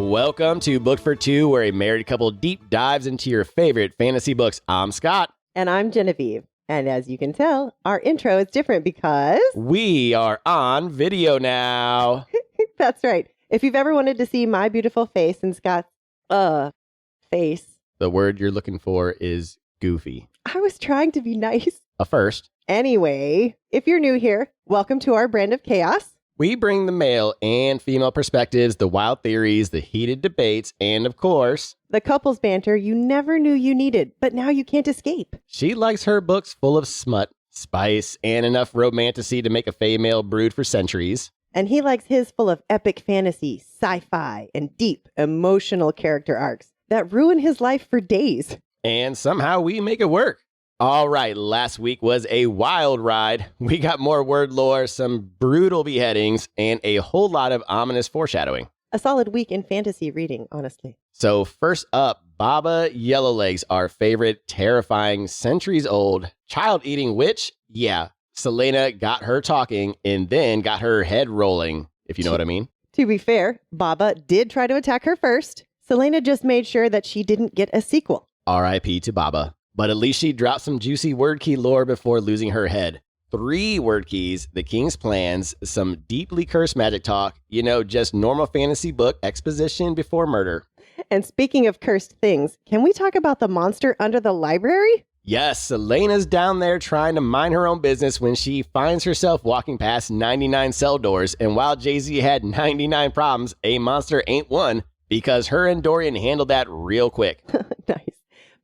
Welcome to Book for Two, where a married couple deep dives into your favorite fantasy books. I'm Scott. And I'm Genevieve. And as you can tell, our intro is different because... we are on video now. That's right. If you've ever wanted to see my beautiful face and Scott's, face. The word you're looking for is goofy. I was trying to be nice. A first. Anyway, if you're new here, welcome to our brand of chaos. We bring the male and female perspectives, the wild theories, the heated debates, and of course... the couples banter you never knew you needed, but now you can't escape. She likes her books full of smut, spice, and enough romantasy to make a female brood for centuries. And he likes his full of epic fantasy, sci-fi, and deep, emotional character arcs that ruin his life for days. And somehow we make it work. All right, last week was a wild ride. We got more word lore, some brutal beheadings, and a whole lot of ominous foreshadowing. A solid week in fantasy reading, honestly. So first up, Baba Yellowlegs, our favorite, terrifying, centuries-old, child-eating witch. Yeah, Celaena got her talking and then got her head rolling, if you know what I mean. To be fair, Baba did try to attack her first. Celaena just made sure that she didn't get a sequel. R.I.P. to Baba. But at least she dropped some juicy word key lore before losing her head. 3 word keys, the king's plans, some deeply cursed magic talk, just normal fantasy book exposition before murder. And speaking of cursed things, can we talk about the monster under the library? Yes, Celaena's down there trying to mind her own business when she finds herself walking past 99 cell doors. And while Jay-Z had 99 problems, a monster ain't one, because her and Dorian handled that real quick. Nice.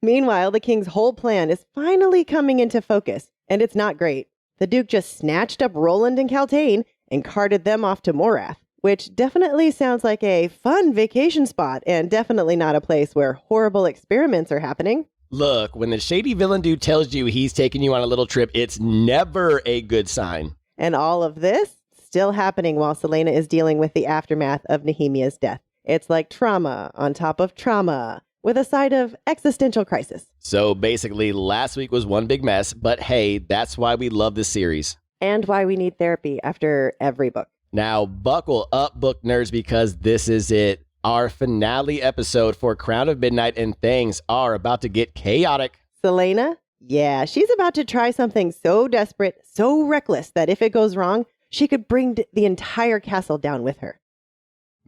Meanwhile, the king's whole plan is finally coming into focus, and it's not great. The Duke just snatched up Roland and Caltaine and carted them off to Morath, which definitely sounds like a fun vacation spot and definitely not a place where horrible experiments are happening. Look, when the shady villain dude tells you he's taking you on a little trip, it's never a good sign. And all of this still happening while Celaena is dealing with the aftermath of Nehemia's death. It's like trauma on top of trauma, with a side of existential crisis. So basically, last week was one big mess, but hey, that's why we love this series. And why we need therapy after every book. Now, buckle up, book nerds, because this is it. Our finale episode for Crown of Midnight, and things are about to get chaotic. Celaena? Yeah, she's about to try something so desperate, so reckless, that if it goes wrong, she could bring the entire castle down with her.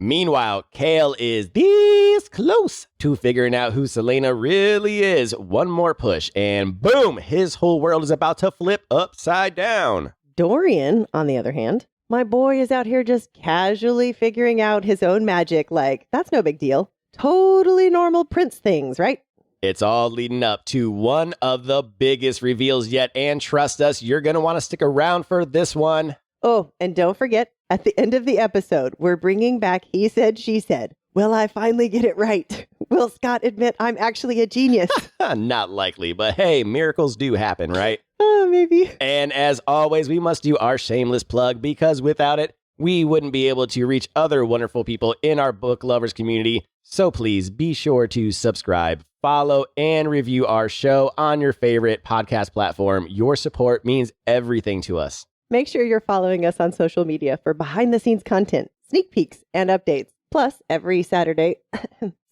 Meanwhile, Chaol is this close to figuring out who Celaena really is. One more push, and boom, his whole world is about to flip upside down. Dorian, on the other hand, my boy is out here just casually figuring out his own magic like, that's no big deal. Totally normal prince things, right? It's all leading up to one of the biggest reveals yet, and trust us, you're going to want to stick around for this one. Oh, and don't forget, at the end of the episode, we're bringing back He Said, She Said. Will I finally get it right? Will Scott admit I'm actually a genius? Not likely, but hey, miracles do happen, right? Oh, maybe. And as always, we must do our shameless plug, because without it, we wouldn't be able to reach other wonderful people in our book lovers community. So please be sure to subscribe, follow, and review our show on your favorite podcast platform. Your support means everything to us. Make sure you're following us on social media for behind-the-scenes content, sneak peeks, and updates. Plus, every Saturday,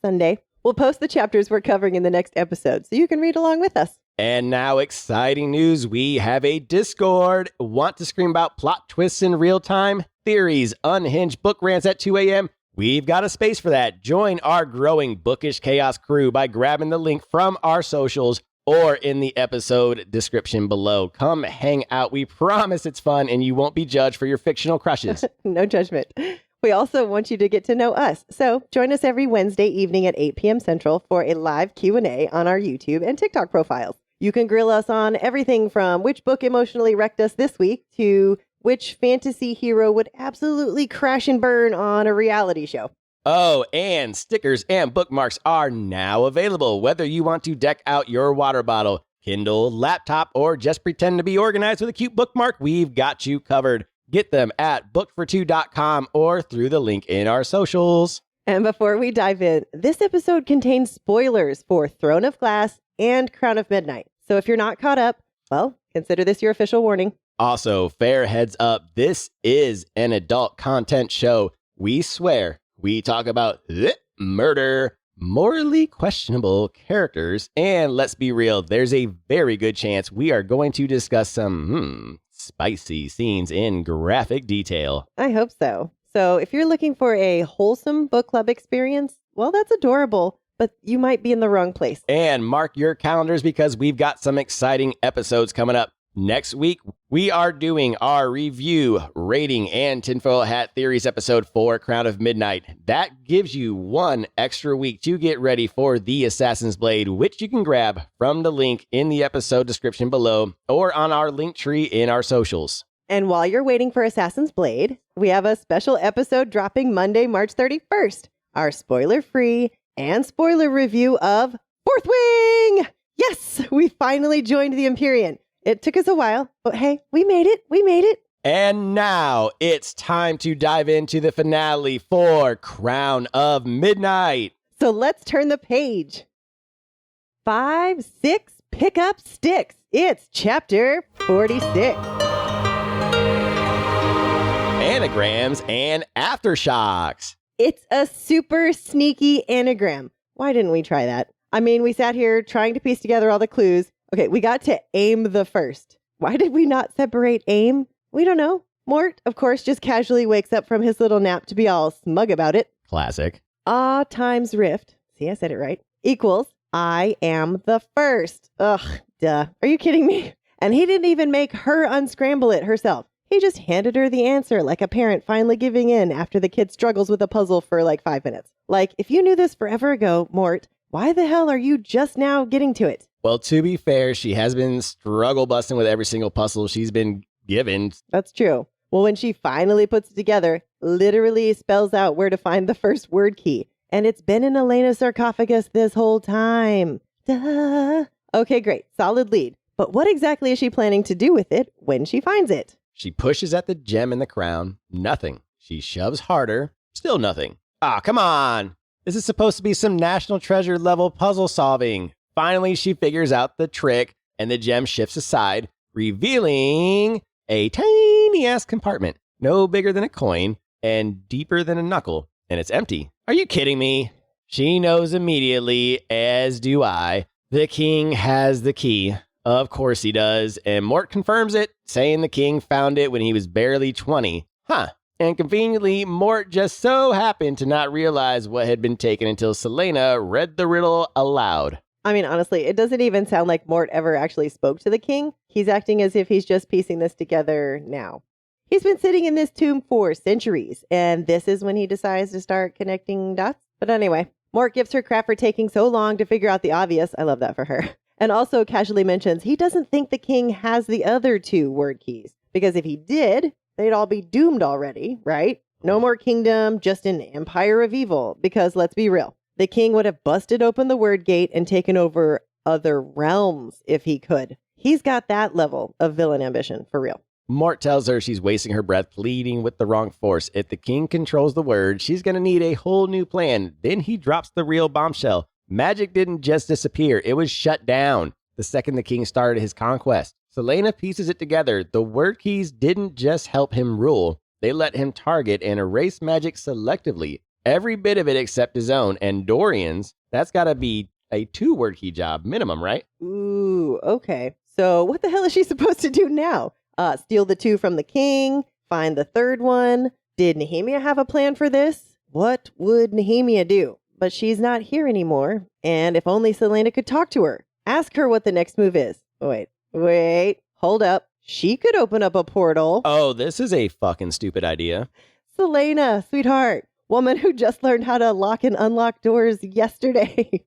Sunday, we'll post the chapters we're covering in the next episode so you can read along with us. And now, exciting news. We have a Discord. Want to scream about plot twists in real time? Theories, unhinged book rants at 2 a.m.? We've got a space for that. Join our growing bookish chaos crew by grabbing the link from our socials or in the episode description below. Come hang out. We promise it's fun and you won't be judged for your fictional crushes. No judgment. We also want you to get to know us. So join us every Wednesday evening at 8 p.m. Central for a live Q&A on our YouTube and TikTok profiles. You can grill us on everything from which book emotionally wrecked us this week to which fantasy hero would absolutely crash and burn on a reality show. Oh, and stickers and bookmarks are now available. Whether you want to deck out your water bottle, Kindle, laptop, or just pretend to be organized with a cute bookmark, we've got you covered. Get them at bookfor2.com or through the link in our socials. And before we dive in, this episode contains spoilers for Throne of Glass and Crown of Midnight. So if you're not caught up, well, consider this your official warning. Also, fair heads up, this is an adult content show. We swear we talk about murder, morally questionable characters, and let's be real, there's a very good chance we are going to discuss some spicy scenes in graphic detail. I hope so. So if you're looking for a wholesome book club experience, well, that's adorable, but you might be in the wrong place. And mark your calendars because we've got some exciting episodes coming up. Next week, we are doing our review, rating, and tinfoil hat theories episode for Crown of Midnight. That gives you one extra week to get ready for the Assassin's Blade, which you can grab from the link in the episode description below or on our link tree in our socials. And while you're waiting for Assassin's Blade, we have a special episode dropping Monday, March 31st. Our spoiler-free and spoiler review of Fourth Wing! Yes, we finally joined the Empyrean. It took us a while, but hey, we made it. We made it. And now it's time to dive into the finale for Crown of Midnight. So let's turn the page. 5, 6, pick up sticks. It's chapter 46. Anagrams and aftershocks. It's a super sneaky anagram. Why didn't we try that? I mean, we sat here trying to piece together all the clues. Okay, we got to aim the first. Why did we not separate aim? We don't know. Mort, of course, just casually wakes up from his little nap to be all smug about it. Classic. Ah times rift. See, I said it right. Equals I am the first. Ugh, duh. Are you kidding me? And he didn't even make her unscramble it herself. He just handed her the answer like a parent finally giving in after the kid struggles with a puzzle for like 5 minutes. Like, if you knew this forever ago, Mort, why the hell are you just now getting to it? Well, to be fair, she has been struggle busting with every single puzzle she's been given. That's true. Well, when she finally puts it together, literally spells out where to find the first word key. And it's been in Celaena's sarcophagus this whole time. Duh. Okay, great. Solid lead. But what exactly is she planning to do with it when she finds it? She pushes at the gem in the crown. Nothing. She shoves harder. Still nothing. Ah, come on. This is supposed to be some National Treasure level puzzle solving. Finally, she figures out the trick and the gem shifts aside, revealing a tiny-ass compartment, no bigger than a coin and deeper than a knuckle, and it's empty. Are you kidding me? She knows immediately, as do I. The king has the key. Of course he does, and Mort confirms it, saying the king found it when he was barely 20. Huh. And conveniently, Mort just so happened to not realize what had been taken until Celaena read the riddle aloud. I mean, honestly, it doesn't even sound like Mort ever actually spoke to the king. He's acting as if he's just piecing this together now. He's been sitting in this tomb for centuries, and this is when he decides to start connecting dots. But anyway, Mort gives her crap for taking so long to figure out the obvious. I love that for her. And also casually mentions he doesn't think the king has the other 2 word keys, because if he did, they'd all be doomed already, right? No more kingdom, just an empire of evil, because let's be real. The king would have busted open the word gate and taken over other realms if he could. He's got that level of villain ambition, for real. Mort tells her she's wasting her breath pleading with the wrong force. If the king controls the word, she's going to need a whole new plan. Then he drops the real bombshell. Magic didn't just disappear. It was shut down the second the king started his conquest. Celaena pieces it together. The word keys didn't just help him rule. They let him target and erase magic selectively. Every bit of it except his own. And Dorian's, that's got to be a 2-word key job minimum, right? Ooh, okay. So what the hell is she supposed to do now? Steal the 2 from the king? Find the 3rd one? Did Nehemia have a plan for this? What would Nehemia do? But she's not here anymore. And if only Celaena could talk to her. Ask her what the next move is. Wait. Hold up. She could open up a portal. Oh, this is a fucking stupid idea. Celaena, sweetheart. Woman who just learned how to lock and unlock doors yesterday.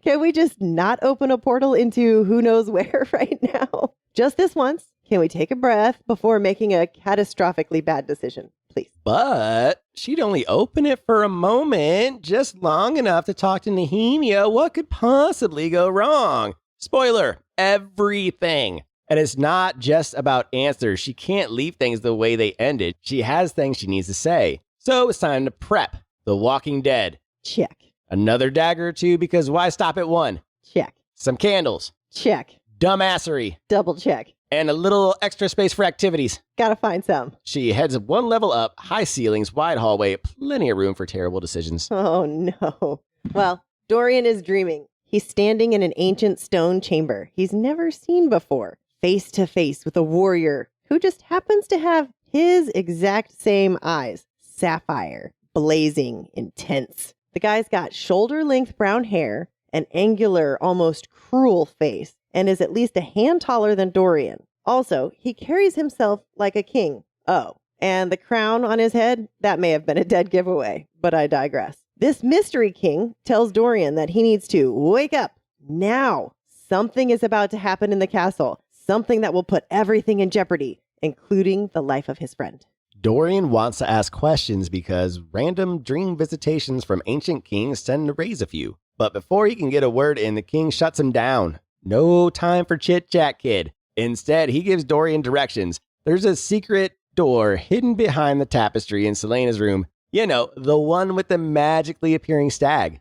Can we just not open a portal into who knows where right now? Just this once. Can we take a breath before making a catastrophically bad decision, please? But she'd only open it for a moment, just long enough to talk to Nehemia. What could possibly go wrong? Spoiler, everything. And it's not just about answers. She can't leave things the way they ended. She has things she needs to say. So it's time to prep. The Walking Dead. Check. Another dagger or 2, because why stop at 1? Check. Some candles. Check. Dumbassery. Double check. and a little extra space for activities. Gotta find some. She heads one level up, high ceilings, wide hallway, plenty of room for terrible decisions. Oh, no. Well, Dorian is dreaming. He's standing in an ancient stone chamber he's never seen before, face to face with a warrior who just happens to have his exact same eyes, sapphire, blazing, intense. The guy's got shoulder-length brown hair, an angular, almost cruel face, and is at least a hand taller than Dorian. Also, he carries himself like a king. Oh, and the crown on his head, that may have been a dead giveaway, but I digress. This mystery king tells Dorian that he needs to wake up now. Something is about to happen in the castle, something that will put everything in jeopardy, including the life of his friend. Dorian wants to ask questions because random dream visitations from ancient kings tend to raise a few. But before he can get a word in, the king shuts him down. No time for chit-chat, kid. Instead, he gives Dorian directions. There's a secret door hidden behind the tapestry in Celaena's room. You know, the one with the magically appearing stag.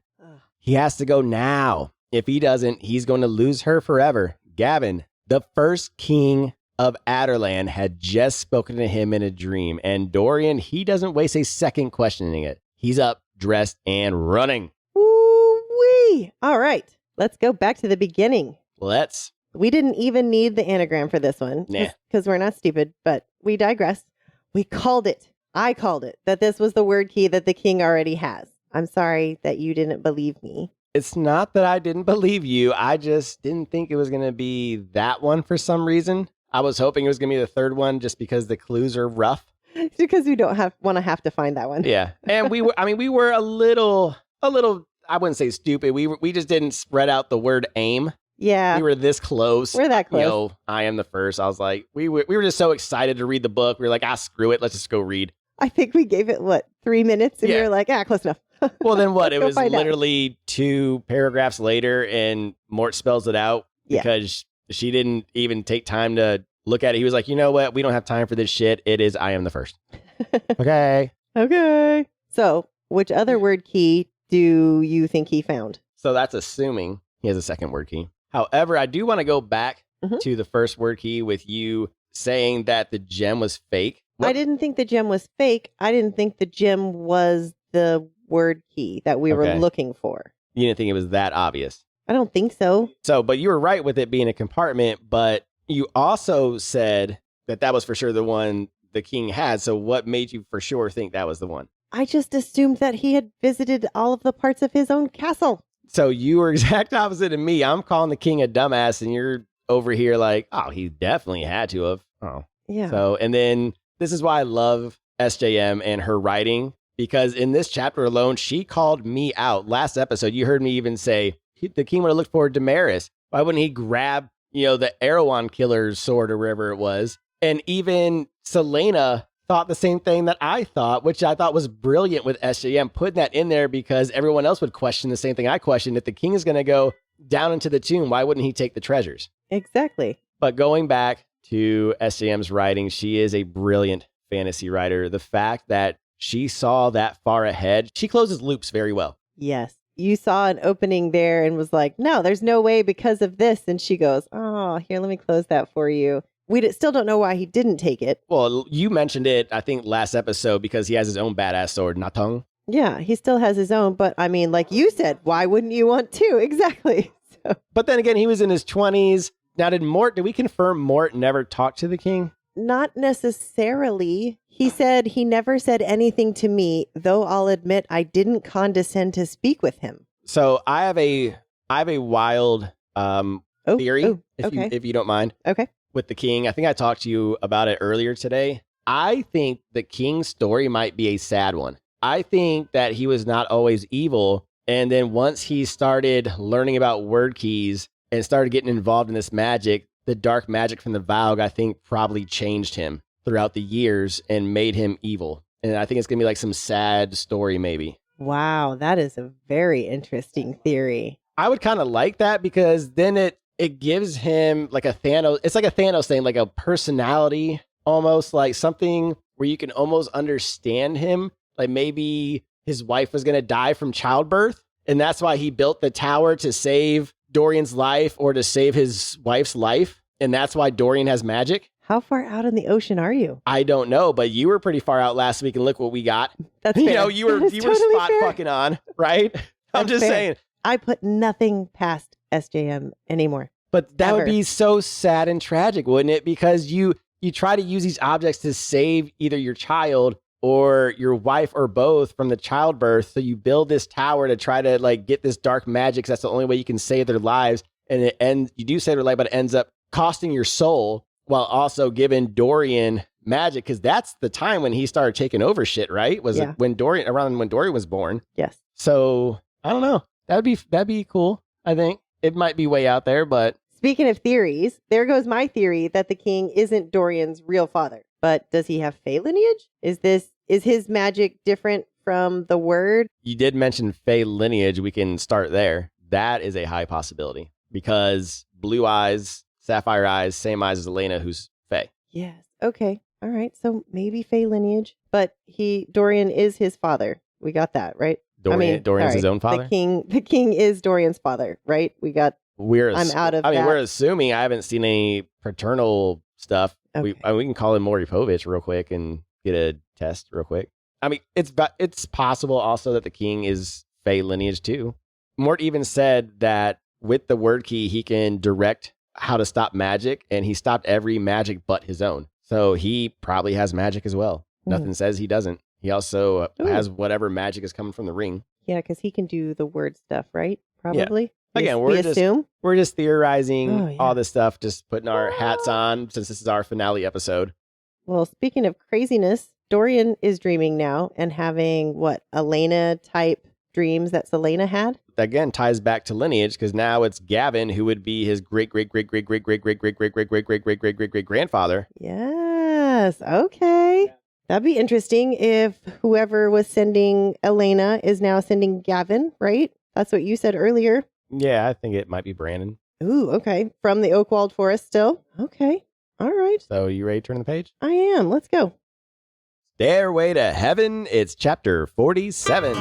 He has to go now. If he doesn't, he's going to lose her forever. Gavin, the first king of Adderland, had just spoken to him in a dream, and Dorian, he doesn't waste a second questioning it. He's up, dressed, and running. Ooh-wee! All right, let's go back to the beginning. Let's. We didn't even need the anagram for this one. Nah. Because we're not stupid, but we digress. We called it. I called it that this was the word key that the king already has. I'm sorry that you didn't believe me. It's not that I didn't believe you. I just didn't think it was going to be that one for some reason. I was hoping it was going to be the third one just because the clues are rough. It's because we don't want to find that one. Yeah. And we were a little, I wouldn't say stupid. We just didn't spread out the word aim. Yeah. We were this close. We're that close. You know, I am the first. I was like, we were just so excited to read the book. We were like, screw it. Let's just go read. I think we gave it, 3 minutes? And we were like, close enough. Well, then what? It Go was find out. literally 2 paragraphs later, and Mort spells it out because she didn't even take time to look at it. He was like, you know what? We don't have time for this shit. It is I am the first. Okay. Okay. So, which other word key do you think he found? So that's assuming he has a second word key. However, I do want to go back to the first word key with you saying that the gem was fake. I didn't think the gem was fake. I didn't think the gem was the word key that we were looking for. You didn't think it was that obvious? I don't think so. So, but you were right with it being a compartment, but you also said that was for sure the one the king had. So what made you for sure think that was the one? I just assumed that he had visited all of the parts of his own castle. So you were exact opposite of me. I'm calling the king a dumbass, and you're over here like, oh, he definitely had to have. Oh. Yeah. So, and then this is why I love SJM and her writing, because in this chapter alone, she called me out. Last episode, you heard me even say, the king would have looked for Damaris. Why wouldn't he grab, the Erewhon killer's sword or wherever it was? And even Celaena thought the same thing that I thought, which I thought was brilliant with SJM, putting that in there because everyone else would question the same thing I questioned. If the king is going to go down into the tomb, why wouldn't he take the treasures? Exactly. But going back to SJM's writing, she is a brilliant fantasy writer. The fact that she saw that far ahead, she closes loops very well. Yes. You saw an opening there and was like, no, there's no way because of this. And she goes, oh, here, let me close that for you. We still don't know why he didn't take it. Well, you mentioned it, I think, last episode because he has his own badass sword, Natong. Yeah, he still has his own. But I mean, like you said, why wouldn't you want to? Exactly. So. But then again, he was in his 20s. Now, did we confirm Mort never talked to the king? Not necessarily. He said he never said anything to me, though I'll admit I didn't condescend to speak with him. So I have a wild theory, if you don't mind. Okay. With the king. I think I talked to you about it earlier today. I think the king's story might be a sad one. I think that he was not always evil. And then once he started learning about word keys and started getting involved in this magic, the dark magic from the Valg, I think probably changed him throughout the years and made him evil. And I think it's going to be like some sad story maybe. Wow, that is a very interesting theory. I would kind of like that because then it gives him like a Thanos. It's like a Thanos thing, like a personality, almost like something where you can almost understand him. Like maybe his wife was going to die from childbirth. And that's why he built the tower to save Dorian's life or to save his wife's life. And that's why Dorian has magic? How far out in the ocean are you? I don't know, but you were pretty far out last week, and look what we got. That's fair. You know, you were totally spot fair. fucking on, right? I'm just saying. I put nothing past SJM anymore. But that would Ever. be so sad and tragic, wouldn't it? Because you try to use these objects to save either your child or your wife or both from the childbirth. So you build this tower to try to like get this dark magic. 'Cause that's the only way you can save their lives. And you do save their life, but it ends up costing your soul while also giving Dorian magic. Because that's the time when he started taking over shit, right? Was it around when Dorian was born? Yes. So I don't know. That'd be cool. I think it might be way out there, but Speaking of theories, there goes my theory that the king isn't Dorian's real father. But does he have Fae lineage? Is his magic different from the word? you did mention Fae lineage. We can start there. That is a high possibility because blue eyes, sapphire eyes, same eyes as Celaena, who's Fae. Yes. Okay. All right. So maybe Fae lineage, but Dorian is his father. We got that, right? Dorian's his own father? The king is Dorian's father, right? I'm out of that. We're assuming. I haven't seen any paternal stuff. Okay. We can call him Mort Povich real quick and get a test real quick. I mean, it's possible also that the king is Fae lineage too. Mort even said that with the word key, he can direct how to stop magic, and he stopped every magic but his own. So he probably has magic as well. Nothing says he doesn't. He also has whatever magic is coming from the ring. Yeah, because he can do the word stuff, right? Probably. Yeah. Again, we're just theorizing all this stuff, just putting our hats on since this is our finale episode. Well, speaking of craziness, Dorian is dreaming now and having Elena type dreams that Celaena had. Again, ties back to lineage because now it's Gavin who would be his great grandfather. Yes. Okay. That'd be interesting if whoever was sending Elena is now sending Gavin, right? That's what you said earlier. Yeah, I think it might be Brandon. Ooh, okay. From the Oakwald Forest still? Okay. All right. So you ready to turn the page? I am. Let's go. Stairway to Heaven. It's chapter 47.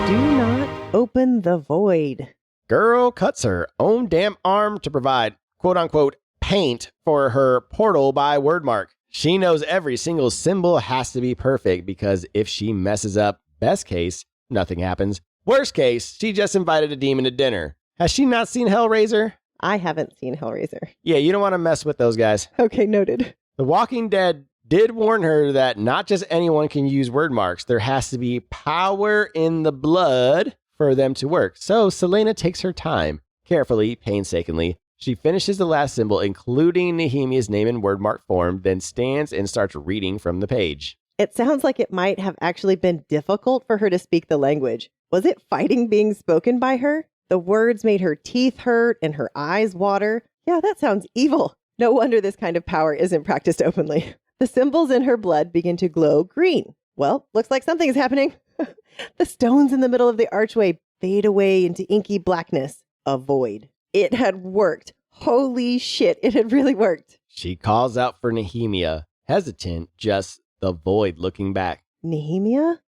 Do not open the void. Girl cuts her own damn arm to provide quote unquote paint for her portal by wordmark. She knows every single symbol has to be perfect because if she messes up, best case, nothing happens. Worst case, she just invited a demon to dinner. Has she not seen Hellraiser? I haven't seen Hellraiser. Yeah, you don't want to mess with those guys. Okay, noted. The Walking Dead did warn her that not just anyone can use word marks. There has to be power in the blood for them to work. So Celaena takes her time, carefully, painstakingly. She finishes the last symbol, including Nehemia's name in word mark form, then stands and starts reading from the page. It sounds like it might have actually been difficult for her to speak the language. Was it fighting being spoken by her? The words made her teeth hurt and her eyes water. Yeah, that sounds evil. No wonder this kind of power isn't practiced openly. The symbols in her blood begin to glow green. Well, looks like something is happening. The stones in the middle of the archway fade away into inky blackness. A void. It had worked. Holy shit, it had really worked. She calls out for Nehemia, hesitant, just the void looking back. Nehemia?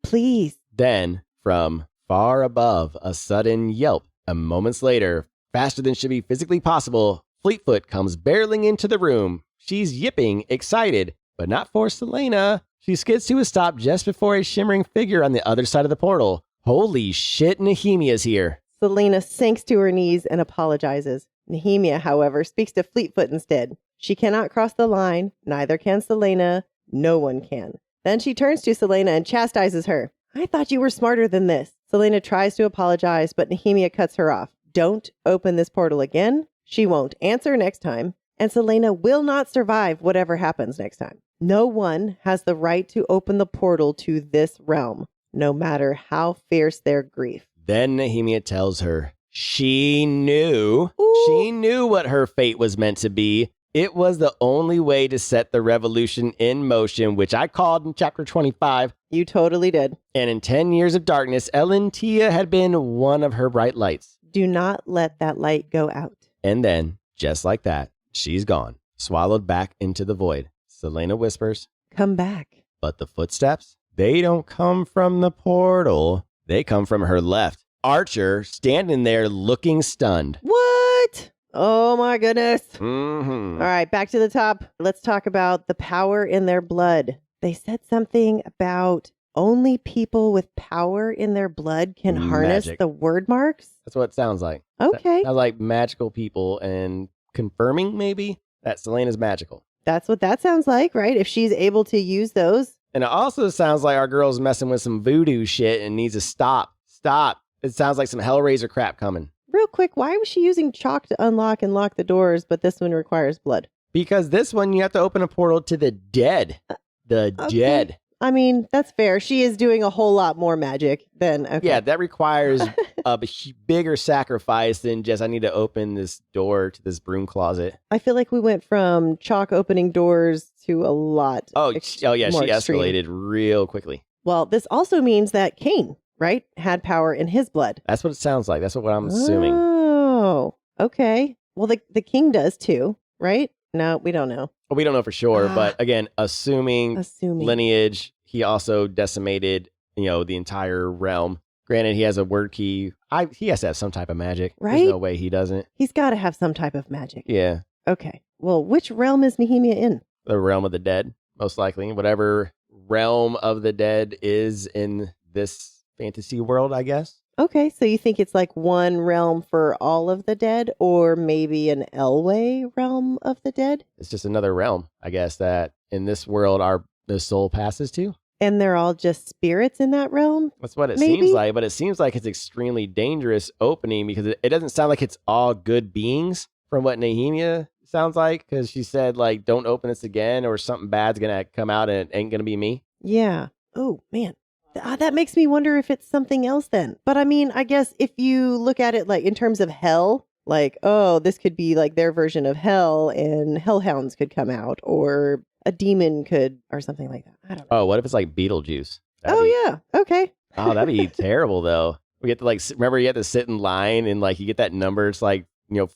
Please. Then, from far above, a sudden yelp. A moments later, faster than should be physically possible, Fleetfoot comes barreling into the room. She's yipping, excited, but not for Celaena. She skids to a stop just before a shimmering figure on the other side of the portal. Holy shit, Nehemia's here. Celaena sinks to her knees and apologizes. Nehemia, however, speaks to Fleetfoot instead. She cannot cross the line, neither can Celaena. No one can. Then she turns to Celaena and chastises her. I thought you were smarter than this. Celaena tries to apologize, but Nehemia cuts her off. Don't open this portal again. She won't answer next time, and Celaena will not survive whatever happens next time. No one has the right to open the portal to this realm, no matter how fierce their grief. Then Nehemia tells her she knew. Ooh. She knew what her fate was meant to be. It was the only way to set the revolution in motion, which I called in chapter 25. You totally did. And in 10 years of darkness, Elentia had been one of her bright lights. Do not let that light go out. And then, just like that, she's gone, swallowed back into the void. Celaena whispers, Come back. but the footsteps, they don't come from the portal. They come from her left. Archer standing there looking stunned. What? Oh my goodness. Mm-hmm. All right, back to the top. Let's talk about the power in their blood. They said something about only people with power in their blood can harness Magic. the word marks. That's what it sounds like. Okay. Sounds like magical people, and confirming maybe that Celaena's magical. That's what that sounds like, right? If she's able to use those. And it also sounds like our girl's messing with some voodoo shit and needs to stop. Stop. It sounds like some Hellraiser crap coming. Real quick, why was she using chalk to unlock and lock the doors, but this one requires blood? Because this one, you have to open a portal to the dead. The dead. I mean, that's fair. She is doing a whole lot more magic than... Okay. Yeah, that requires a bigger sacrifice than just, I need to open this door to this broom closet. I feel like we went from chalk opening doors to a lot. Oh yeah, she extreme. escalated real quickly. Well, this also means that Cain, right, had power in his blood. That's what it sounds like. That's what I'm assuming. Oh, okay. Well, the king does too, right? No, we don't know. Well, we don't know for sure, but again, assuming lineage, he also decimated, the entire realm. Granted, he has a word key. He has to have some type of magic. Right? There's no way he doesn't. He's got to have some type of magic. Yeah. Okay. Well, which realm is Nehemia in? The realm of the dead, most likely. Whatever realm of the dead is in this fantasy world, I guess. Okay, so you think it's like one realm for all of the dead, or maybe an Elway realm of the dead? It's just another realm, I guess, that in this world the soul passes to. And they're all just spirits in that realm? That's what it maybe? seems like, but it seems like it's extremely dangerous opening because it doesn't sound like it's all good beings from what Nehemia sounds like, because she said, like, don't open this again or something bad's going to come out and it ain't going to be me. Yeah. Oh, man. That makes me wonder if it's something else then. But I mean, I guess if you look at it like in terms of hell, like, oh, this could be like their version of hell and hellhounds could come out or a demon could or something like that. I don't know. Oh, what if it's like Beetlejuice? Yeah. Okay. Oh, that'd be terrible though. We get to remember you have to sit in line and like you get that number. It's like,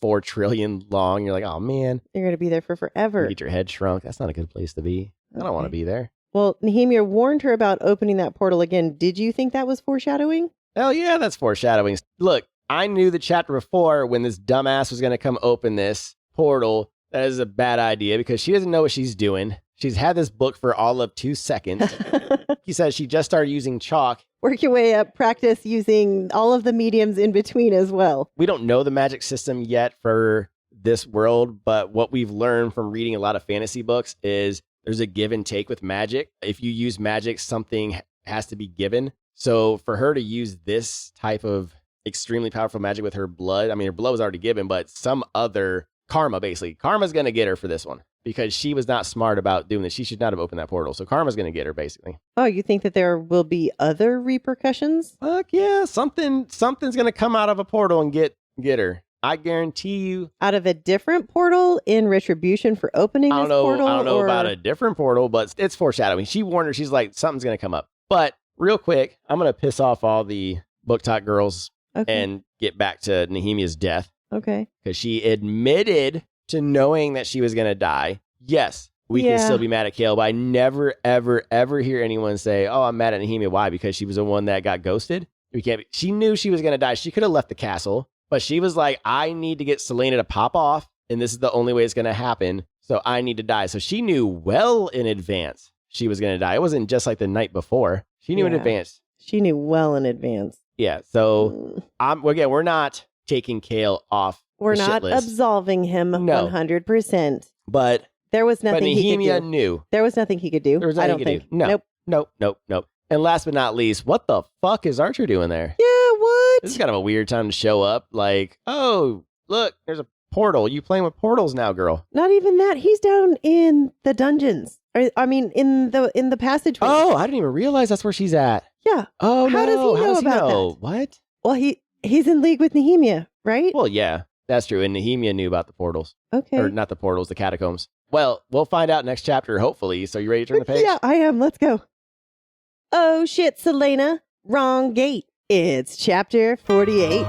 4 trillion long. You're like, oh man. You're going to be there for forever. You get your head shrunk. That's not a good place to be. I don't want to be there. Well, Nehemia warned her about opening that portal again. Did you think that was foreshadowing? Hell yeah, that's foreshadowing. Look, I knew the chapter before when this dumbass was going to come open this portal. That is a bad idea because she doesn't know what she's doing. She's had this book for all of 2 seconds. He says she just started using chalk. Work your way up, practice using all of the mediums in between as well. We don't know the magic system yet for this world, but what we've learned from reading a lot of fantasy books is there's a give and take with magic. If you use magic, something has to be given. So for her to use this type of extremely powerful magic with her blood, I mean, her blood was already given, but some other karma, basically. Karma's going to get her for this one because she was not smart about doing this. She should not have opened that portal. So karma's going to get her, basically. Oh, you think that there will be other repercussions? Fuck yeah. Something's going to come out of a portal and get her. I guarantee you. Out of a different portal in retribution for opening this portal? I don't know about a different portal, but it's foreshadowing. She warned her. She's like, something's going to come up. But real quick, I'm going to piss off all the Book Talk girls and get back to Nehemia's death. Okay. Because she admitted to knowing that she was going to die. Yes, we can still be mad at Chaol, but I never, ever, ever hear anyone say, oh, I'm mad at Nehemia. Why? Because she was the one that got ghosted? She knew she was going to die. She could have left the castle. But she was like, I need to get Celaena to pop off, and this is the only way it's going to happen, so I need to die. So she knew well in advance she was going to die. It wasn't just like the night before. She knew in advance. She knew well in advance. Yeah, so we're not taking Chaol off We're the not shit list. absolving him 100%. But there was nothing he could do. Nehemia knew. There was nothing he could do. There was nothing he could do. Nope. And last but not least, what the fuck is Archer doing there? Yeah, what? This is kind of a weird time to show up. Like, oh, look, there's a portal. You playing with portals now, girl. Not even that. He's down in the dungeons. I mean, in the passageway. Oh, I didn't even realize that's where she's at. Yeah. Oh, How does he know about that? What? Well, he's in league with Nehemia, right? Well, yeah, that's true. And Nehemia knew about the portals. Okay. Or not the portals, the catacombs. Well, we'll find out next chapter, hopefully. So you ready to turn the page? Yeah, I am. Let's go. Oh, shit, Celaena. Wrong gate. It's chapter 48.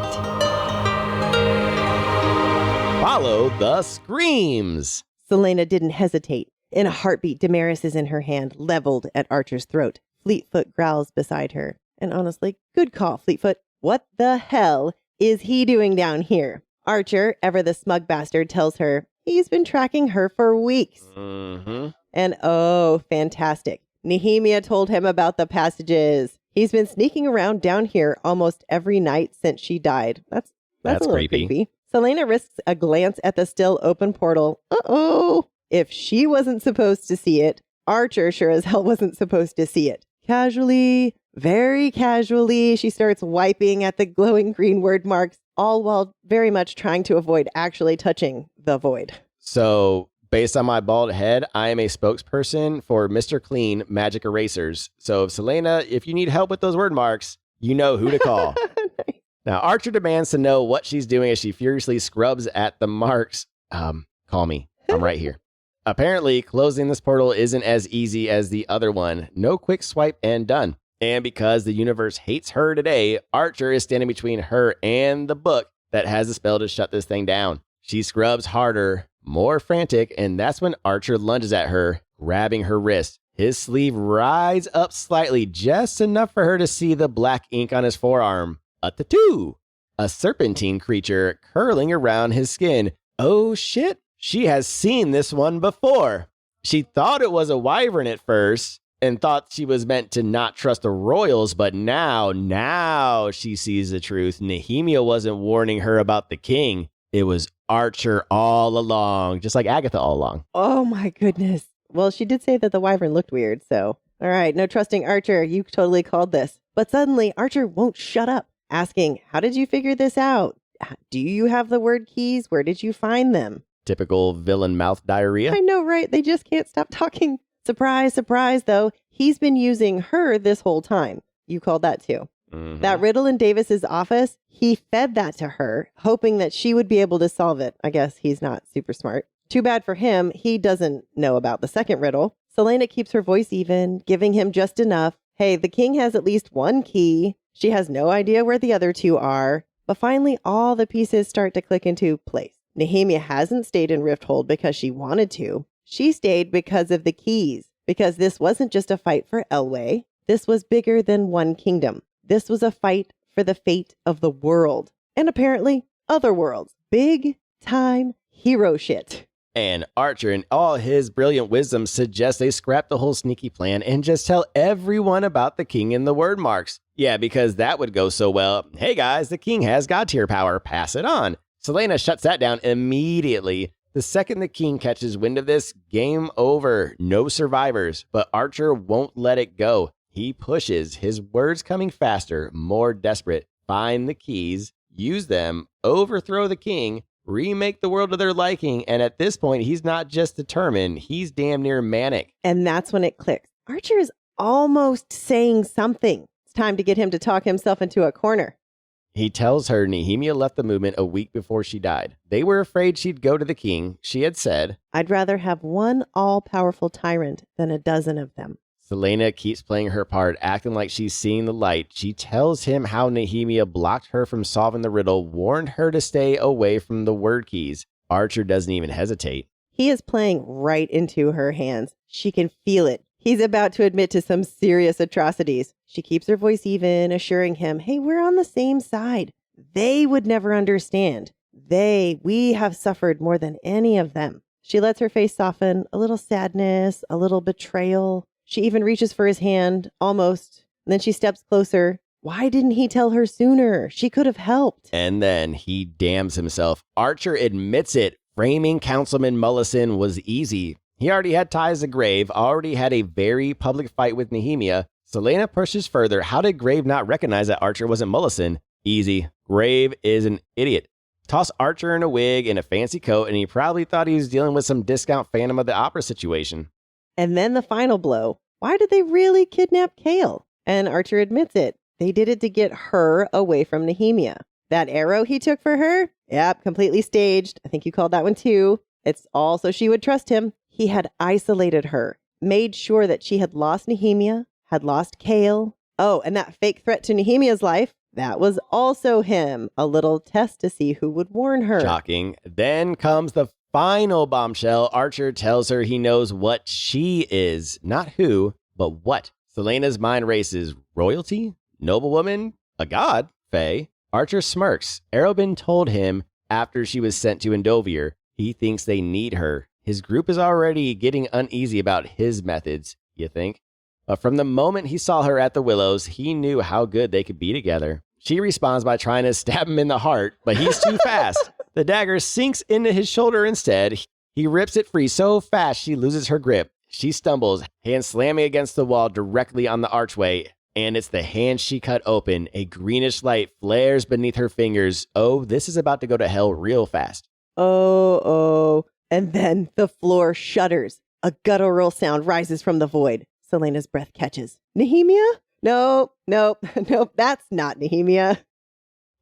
Follow the screams. Celaena didn't hesitate. In a heartbeat, Damaris is in her hand, leveled at Archer's throat. Fleetfoot growls beside her. And honestly, good call, Fleetfoot. What the hell is he doing down here? Archer, ever the smug bastard, tells her he's been tracking her for weeks. Mm-hmm. And oh, fantastic. Nehemia told him about the passages. He's been sneaking around down here almost every night since she died. That's a little creepy. Celaena risks a glance at the still open portal. Uh-oh. If she wasn't supposed to see it, Archer sure as hell wasn't supposed to see it. Casually, very casually, she starts wiping at the glowing green word marks, all while very much trying to avoid actually touching the void. So, based on my bald head, I am a spokesperson for Mr. Clean Magic Erasers. So, Celaena, if you need help with those word marks, you know who to call. Nice. Now, Archer demands to know what she's doing as she furiously scrubs at the marks. Call me. I'm right here. Apparently, closing this portal isn't as easy as the other one. No quick swipe and done. And because the universe hates her today, Archer is standing between her and the book that has the spell to shut this thing down. She scrubs harder, more frantic, and that's when Archer lunges at her, grabbing her wrist. His sleeve rides up slightly, just enough for her to see the black ink on his forearm. A tattoo! A serpentine creature curling around his skin. Oh shit! She has seen this one before. She thought it was a wyvern at first and thought she was meant to not trust the royals, but now she sees the truth. Nehemia wasn't warning her about the king. It was Archer all along, just like Agatha all along. Oh my goodness. Well, she did say that the wyvern looked weird, so. All right, no trusting Archer. You totally called this. But suddenly, Archer won't shut up, asking, how did you figure this out? Do you have the word keys? Where did you find them? Typical villain mouth diarrhea. I know, right? They just can't stop talking. Surprise, surprise, though. He's been using her this whole time. You called that too. Mm-hmm. That riddle in Davis's office, he fed that to her, hoping that she would be able to solve it. I guess he's not super smart. Too bad for him, he doesn't know about the second riddle. Celaena keeps her voice even, giving him just enough. Hey, the king has at least one key. She has no idea where the other two are. But finally, all the pieces start to click into place. Nehemia hasn't stayed in Rifthold because she wanted to. She stayed because of the keys, because this wasn't just a fight for Elway. This was bigger than one kingdom. This was a fight for the fate of the world. And apparently, other worlds. Big time hero shit. And Archer, in all his brilliant wisdom, suggests they scrap the whole sneaky plan and just tell everyone about the king and the word marks. Yeah, because that would go so well. Hey guys, the king has god tier power. Pass it on. Celaena shuts that down immediately. The second the king catches wind of this, game over. No survivors. But Archer won't let it go. He pushes, his words coming faster, more desperate. Find the keys, use them, overthrow the king, remake the world to their liking. And at this point, he's not just determined, he's damn near manic. And that's when it clicks. Archer is almost saying something. It's time to get him to talk himself into a corner. He tells her Nehemia left the movement a week before she died. They were afraid she'd go to the king. She had said, I'd rather have one all-powerful tyrant than a dozen of them. Celaena keeps playing her part, acting like she's seeing the light. She tells him how Nehemia blocked her from solving the riddle, warned her to stay away from the word keys. Archer doesn't even hesitate. He is playing right into her hands. She can feel it. He's about to admit to some serious atrocities. She keeps her voice even, assuring him, hey, we're on the same side. They would never understand. We have suffered more than any of them. She lets her face soften, a little sadness, a little betrayal. She even reaches for his hand, almost. And then she steps closer. Why didn't he tell her sooner? She could have helped. And then he damns himself. Archer admits it. Framing Councilman Mullison was easy. He already had ties to Grave, already had a very public fight with Nehemia. Celaena pushes further. How did Grave not recognize that Archer wasn't Mullison? Easy. Grave is an idiot. Toss Archer in a wig and a fancy coat, and he probably thought he was dealing with some discount Phantom of the Opera situation. And then the final blow. Why did they really kidnap Chaol? And Archer admits it. They did it to get her away from Nehemia. That arrow he took for her? Yep, completely staged. I think you called that one too. It's all so she would trust him. He had isolated her, made sure that she had lost Nehemia, had lost Chaol. Oh, and that fake threat to Nehemia's life, that was also him. A little test to see who would warn her. Shocking. Then comes the final bombshell. Archer tells her he knows what she is. Not who, but what. Celaena's mind races. Royalty? Noblewoman? A god? Faye. Archer smirks. Arobin told him after she was sent to Endovier, he thinks they need her. His group is already getting uneasy about his methods, you think? But from the moment he saw her at the Willows, he knew how good they could be together. She responds by trying to stab him in the heart, but he's too fast. The dagger sinks into his shoulder instead. He rips it free so fast she loses her grip. She stumbles, hand slamming against the wall directly on the archway, and it's the hand she cut open. A greenish light flares beneath her fingers. Oh, this is about to go to hell real fast. Oh. And then the floor shudders. A guttural sound rises from the void. Celaena's breath catches. Nehemia? Nope, that's not Nehemia.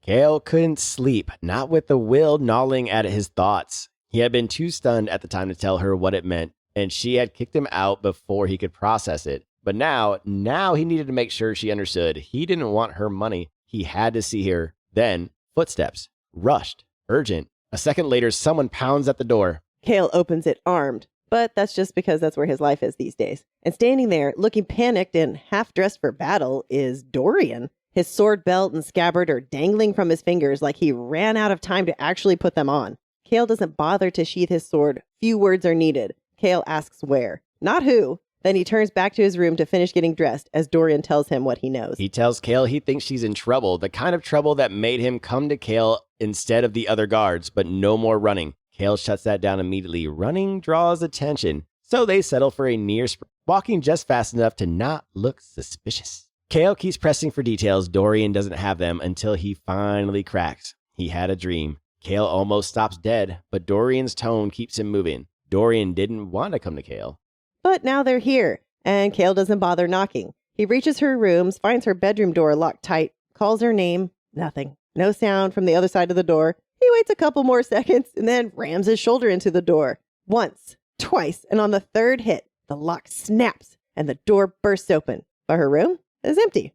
Chaol couldn't sleep, not with the will gnawing at his thoughts. He had been too stunned at the time to tell her what it meant, and she had kicked him out before he could process it. But now he needed to make sure she understood. He didn't want her money. He had to see her. Then, footsteps. Rushed. Urgent. A second later, someone pounds at the door. Chaol opens it armed, but that's just because that's where his life is these days. And standing there, looking panicked and half-dressed for battle, is Dorian. His sword belt and scabbard are dangling from his fingers like he ran out of time to actually put them on. Chaol doesn't bother to sheath his sword. Few words are needed. Chaol asks where, not who. Then he turns back to his room to finish getting dressed as Dorian tells him what he knows. He tells Chaol he thinks she's in trouble, the kind of trouble that made him come to Chaol instead of the other guards, but no more running. Chaol shuts that down immediately. Running draws attention, so they settle for a near sprint, walking just fast enough to not look suspicious. Chaol keeps pressing for details. Dorian doesn't have them until he finally cracks. He had a dream. Chaol almost stops dead, but Dorian's tone keeps him moving. Dorian didn't want to come to Chaol. But now they're here, and Chaol doesn't bother knocking. He reaches her rooms, finds her bedroom door locked tight, calls her name. Nothing. No sound from the other side of the door. He waits a couple more seconds and then rams his shoulder into the door. Once, twice, and on the third hit, the lock snaps and the door bursts open. But her room is empty.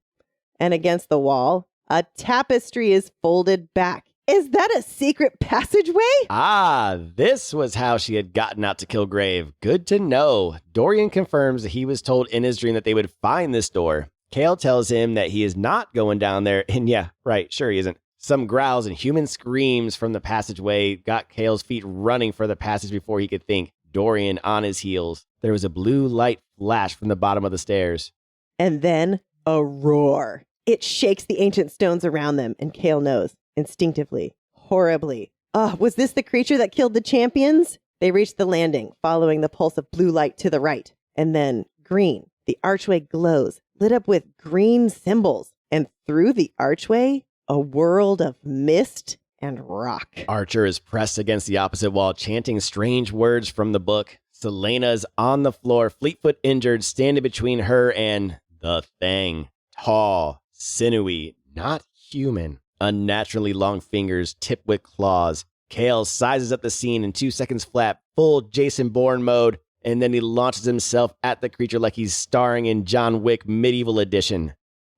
And against the wall, a tapestry is folded back. Is that a secret passageway? Ah, this was how she had gotten out to kill Grave. Good to know. Dorian confirms that he was told in his dream that they would find this door. Chaol tells him that he is not going down there, and yeah, right, sure he isn't. Some growls and human screams from the passageway got Chaol's feet running for the passage before he could think. Dorian on his heels. There was a blue light flash from the bottom of the stairs. And then a roar. It shakes the ancient stones around them, and Chaol knows, instinctively, horribly. Was this the creature that killed the champions? They reach the landing, following the pulse of blue light to the right. And then green. The archway glows, lit up with green symbols. And through the archway, a world of mist and rock. Archer is pressed against the opposite wall, chanting strange words from the book. Celaena's on the floor, Fleetfoot injured, standing between her and the thing. Tall, sinewy, not human. Unnaturally long fingers tipped with claws. Chaol sizes up the scene in 2 seconds flat, full Jason Bourne mode, and then he launches himself at the creature like he's starring in John Wick Medieval Edition.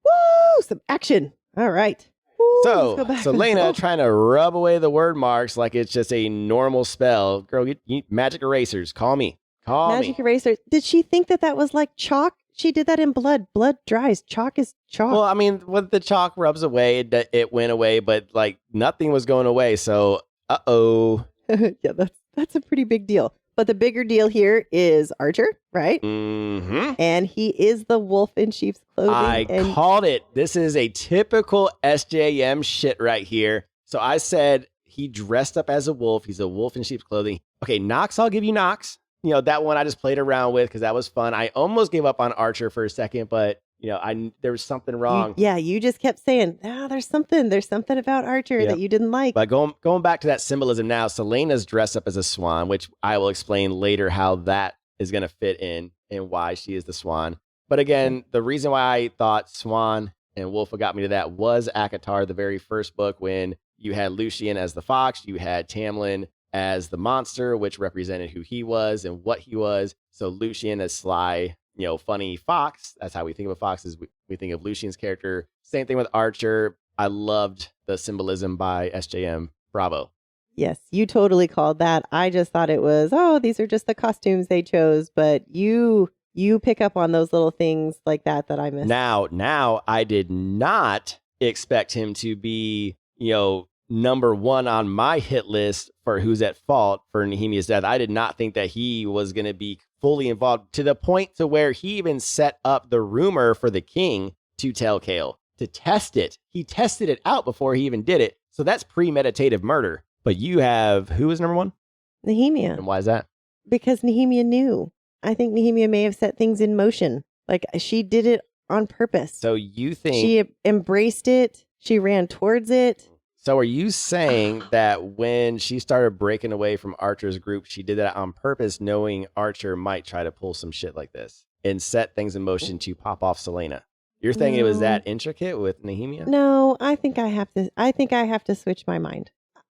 Woo! Some action. All right. Woo, so, Celaena trying to rub away the word marks like it's just a normal spell. Girl, you magic erasers. Call me. Magic erasers. Did she think that was like chalk? She did that in blood. Blood dries. Chalk is chalk. Well, I mean, when the chalk rubs away, it went away, but like nothing was going away. So, uh-oh. Yeah, that's a pretty big deal. But the bigger deal here is Archer, right? Mm-hmm. And he is the wolf in sheep's clothing. I called it. This is a typical SJM shit right here. So I said he dressed up as a wolf. He's a wolf in sheep's clothing. Okay, Nox, I'll give you Nox. You know, that one I just played around with because that was fun. I almost gave up on Archer for a second, but you know, there was something wrong. You just kept saying, there's something about Archer that you didn't like. But going back to that symbolism now, Celaena's dressed up as a swan, which I will explain later how that is going to fit in and why she is the swan. But again, the reason why I thought swan and wolf got me to that was ACOTAR, the very first book, when you had Lucian as the fox, you had Tamlin as the monster, which represented who he was and what he was. So Lucian as sly, funny fox. That's how we think of a fox, is we think of Lucian's character. Same thing with Archer. I loved the symbolism by SJM. Bravo. Yes, you totally called that. I just thought it was, these are just the costumes they chose. But you pick up on those little things like that I missed. Now, I did not expect him to be, number one on my hit list for who's at fault for Nehemia's death. I did not think that he was going to be fully involved to the point to where he even set up the rumor for the king to tell Chaol to test it. He tested it out before he even did it. So that's premeditative murder. But you have, who is number one? Nehemia. And why is that? Because Nehemia knew. I think Nehemia may have set things in motion. Like she did it on purpose. So you think she embraced it. She ran towards it. So are you saying that when she started breaking away from Archer's group, she did that on purpose, knowing Archer might try to pull some shit like this and set things in motion to pop off Celaena? You're thinking it was that intricate with Nehemia? No, I think I have to switch my mind.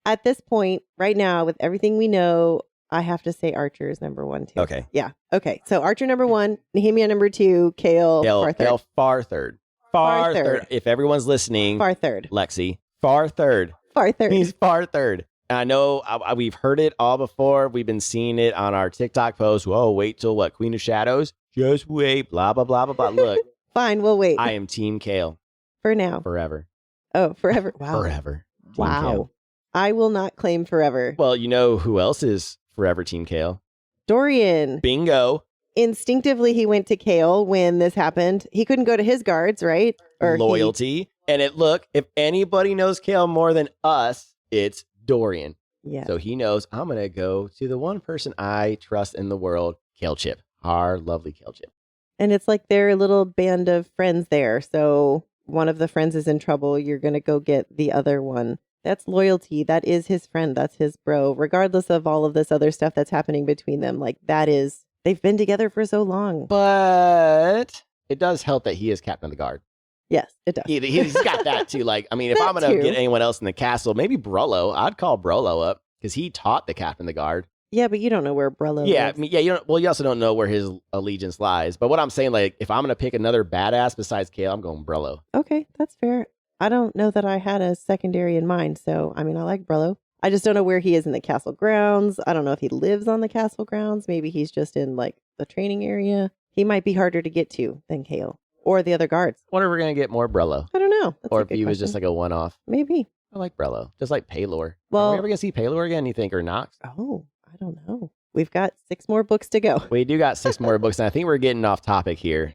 At this point, right now, with everything we know, I have to say Archer is number one, too. Okay. Yeah. Okay. So Archer number one, Nehemia number two, Chaol far third. Chaol far third. Far third. If everyone's listening. Far third. Lexi. Far third. Far third. He's far third. And I know we've heard it all before. We've been seeing it on our TikTok posts. Whoa, wait till what? Queen of Shadows? Just wait. Blah, blah, blah, blah, blah. Look. Fine, we'll wait. I am Team Chaol. For now. Forever. Oh, forever. Wow. Forever. Team Wow. Chaol. I will not claim forever. Well, you know who else is forever Team Chaol? Dorian. Bingo. Instinctively, he went to Chaol when this happened. He couldn't go to his guards, right? Or loyalty. And if anybody knows Chaol more than us, it's Dorian. Yeah. So he knows I'm going to go to the one person I trust in the world, Chaol Chip. Our lovely Chaol Chip. And it's like their little band of friends there. So one of the friends is in trouble. You're going to go get the other one. That's loyalty. That is his friend. That's his bro. Regardless of all of this other stuff that's happening between them. Like they've been together for so long. But it does help that he is captain of the guard. Yes, it does. He's got that too. Like, I mean, if I'm going to get anyone else in the castle, maybe Brollo. I'd call Brollo up because he taught the captain of the guard. Yeah, but you don't know where Brollo Yeah, lives. I mean, yeah. You also don't know where his allegiance lies. But what I'm saying, like, if I'm going to pick another badass besides Chaol, I'm going Brollo. Okay, that's fair. I don't know that I had a secondary in mind. So, I mean, I like Brollo. I just don't know where he is in the castle grounds. I don't know if he lives on the castle grounds. Maybe he's just in, like, the training area. He might be harder to get to than Chaol or the other guards. Wonder if we're going to get more Brollo. I don't know. That's or if he was just like a one-off. Maybe. I like Brollo. Just like Paylor. Well, are we ever going to see Paylor again, you think, or Nox? Oh, I don't know. We've got 6 more books to go. We do got 6 more books, and I think we're getting off topic here.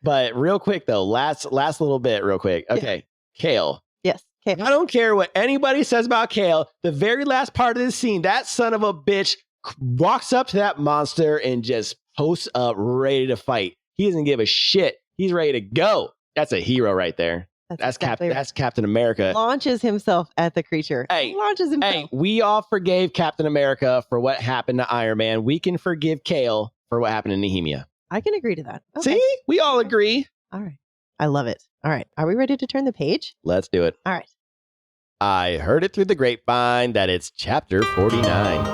But real quick, though, last little bit real quick. Okay, yeah. Chaol. Yes, Chaol. I don't care what anybody says about Chaol. The very last part of the scene, that son of a bitch walks up to that monster and just posts up ready to fight. He doesn't give a shit. He's ready to go. That's a hero right there. That's Captain America. Launches himself at the creature. Launches himself. Hey, we all forgave Captain America for what happened to Iron Man. We can forgive Chaol for what happened to Nehemia. I can agree to that. Okay. See? We all agree. All right. I love it. All right. Are we ready to turn the page? Let's do it. All right. I heard it through the grapevine that it's chapter 49.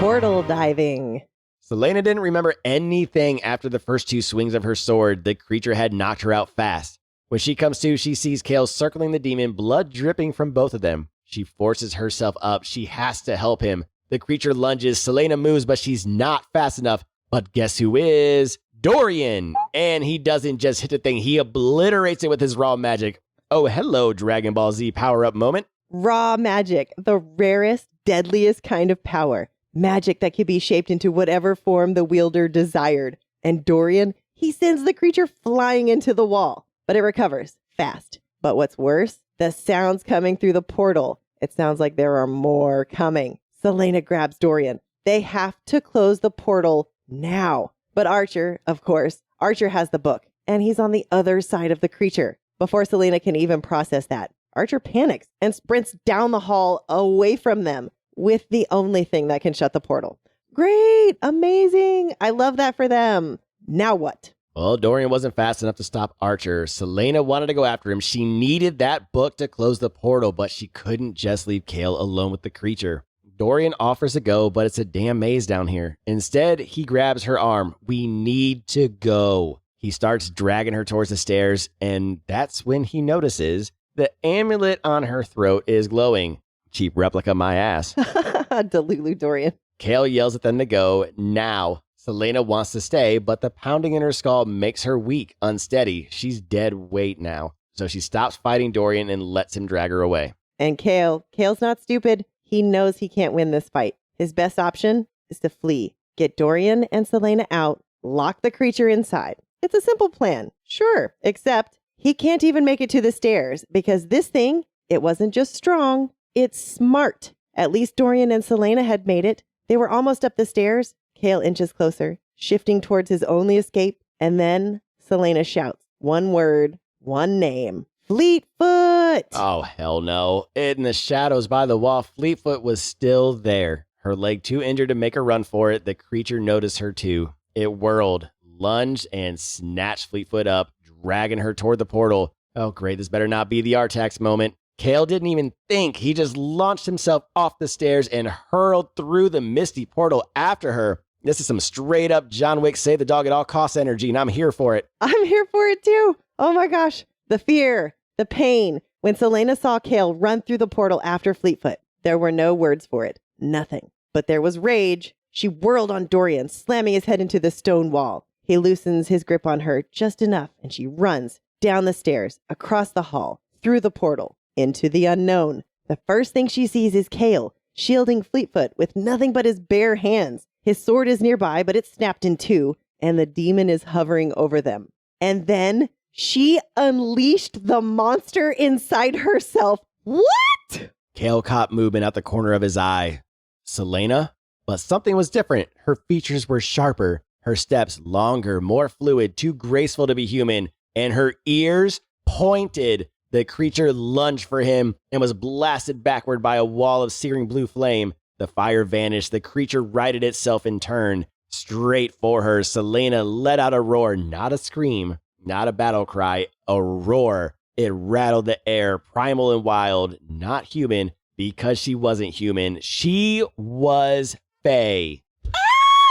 Portal diving. Celaena didn't remember anything after the first 2 swings of her sword. The creature had knocked her out fast. When she comes to, she sees Chaol circling the demon, blood dripping from both of them. She forces herself up. She has to help him. The creature lunges. Celaena moves, but she's not fast enough. But guess who is? Dorian. And he doesn't just hit the thing. He obliterates it with his raw magic. Oh, hello, Dragon Ball Z power-up moment. Raw magic. The rarest, deadliest kind of power. Magic that could be shaped into whatever form the wielder desired. And Dorian, he sends the creature flying into the wall. But it recovers fast. But what's worse? The sounds coming through the portal. It sounds like there are more coming. Celaena grabs Dorian. They have to close the portal now. But Archer, of course, Archer has the book. And he's on the other side of the creature. Before Celaena can even process that, Archer panics and sprints down the hall away from them with the only thing that can shut the portal. Great! Amazing! I love that for them. Now what? Well, Dorian wasn't fast enough to stop Archer. Celaena wanted to go after him. She needed that book to close the portal, but she couldn't just leave Chaol alone with the creature. Dorian offers to go, but it's a damn maze down here. Instead, he grabs her arm. We need to go. He starts dragging her towards the stairs, and that's when he notices the amulet on her throat is glowing. Cheap replica, my ass. Delulu Dorian. Chaol yells at them to go now. Celaena wants to stay, but the pounding in her skull makes her weak, unsteady. She's dead weight now. So she stops fighting Dorian and lets him drag her away. And Chaol's not stupid. He knows he can't win this fight. His best option is to flee, get Dorian and Celaena out, lock the creature inside. It's a simple plan, sure, except he can't even make it to the stairs because this thing, it wasn't just strong, it's smart. At least Dorian and Celaena had made it. They were almost up the stairs. Chaol inches closer, shifting towards his only escape, and then Celaena shouts, one word, one name. Fleetfoot! Oh, hell no. In the shadows by the wall, Fleetfoot was still there. Her leg too injured to make a run for it. The creature noticed her too. It whirled, lunged, and snatched Fleetfoot up, dragging her toward the portal. Oh, great. This better not be the Artax moment. Chaol didn't even think. He just launched himself off the stairs and hurled through the misty portal after her. This is some straight up John Wick save the dog at all costs energy, and I'm here for it. I'm here for it too. Oh my gosh. The fear, the pain. When Celaena saw Chaol run through the portal after Fleetfoot, there were no words for it. Nothing. But there was rage. She whirled on Dorian, slamming his head into the stone wall. He loosens his grip on her just enough, and she runs down the stairs, across the hall, through the portal, into the unknown. The first thing she sees is Chaol, shielding Fleetfoot with nothing but his bare hands. His sword is nearby, but it's snapped in two, and the demon is hovering over them. And then she unleashed the monster inside herself. What? Chaol caught movement out the corner of his eye. Celaena? But something was different. Her features were sharper, her steps longer, more fluid, too graceful to be human, and her ears pointed. The creature lunged for him and was blasted backward by a wall of searing blue flame. The fire vanished. The creature righted itself and turned straight for her. Celaena let out a roar, not a scream, not a battle cry, a roar. It rattled the air, primal and wild, not human, because she wasn't human. She was Fae.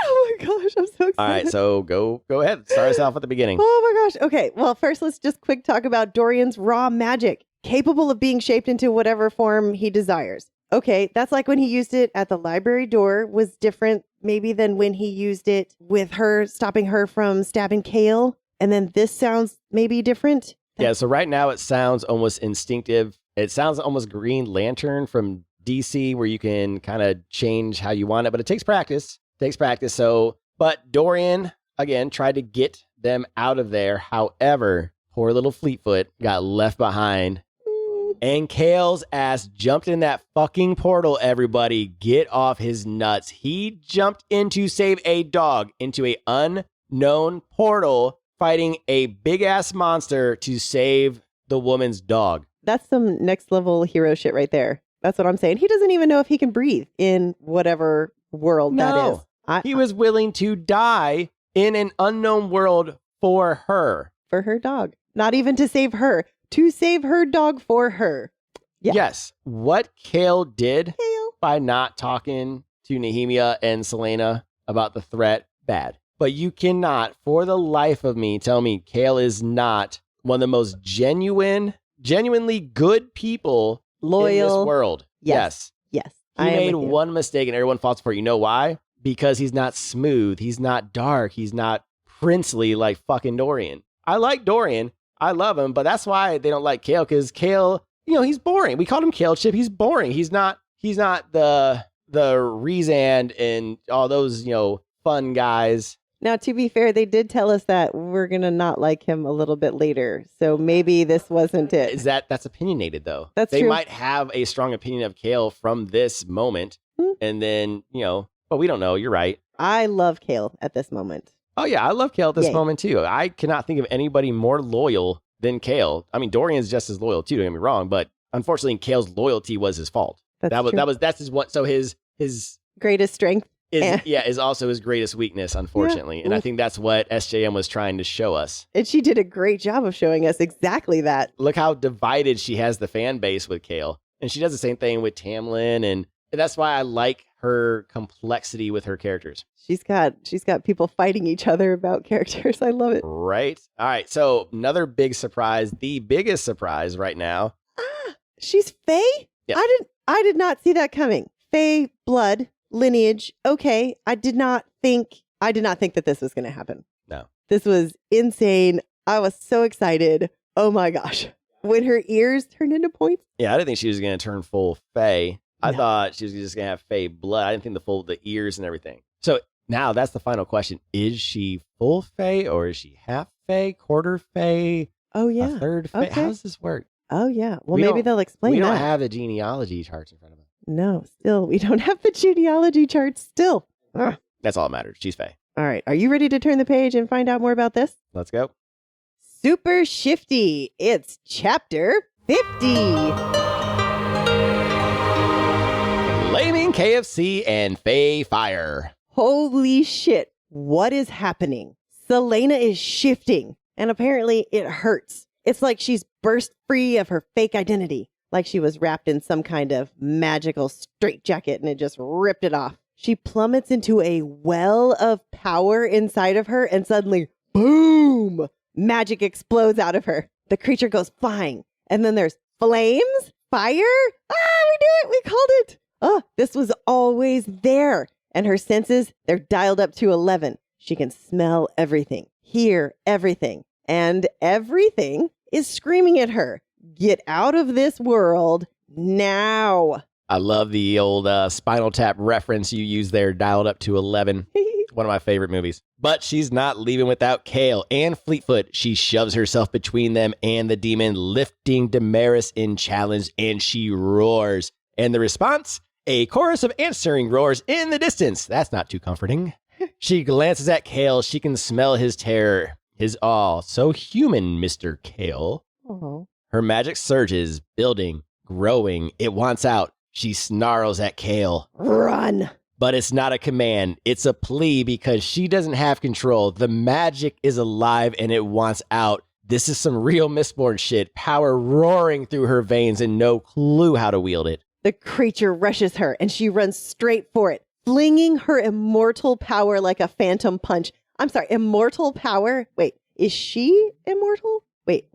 Oh my gosh, I'm so excited. All right, so go ahead. Start us off at the beginning. Oh my gosh. Okay, well, first let's just quick talk about Dorian's raw magic, capable of being shaped into whatever form he desires. Okay, that's like when he used it at the library door was different maybe than when he used it with her, stopping her from stabbing Chaol. And then this sounds maybe different. Yeah, so right now it sounds almost instinctive. It sounds almost Green Lantern from DC where you can kind of change how you want it, but it takes practice. So, but Dorian, again, tried to get them out of there. However, poor little Fleetfoot got left behind. And Chaol's ass jumped in that fucking portal, everybody. Get off his nuts. He jumped in to save a dog into a unknown portal, fighting a big-ass monster to save the woman's dog. That's some next level hero shit right there. That's what I'm saying. He doesn't even know if he can breathe in whatever world that is. He was willing to die in an unknown world for her. For her dog. Not even to save her. To save her dog for her. Yeah. Yes. What Chaol did by not talking to Nehemia and Celaena about the threat, bad. But you cannot, for the life of me, tell me Chaol is not one of the most genuinely good people loyal in this world. Yes. He made one mistake and everyone falls for it. You know why? Because he's not smooth. He's not dark. He's not princely like fucking Dorian. I like Dorian. I love him, but that's why they don't like Chaol, because Chaol, he's boring. We called him Chaol Chip. He's boring. He's not the Rezand and all those, fun guys. Now, to be fair, they did tell us that we're going to not like him a little bit later. So maybe this wasn't it. That's opinionated, though. That's true. They might have a strong opinion of Chaol from this moment. And then, but we don't know. You're right. I love Chaol at this moment. Oh, yeah. I love Chaol at this moment, too. I cannot think of anybody more loyal than Chaol. I mean, Dorian's just as loyal, too. Don't get me wrong. But unfortunately, Chaol's loyalty was his fault. That's his one. So his greatest strength is also his greatest weakness, unfortunately. And I think that's what SJM was trying to show us. And she did a great job of showing us exactly that. Look how divided she has the fan base with Chaol. And she does the same thing with Tamlin. And that's why I like her complexity with her characters. She's got people fighting each other about characters. I love it. Right. All right. So another big surprise, the biggest surprise right now. She's Fae? Yep. I did not see that coming. Fae blood lineage. Okay. I did not think I did not think that this was going to happen. No. This was insane. I was so excited. Oh my gosh. When her ears turned into points. Yeah, I didn't think she was going to turn full Fae. I No. thought she was just going to have Fae blood. I didn't think the ears and everything. So now that's the final question. Is she full Fae or is she half Fae, quarter Fae, Oh, yeah. a third Fae? Okay. How does this work? Oh, yeah. Well, We maybe don't- they'll explain We that. don't have the genealogy charts in front of us. No, still, we don't have the genealogy charts still. Ugh. That's all that matters. She's Fae. All right. Are you ready to turn the page and find out more about this? Let's go. Super Shifty. It's chapter 50. Flaming KFC and Fae Fire. Holy shit. What is happening? Celaena is shifting, and apparently it hurts. It's like she's burst free of her fake identity, like she was wrapped in some kind of magical straitjacket and it just ripped it off. She plummets into a well of power inside of her, and suddenly, boom! Magic explodes out of her. The creature goes flying, and then there's flames, fire. We knew it! We called it! Oh, this was always there. And her senses, they're dialed up to 11. She can smell everything, hear everything, and everything is screaming at her. Get out of this world now. I love the old Spinal Tap reference you used there, dialed up to 11. One of my favorite movies. But she's not leaving without Chaol and Fleetfoot. She shoves herself between them and the demon, lifting Damaris in challenge, and she roars. And the response? A chorus of answering roars in the distance. That's not too comforting. She glances at Chaol. She can smell his terror, his awe. So human, Mr. Chaol. Oh. Her magic surges, building, growing. It wants out. She snarls at Chaol. Run. But it's not a command. It's a plea because she doesn't have control. The magic is alive and it wants out. This is some real Mistborn shit. Power roaring through her veins and no clue how to wield it. The creature rushes her and she runs straight for it, flinging her immortal power like a phantom punch. I'm sorry, immortal power? Wait, is she immortal? Wait.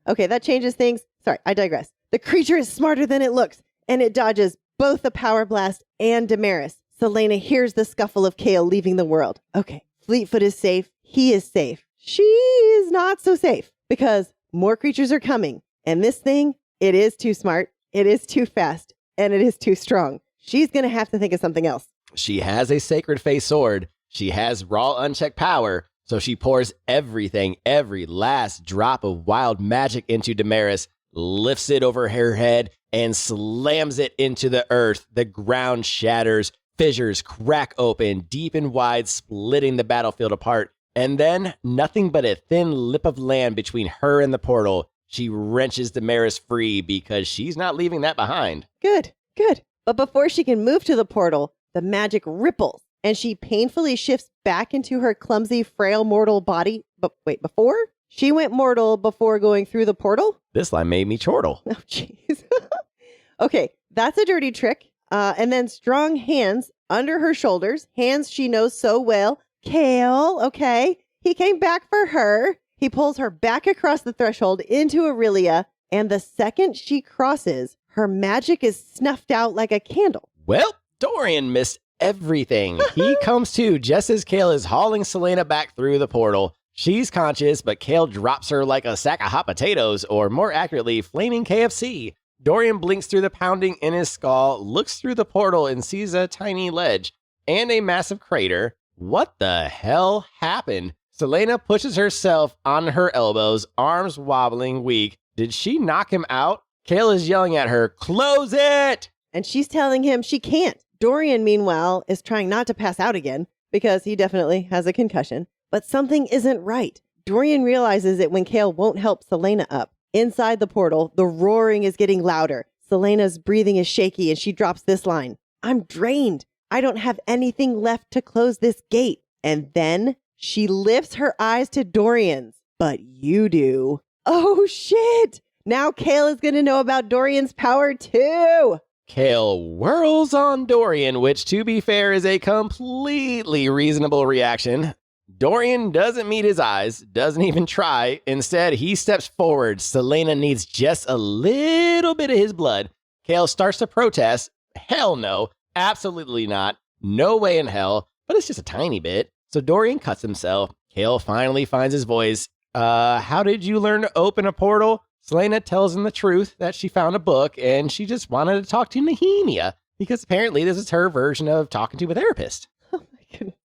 Okay, that changes things. Sorry, I digress. The creature is smarter than it looks, and it dodges both the power blast and Damaris. Celaena hears the scuffle of Chaol leaving the world. Okay, Fleetfoot is safe. He is safe. She is not so safe because more creatures are coming. And this thing, it is too smart, it is too fast, and it is too strong. She's going to have to think of something else. She has a sacred face sword. She has raw unchecked power. So she pours everything, every last drop of wild magic into Damaris, lifts it over her head, and slams it into the earth. The ground shatters. Fissures crack open, deep and wide, splitting the battlefield apart. And then, nothing but a thin lip of land between her and the portal. She wrenches Damaris free because she's not leaving that behind. Good. But before she can move to the portal, the magic ripples, and she painfully shifts back into her clumsy, frail mortal body. But wait, before? She went mortal before going through the portal? This line made me chortle. Oh, jeez. Okay, that's a dirty trick. And then strong hands under her shoulders, hands she knows so well. Chaol, okay. He came back for her. He pulls her back across the threshold into Aurelia, and the second she crosses, her magic is snuffed out like a candle. Well, Dorian missed everything. He comes to just as Chaol is hauling Celaena back through the portal. She's conscious, but Chaol drops her like a sack of hot potatoes, or more accurately, flaming KFC. Dorian blinks through the pounding in his skull, looks through the portal and sees a tiny ledge and a massive crater. What the hell happened? Celaena pushes herself on her elbows, arms wobbling, weak. Did she knock him out? Chaol is yelling at her, "Close it!" And she's telling him she can't. Dorian, meanwhile, is trying not to pass out again because he definitely has a concussion. But something isn't right. Dorian realizes it when Chaol won't help Celaena up. Inside the portal, the roaring is getting louder. Celena's breathing is shaky and she drops this line. I'm drained. I don't have anything left to close this gate. And then she lifts her eyes to Dorian's. But you do. Oh, shit. Now Chaol is going to know about Dorian's power too. Chaol whirls on Dorian, which, to be fair, is a completely reasonable reaction. Dorian doesn't meet his eyes, doesn't even try. Instead, he steps forward. Celaena needs just a little bit of his blood. Chaol starts to protest. Hell no. Absolutely not. No way in hell. But it's just a tiny bit. So Dorian cuts himself. Chaol finally finds his voice. How did you learn to open a portal? Celaena tells him the truth that she found a book and she just wanted to talk to Nehemia because apparently this is her version of talking to a therapist. Oh my goodness.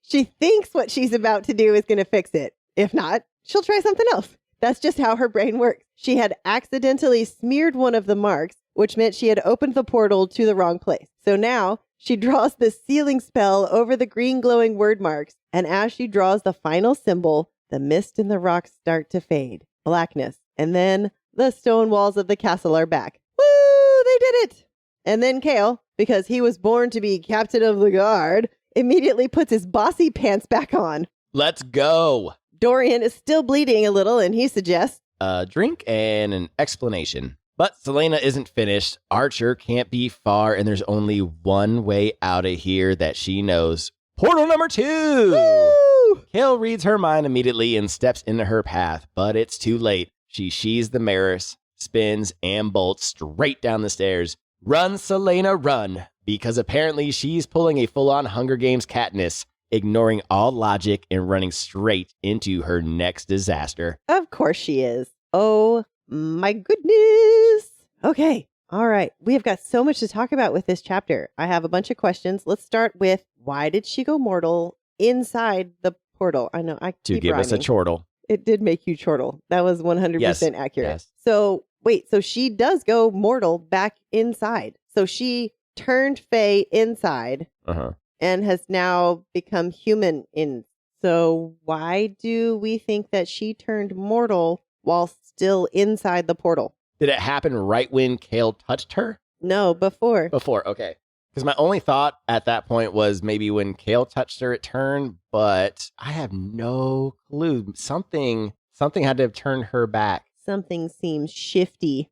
She thinks what she's about to do is going to fix it. If not, she'll try something else. That's just how her brain works. She had accidentally smeared one of the marks, which meant she had opened the portal to the wrong place. So now she draws the sealing spell over the green glowing word marks. And as she draws the final symbol, the mist in the rocks start to fade. Blackness. And then the stone walls of the castle are back. Woo! They did it! And then Chaol, because he was born to be captain of the guard, immediately puts his bossy pants back on. Let's go. Dorian is still bleeding a little, and he suggests a drink and an explanation. But Celaena isn't finished. Archer can't be far, and there's only one way out of here that she knows. Portal number 2! Woo! Chaol reads her mind immediately and steps into her path, but it's too late. She sheathes the mirrors, spins, and bolts straight down the stairs. Run, Celaena, run! Because apparently she's pulling a full-on Hunger Games Katniss, ignoring all logic and running straight into her next disaster. Of course she is. Oh my goodness. Okay. All right. We have got so much to talk about with this chapter. I have a bunch of questions. Let's start with, why did she go mortal inside the portal? I know I To keep give rhyming. us a chortle. It did make you chortle. That was 100% accurate. Yes. So wait, so she does go mortal back inside. So she turned Fae inside and has now become human in. So why do we think that she turned mortal while still inside the portal? Did it happen right when Chaol touched her? No, before. Before, okay. Because my only thought at that point was maybe when Chaol touched her, it turned, but I have no clue. Something had to have turned her back. Something seems shifty.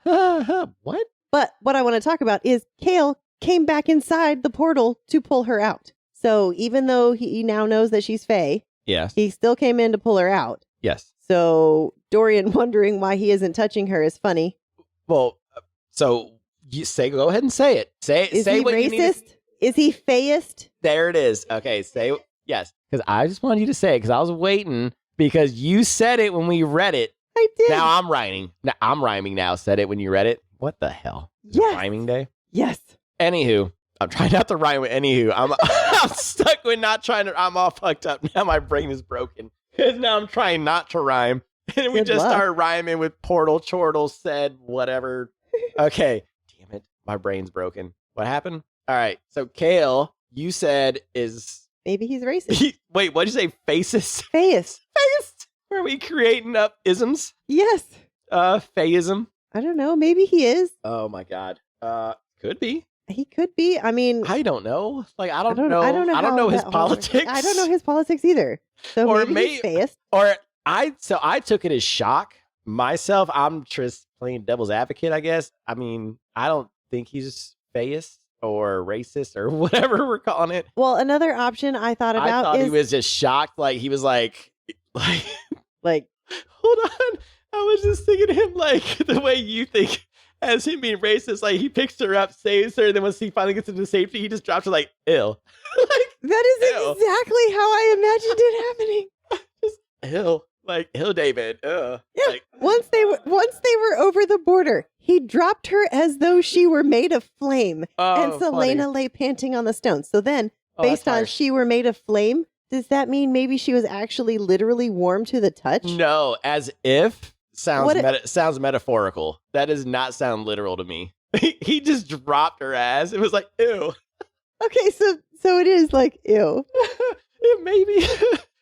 What? But what I want to talk about is Chaol came back inside the portal to pull her out. So even though he now knows that she's Fae, Yes. he still came in to pull her out. Yes. So Dorian wondering why he isn't touching her is funny. Well, so you go ahead and say it. Is say he what you need racist? to. Is he Faeist? There it is. Okay, yes. Because I just wanted you to say it because I was waiting because you said it when we read it. I did. Now I'm rhyming. Now I'm rhyming now. Said it when you read it. What the hell? Is it Yes. rhyming day? Yes. Anywho, I'm trying not to rhyme with anywho. I'm stuck with not trying to. I'm all fucked up now. My brain is broken because now I'm trying not to rhyme, and we Good just luck. started rhyming with portal, chortle, said, whatever. Okay, damn it, my brain's broken. What happened? All right, so Chaol, you said is Maybe he's racist. wait. What'd you say? Faces? Faeist. Faces? Are we creating up isms? Yes. Faism. I don't know. Maybe he is. Oh my god. Could be. He could be. I mean, I don't know. Like I don't know. I don't know. I don't how know his that all works. politics. I don't know his politics either. So Or maybe he's Faeist. Or I took it as shock myself. I'm just playing devil's advocate, I guess. I mean, I don't think he's Faeist or racist or whatever we're calling it. Well, another option I thought I about thought is he was just shocked. Like he was like, like, hold on. I was just thinking of him like the way you think as him being racist. Like he picks her up, saves her, and then once he finally gets into safety, he just drops her like, ill. Like, that is Ew. exactly how I imagined it happening. just ill. Like, ill David. Ugh. Yeah. Like, Once they were over the border, he dropped her as though she were made of flame, and Celaena funny. lay panting on the stone. So then, Oh, based that's on harsh. she were made of flame, does that mean maybe she was actually literally warm to the touch? No, as if sounds What sounds metaphorical. That does not sound literal to me. He just dropped her ass. It was like, ew. Okay, so it is like ew. Maybe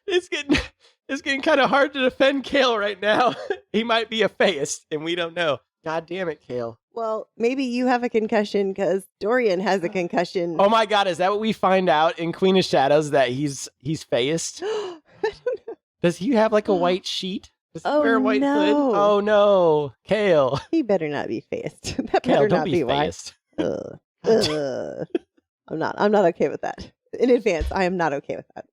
it's getting kind of hard to defend Chaol right now. He might be a Faeist, and we don't know. God damn it, Chaol. Well, maybe you have a concussion because Dorian has a concussion. Oh my God, is that what we find out in Queen of Shadows, that he's Faeist? I don't know. Does he have like a white sheet? Does he Oh, wear a white hood? no. Oh no, Chaol. He better not be faced. That Chaol, better don't not be be why. Faeist. Ugh. Ugh. I'm not okay with that. In advance, I am not okay with that.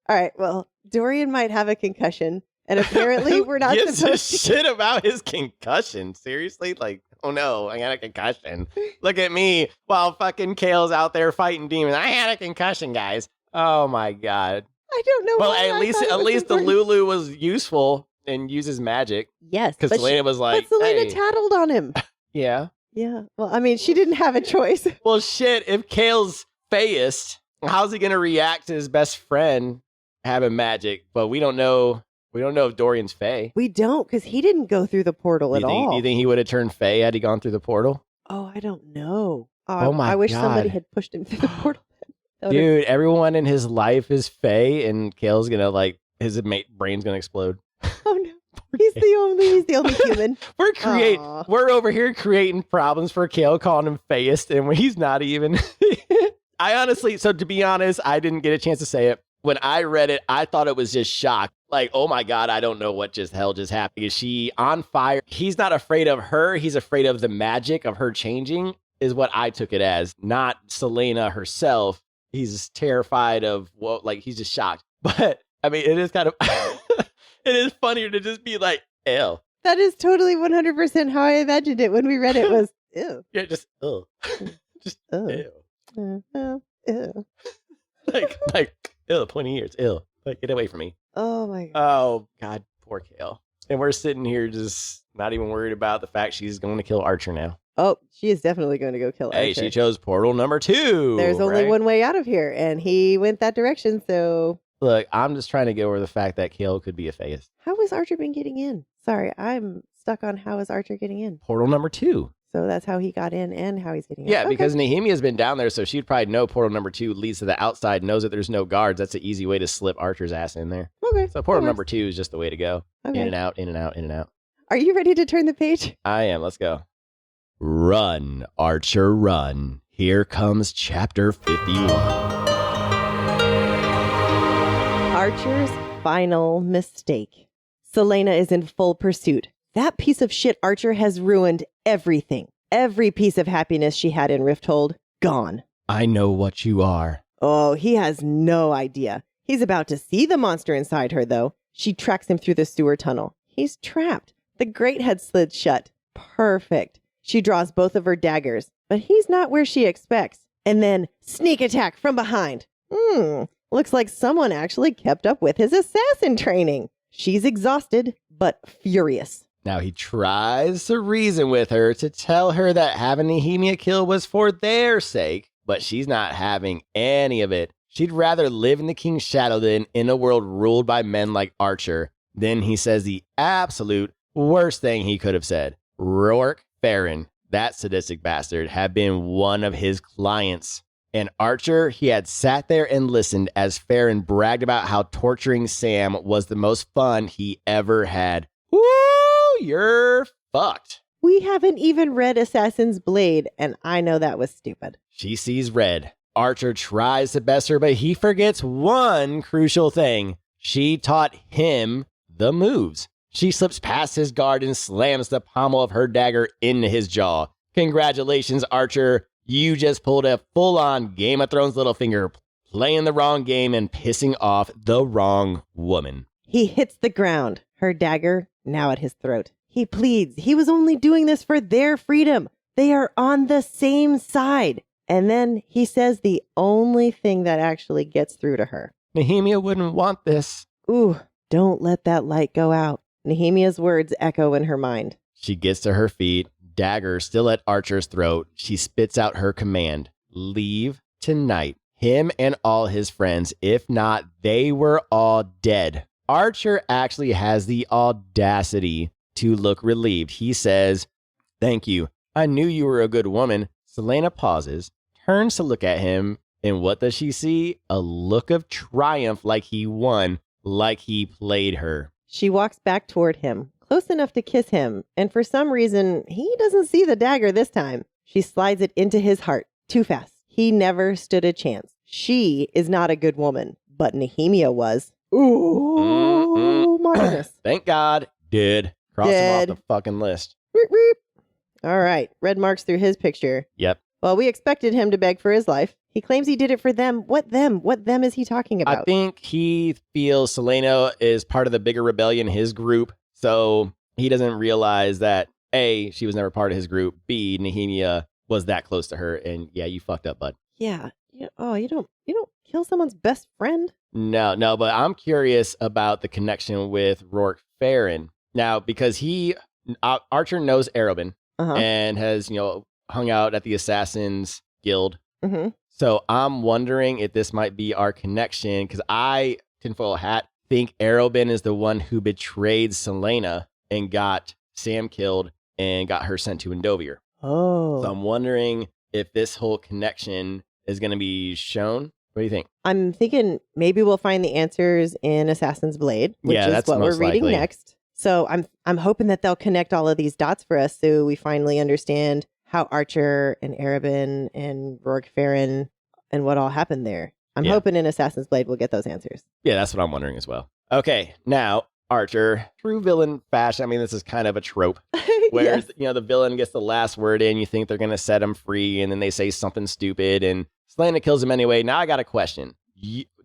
All right, well, Dorian might have a concussion, and apparently we're not gives a supposed to. shit about his concussion. Seriously? Like, oh no, I got a concussion. Look at me while fucking Chaol's out there fighting demons. I had a concussion, guys. Oh my God. I don't know. Well, why at I least thought it was the important. Lulu was useful and uses magic. Yes, Because Celaena was like, but Celaena hey. tattled on him. Yeah. Yeah. Well, I mean, she didn't have a choice. Well, shit, if Chaol's Fayist, how's he going to react to his best friend having magic? But we don't know. We don't know if Dorian's Fae. We don't, because he didn't go through the portal at all. Do you think he would have turned Fae had he gone through the portal? Oh, I don't know. Oh my I wish somebody God. had pushed him through the portal. Dude, everyone in his life is Fae, and Chaol's going to, like, his brain's going to explode. Oh, no. He's the only human. We're over here creating problems for Chaol, calling him Fayist, and when he's not even. I honestly, so to be honest, I didn't get a chance to say it. When I read it, I thought it was just shock. Like, oh my God, I don't know what just happened. Is she on fire? He's not afraid of her. He's afraid of the magic of her changing, is what I took it as. Not Celaena herself. He's terrified of he's just shocked. But I mean, it is kind of, it is funnier to just be like, ew. That is totally 100% how I imagined it when we read it was, ew. Yeah, just, ew. Just, ew. Ew. like, ew, 20 years, ew. Like, get away from me. Oh my God. Oh, God, poor Chaol. And we're sitting here just not even worried about the fact she's going to kill Archer now. Oh, she is definitely going to go kill Archer. Hey, she chose portal number 2. There's only right? one way out of here, and he went that direction, so... Look, I'm just trying to get over the fact that Chaol could be a Fayist. How has Archer been getting in? Sorry, I'm stuck on how is Archer getting in. Portal number 2. So that's how he got in and how he's getting in. Yeah, Okay. because Nehemia's been down there, so she'd probably know portal number 2 leads to the outside, knows that there's no guards. That's an easy way to slip Archer's ass in there. Okay. So portal number 2 is just the way to go. Okay. In and out, in and out, in and out. Are you ready to turn the page? I am. Let's go. Run, Archer, run. Here comes chapter 51. Archer's final mistake. Celaena is in full pursuit. That piece of shit Archer has ruined everything. Every piece of happiness she had in Rifthold, gone. I know what you are. Oh, he has no idea. He's about to see the monster inside her, though. She tracks him through the sewer tunnel. He's trapped. The grate had slid shut. Perfect. She draws both of her daggers, but he's not where she expects. And then sneak attack from behind. Looks like someone actually kept up with his assassin training. She's exhausted, but furious. Now he tries to reason with her to tell her that having Nehemia kill was for their sake, but she's not having any of it. She'd rather live in the King's shadow than in a world ruled by men like Archer. Then he says the absolute worst thing he could have said. Rourke Farron, that sadistic bastard, had been one of his clients. And Archer, he had sat there and listened as Farron bragged about how torturing Sam was the most fun he ever had. Woo, you're fucked. We haven't even read Assassin's Blade, and I know that was stupid. She sees red. Archer tries to best her, but he forgets one crucial thing. She taught him the moves. She slips past his guard and slams the pommel of her dagger into his jaw. Congratulations, Archer. You just pulled a full-on Game of Thrones Littlefinger, playing the wrong game and pissing off the wrong woman. He hits the ground, her dagger now at his throat. He pleads. He was only doing this for their freedom. They are on the same side. And then he says the only thing that actually gets through to her. Nehemia wouldn't want this. Ooh, don't let that light go out. Nehemia's words echo in her mind. She gets to her feet, dagger still at Archer's throat. She spits out her command. Leave tonight. Him and all his friends. If not, they were all dead. Archer actually has the audacity to look relieved. He says, "Thank you. I knew you were a good woman." Celaena pauses, turns to look at him, and what does she see? A look of triumph, like he won, like he played her. She walks back toward him, close enough to kiss him, and for some reason, he doesn't see the dagger this time. She slides it into his heart, too fast. He never stood a chance. She is not a good woman, but Nehemia was. Ooh, my goodness. Thank God. Did. Cross him off the fucking list. Reep, reep. All right, red marks through his picture. Yep. Well, we expected him to beg for his life. He claims he did it for them. What them? What them is he talking about? I think he feels Celaena is part of the bigger rebellion, his group. So he doesn't realize that A, she was never part of his group. B, Nehemia was that close to her. And yeah, you fucked up, bud. Yeah. you don't kill someone's best friend. No, but I'm curious about the connection with Rourke Farron. Now, because Archer knows Arobin and has, hung out at the Assassin's Guild. Mm-hmm. So I'm wondering if this might be our connection, because I, tinfoil hat, think Arobin is the one who betrayed Celaena and got Sam killed and got her sent to Endovier. Oh. So I'm wondering if this whole connection is going to be shown. What do you think? I'm thinking maybe we'll find the answers in Assassin's Blade, which is that's what we're most reading likely. next. So I'm hoping that they'll connect all of these dots for us so we finally understand how Archer and Arobin and Rourke Farron and what all happened there. I'm hoping in Assassin's Blade we'll get those answers. Yeah, that's what I'm wondering as well. Okay, now Archer, true villain fashion. I mean, this is kind of a trope where the villain gets the last word in. You think they're going to set him free, and then they say something stupid, and Celaena kills him anyway. Now I got a question.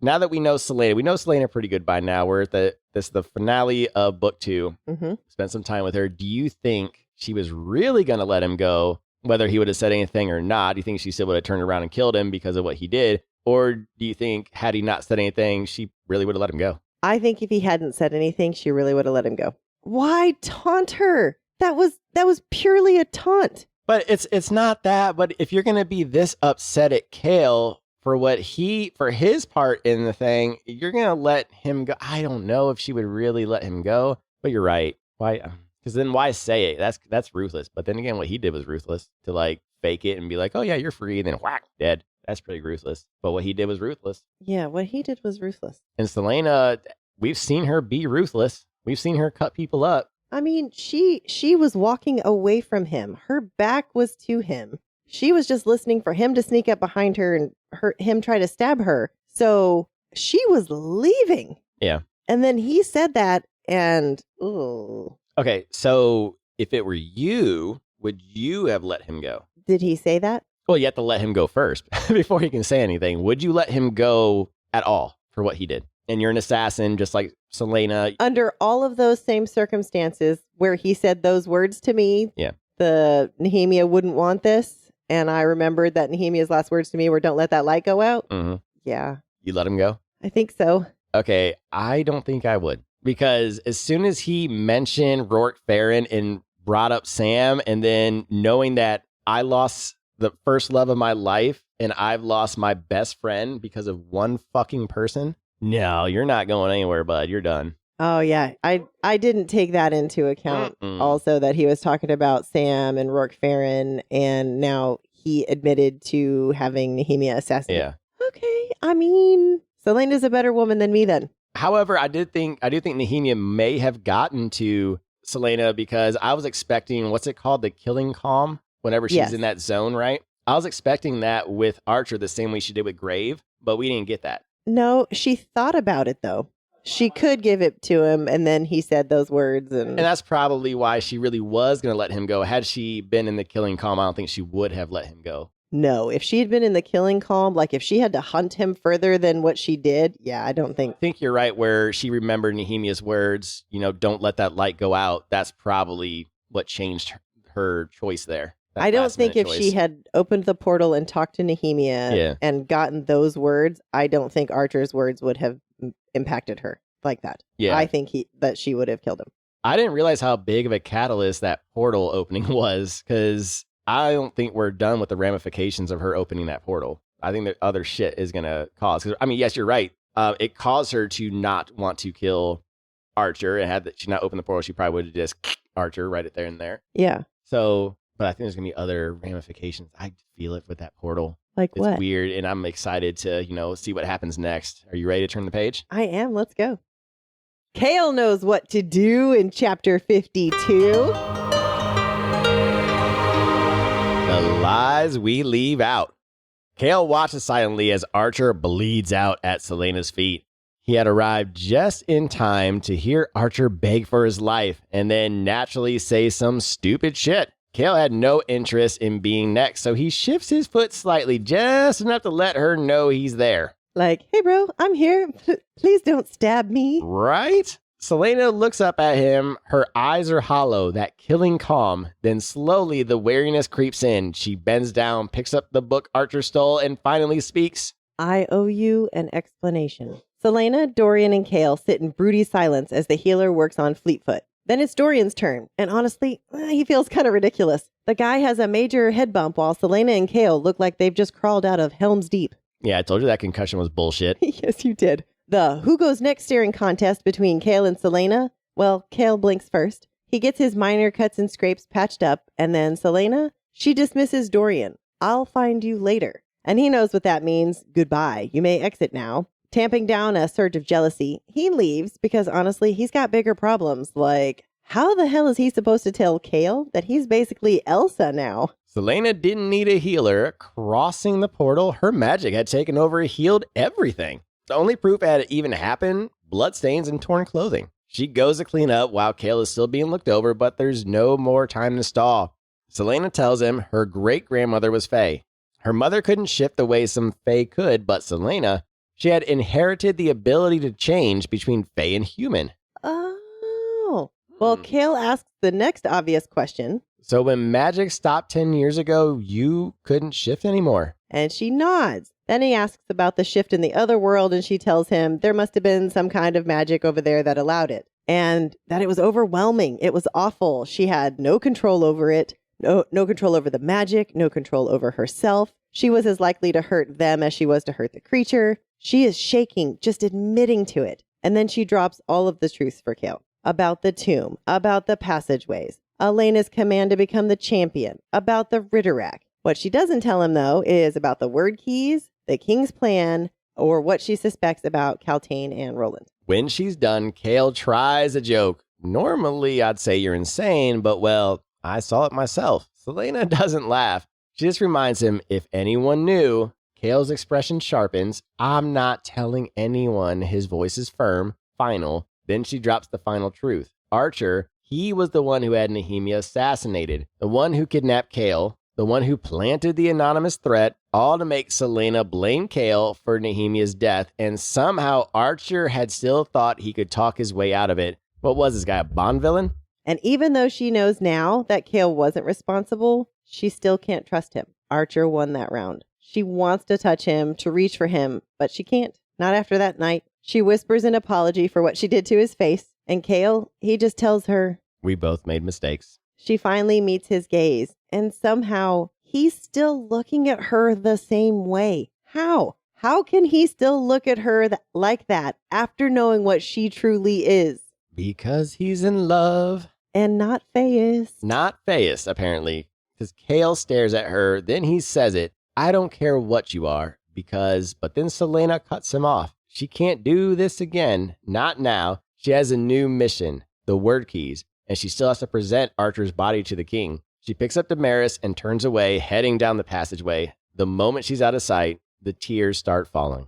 Now that we know Celaena pretty good by now. We're at the finale of book 2. Mm-hmm. Spent some time with her. Do you think she was really going to let him go, whether he would have said anything or not? Do you think she still would have turned around and killed him because of what he did? Or do you think had he not said anything, she really would have let him go? I think if he hadn't said anything, she really would have let him go. Why taunt her? That was purely a taunt. But it's not that. But if you're going to be this upset at Chaol for his part in the thing, you're going to let him go. I don't know if she would really let him go, but you're right. Why? Because then why say it? That's ruthless. But then again, what he did was ruthless, to like fake it and be like, oh yeah, you're free. And then whack, dead. That's pretty ruthless. But what he did was ruthless. Yeah, what he did was ruthless. And Celaena, we've seen her be ruthless. We've seen her cut people up. I mean, she was walking away from him. Her back was to him. She was just listening for him to sneak up behind her and him try to stab her. So she was leaving. Yeah. And then he said that and, ooh. Okay, so if it were you, would you have let him go? Did he say that? Well, you have to let him go first before he can say anything. Would you let him go at all for what he did? And you're an assassin, just like Celaena. Under all of those same circumstances where he said those words to me, the Nehemia wouldn't want this. And I remembered that Nehemia's last words to me were, don't let that light go out. Mm-hmm. Yeah. You let him go? I think so. Okay, I don't think I would. Because as soon as he mentioned Rourke Farron and brought up Sam, and then knowing that I lost the first love of my life and I've lost my best friend because of one fucking person. No, you're not going anywhere, bud. You're done. Oh, yeah. I didn't take that into account. Also, that he was talking about Sam and Rourke Farron, and now he admitted to having Nehemia assassinated. Yeah. Okay. I mean, Celaena's a better woman than me then. However, I do think Nehemia may have gotten to Celaena because I was expecting, what's it called? The killing calm whenever she's in that zone, right? I was expecting that with Archer the same way she did with Grave, but we didn't get that. No, she thought about it though. She could give it to him, and then he said those words. And that's probably why she really was going to let him go. Had she been in the killing calm, I don't think she would have let him go. No, if she had been in the killing calm, like if she had to hunt him further than what she did, yeah, I don't think. I think you're right where she remembered Nehemia's words, don't let that light go out. That's probably what changed her choice there. I don't think if she had opened the portal and talked to Nehemia and gotten those words, I don't think Archer's words would have impacted her like that. Yeah. I think that she would have killed him. I didn't realize how big of a catalyst that portal opening was, because I don't think we're done with the ramifications of her opening that portal. I think that other shit is going to cause. I mean, yes, you're right. It caused her to not want to kill Archer. And had she not opened the portal, she probably would have just Archer right there and there. Yeah. So, but I think there's going to be other ramifications. I feel it with that portal. Like what? It's weird, and I'm excited to, see what happens next. Are you ready to turn the page? I am. Let's go. Chaol knows what to do in chapter 52. The lies we leave out. Chaol watches silently as Archer bleeds out at Celaena's feet. He had arrived just in time to hear Archer beg for his life and then naturally say some stupid shit. Chaol had no interest in being next, so he shifts his foot slightly, just enough to let her know he's there. Like, hey bro, I'm here. Please don't stab me. Right? Celaena looks up at him. Her eyes are hollow, that killing calm. Then slowly the wariness creeps in. She bends down, picks up the book Archer stole, and finally speaks. I owe you an explanation. Celaena, Dorian, and Chaol sit in broody silence as the healer works on Fleetfoot. Then it's Dorian's turn, and honestly, he feels kind of ridiculous. The guy has a major head bump while Celaena and Chaol look like they've just crawled out of Helm's Deep. Yeah, I told you that concussion was bullshit. Yes, you did. The who goes next staring contest between Chaol and Celaena. Well, Chaol blinks first. He gets his minor cuts and scrapes patched up, and then Celaena, she dismisses Dorian. I'll find you later. And he knows what that means. Goodbye. You may exit now. Tamping down a surge of jealousy, he leaves because honestly, he's got bigger problems. Like, how the hell is he supposed to tell Chaol that he's basically Elsa now? Celaena didn't need a healer. Crossing the portal, her magic had taken over, healed everything. The only proof it had even happened, bloodstains and torn clothing. She goes to clean up while Chaol is still being looked over, but there's no more time to stall. Celaena tells him her great-grandmother was Fae. Her mother couldn't shift the way some Fae could, but Celaena, she had inherited the ability to change between Fae and human. Oh. Well, Chaol asks the next obvious question. So when magic stopped 10 years ago, you couldn't shift anymore? And she nods. Then he asks about the shift in the other world, and she tells him there must have been some kind of magic over there that allowed it. And that it was overwhelming. It was awful. She had no control over it. No control over the magic. No control over herself. She was as likely to hurt them as she was to hurt the creature. She is shaking, just admitting to it. And then she drops all of the truths for Chaol. About the tomb. About the passageways. Elena's command to become the champion. About the Ritterak. What she doesn't tell him, though, is about the word keys, the king's plan, or what she suspects about Kaltain and Roland. When she's done, Chaol tries a joke. Normally, I'd say you're insane, but well, I saw it myself. Celaena doesn't laugh. She just reminds him, if anyone knew. Chaol's expression sharpens. I'm not telling anyone. His voice is firm, final. Then she drops the final truth. Archer, he was the one who had Nehemia assassinated, the one who kidnapped Chaol, the one who planted the anonymous threat, all to make Celaena blame Chaol for Nehemia's death, and somehow Archer had still thought he could talk his way out of it. What was this guy, a Bond villain? And even though she knows now that Chaol wasn't responsible, she still can't trust him. Archer won that round. She wants to touch him, to reach for him, but she can't. Not after that night. She whispers an apology for what she did to his face, and Chaol, he just tells her, we both made mistakes. She finally meets his gaze, and somehow he's still looking at her the same way. How? How can he still look at her like that after knowing what she truly is? Because he's in love. And not Faius. Not Faius, apparently. Because Chaol stares at her, then he says it. I don't care what you are, because... But then Celaena cuts him off. She can't do this again. Not now. She has a new mission, the word keys, and she still has to present Archer's body to the king. She picks up Damaris and turns away, heading down the passageway. The moment she's out of sight, the tears start falling.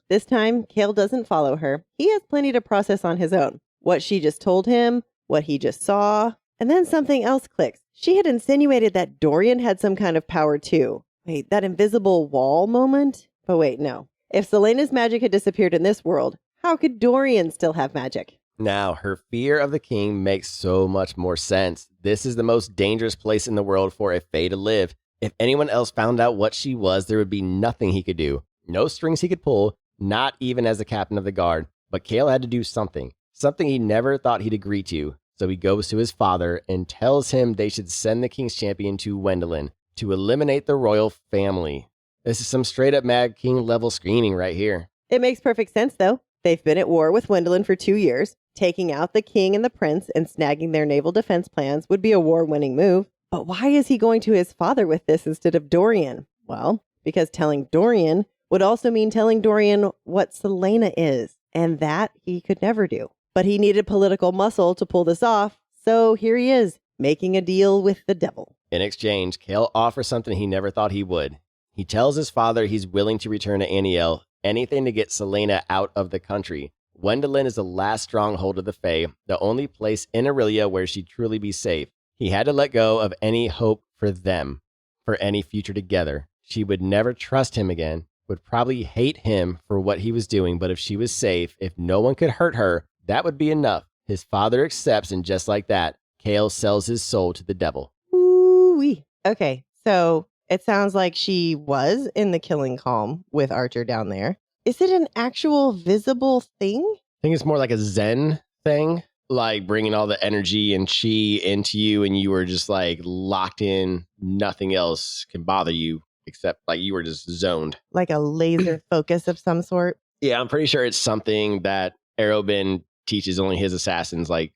This time, Chaol doesn't follow her. He has plenty to process on his own. What she just told him, what he just saw, and then something else clicks. She had insinuated that Dorian had some kind of power too. Wait, that invisible wall moment? But wait, no. If Celaena's magic had disappeared in this world, how could Dorian still have magic? Now, her fear of the king makes so much more sense. This is the most dangerous place in the world for a Fae to live. If anyone else found out what she was, there would be nothing he could do. No strings he could pull, not even as the captain of the guard. But Chaol had to do something. Something he never thought he'd agree to. So he goes to his father and tells him they should send the king's champion to Wendelin to eliminate the royal family. This is some straight up Mad King level screaming right here. It makes perfect sense, though. They've been at war with Wendelin for 2 years. Taking out the king and the prince and snagging their naval defense plans would be a war-winning move. But why is he going to his father with this instead of Dorian? Well, because telling Dorian would also mean telling Dorian what Celaena is, and that he could never do. But he needed political muscle to pull this off, so here he is, making a deal with the devil. In exchange, Chaol offers something he never thought he would. He tells his father he's willing to return to Aniel, anything to get Celaena out of the country. Wendelin is the last stronghold of the Fae, the only place in Aurelia where she'd truly be safe. He had to let go of any hope for them, for any future together. She would never trust him again, would probably hate him for what he was doing, but if she was safe, if no one could hurt her, that would be enough. His father accepts, and just like that, Chaol sells his soul to the devil. Ooh-wee. Okay, so it sounds like she was in the killing calm with Archer down there. Is it an actual visible thing? I think it's more like a Zen thing, like bringing all the energy and chi into you, and you were just like locked in. Nothing else can bother you except like you were just zoned. Like a laser focus of some sort? Yeah, I'm pretty sure it's something that Arobin teaches only his assassins. Like,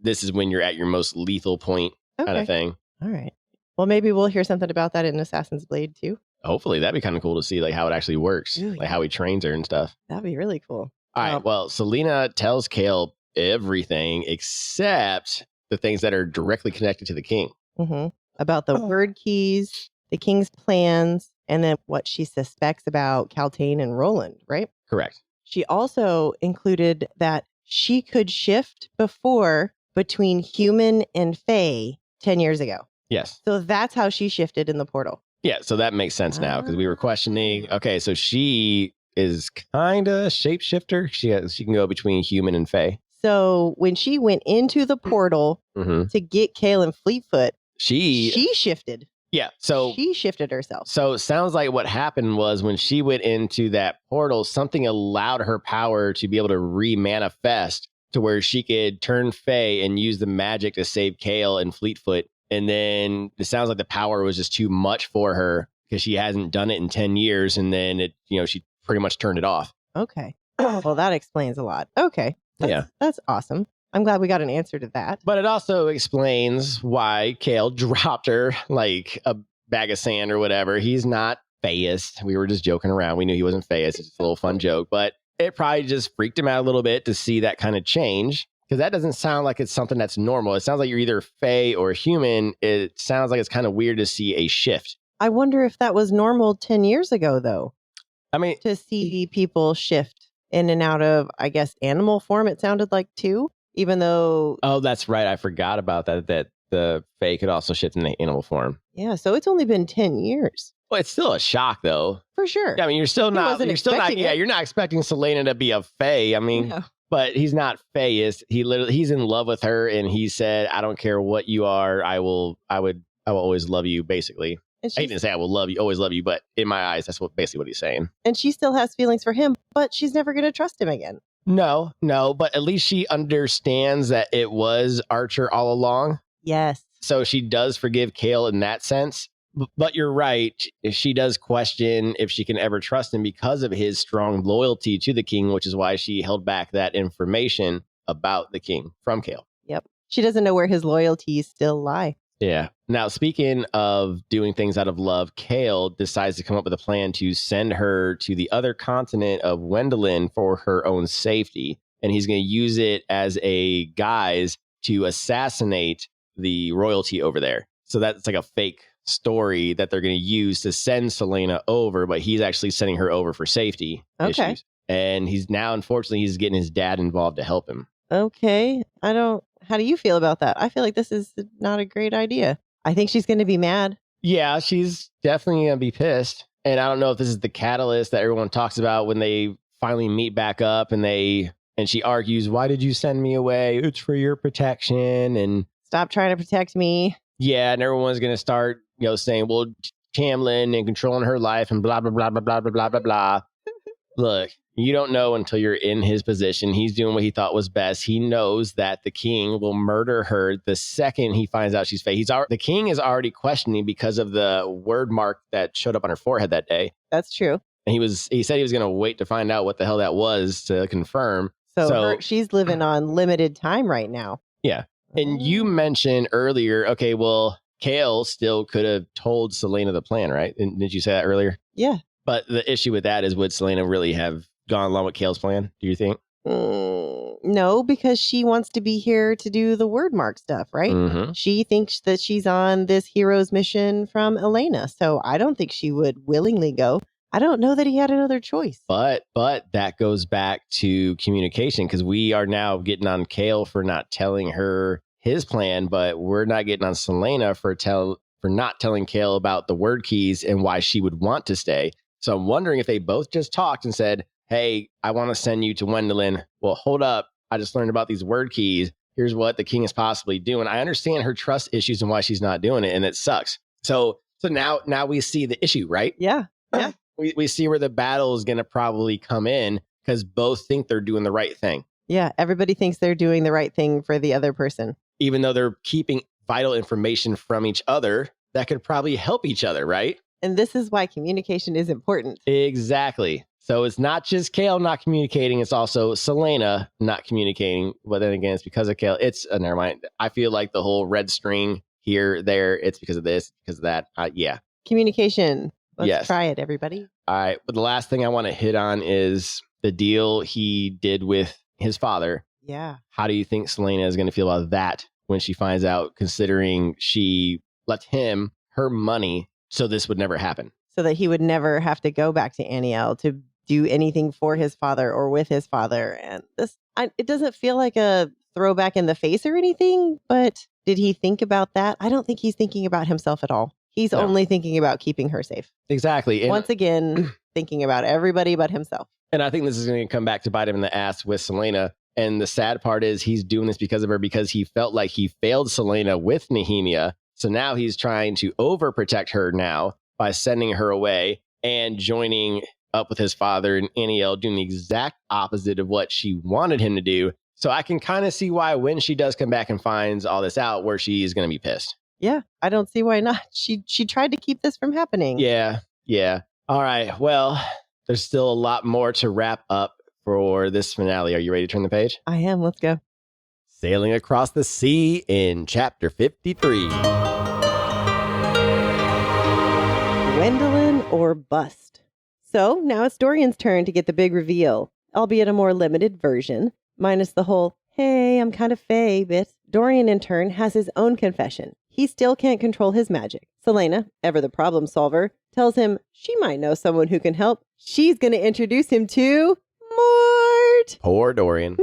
this is when you're at your most lethal point kind of thing. All right. Well, maybe we'll hear something about that in Assassin's Blade too. Hopefully, that'd be kind of cool to see like how it actually works, Ooh, like how he trains her and stuff. That'd be really cool. All right. Well, Celaena tells Chaol everything except the things that are directly connected to the king. Mm-hmm. About the word keys, the king's plans, and then what she suspects about Kaltain and Roland, right? Correct. She also included that she could shift between human and fae 10 years ago. Yes. So that's how she shifted in the portal. Yeah. So that makes sense now because we were questioning. Okay. So she is kind of shapeshifter. She can go between human and fae. So when she went into the portal to get Chaol and Fleetfoot, she shifted. Yeah. So she shifted herself. So it sounds like what happened was when she went into that portal, something allowed her power to be able to re-manifest to where she could turn fae and use the magic to save Chaol and Fleetfoot. And then it sounds like the power was just too much for her because she hasn't done it in 10 years. And then she pretty much turned it off. Okay. Well, that explains a lot. Okay. That's awesome. I'm glad we got an answer to that. But it also explains why Chaol dropped her like a bag of sand or whatever. He's not Faeist. We were just joking around. We knew he wasn't Faeist. It's just a little fun joke. But it probably just freaked him out a little bit to see that kind of change. Because that doesn't sound like it's something that's normal. It sounds like you're either Fae or human. It sounds like it's kind of weird to see a shift. I wonder if that was normal 10 years ago, though. I mean, to see people shift in and out of, I guess, animal form, it sounded like too, even though... Oh, that's right. I forgot about that the Fae could also shift in the animal form. Yeah, so it's only been 10 years. Well, it's still a shock, though. For sure. Yeah, I mean, you're not expecting Celaena to be a Fae. I mean... No. But he's not Faeist. He's in love with her, and he said, "I don't care what you are. I will always love you." Basically, I didn't say I will love you, always love you, but in my eyes, that's basically what he's saying. And she still has feelings for him, but she's never going to trust him again. No, but at least she understands that it was Archer all along. Yes. So she does forgive Chaol in that sense. But you're right. She does question if she can ever trust him because of his strong loyalty to the king, which is why she held back that information about the king from Chaol. Yep. She doesn't know where his loyalties still lie. Yeah. Now, speaking of doing things out of love, Chaol decides to come up with a plan to send her to the other continent of Wendelin for her own safety. And he's going to use it as a guise to assassinate the royalty over there. So that's like a fake story that they're going to use to send Celaena over, but he's actually sending her over for safety issues. And unfortunately, he's getting his dad involved to help him. Okay. How do you feel about that? I feel like this is not a great idea. I think she's going to be mad. Yeah, she's definitely going to be pissed. And I don't know if this is the catalyst that everyone talks about when they finally meet back up and she argues, "Why did you send me away? It's for your protection." And stop trying to protect me. Yeah, and everyone's going to start, saying, well, Chamlin and controlling her life and blah, blah, blah, blah, blah, blah, blah, blah, blah. Look, you don't know until you're in his position. He's doing what he thought was best. He knows that the king will murder her the second he finds out she's fake. The king is already questioning because of the word mark that showed up on her forehead that day. That's true. And he said he was going to wait to find out what the hell that was to confirm. So she's living on limited time right now. Yeah. And you mentioned earlier, okay, well, Chaol still could have told Celaena the plan, right? And did you say that earlier? Yeah. But the issue with that is, would Celaena really have gone along with Chaol's plan, do you think? No, because she wants to be here to do the word mark stuff, right? Mm-hmm. She thinks that she's on this hero's mission from Elena. So I don't think she would willingly go. I don't know that he had another choice. But that goes back to communication, because we are now getting on Chaol for not telling her his plan, but we're not getting on Celaena for not telling Chaol about the word keys and why she would want to stay. So I'm wondering if they both just talked and said, "Hey, I want to send you to Wendelin." Well, hold up. I just learned about these word keys. Here's what the king is possibly doing. I understand her trust issues and why she's not doing it, and it sucks. So now we see the issue, right? Yeah. Yeah. We see where the battle is going to probably come in because both think they're doing the right thing. Yeah. Everybody thinks they're doing the right thing for the other person. Even though they're keeping vital information from each other that could probably help each other, right? And this is why communication is important. Exactly. So it's not just Chaol not communicating, it's also Celaena not communicating. But then again, it's because of Chaol. It's, never mind. I feel like the whole red string here, there, it's because of this, because of that. Yeah. Communication. Let's try it, everybody. All right. But the last thing I want to hit on is the deal he did with his father. Yeah. How do you think Celaena is going to feel about that when she finds out, considering she left him her money so this would never happen? So that he would never have to go back to Aniel to do anything for his father or with his father. And it doesn't feel like a throwback in the face or anything, but did he think about that? I don't think he's thinking about himself at all. He's only thinking about keeping her safe. Exactly. And once again, thinking about everybody but himself. And I think this is going to come back to bite him in the ass with Celaena. And the sad part is he's doing this because of her, because he felt like he failed Celaena with Nehemia. So now he's trying to overprotect her now by sending her away and joining up with his father and Aniel, doing the exact opposite of what she wanted him to do. So I can kind of see why when she does come back and finds all this out, where she's going to be pissed. Yeah, I don't see why not. She tried to keep this from happening. Yeah. All right. Well, there's still a lot more to wrap up for this finale. Are you ready to turn the page? I am. Let's go. Sailing across the sea in chapter 53. Gwendolyn or bust. So now it's Dorian's turn to get the big reveal, albeit a more limited version, minus the whole, hey, I'm kind of fey bit. Dorian, in turn, has his own confession. He still can't control his magic. Celaena, ever the problem solver, tells him she might know someone who can help. She's going to introduce him to Mort. Poor Dorian.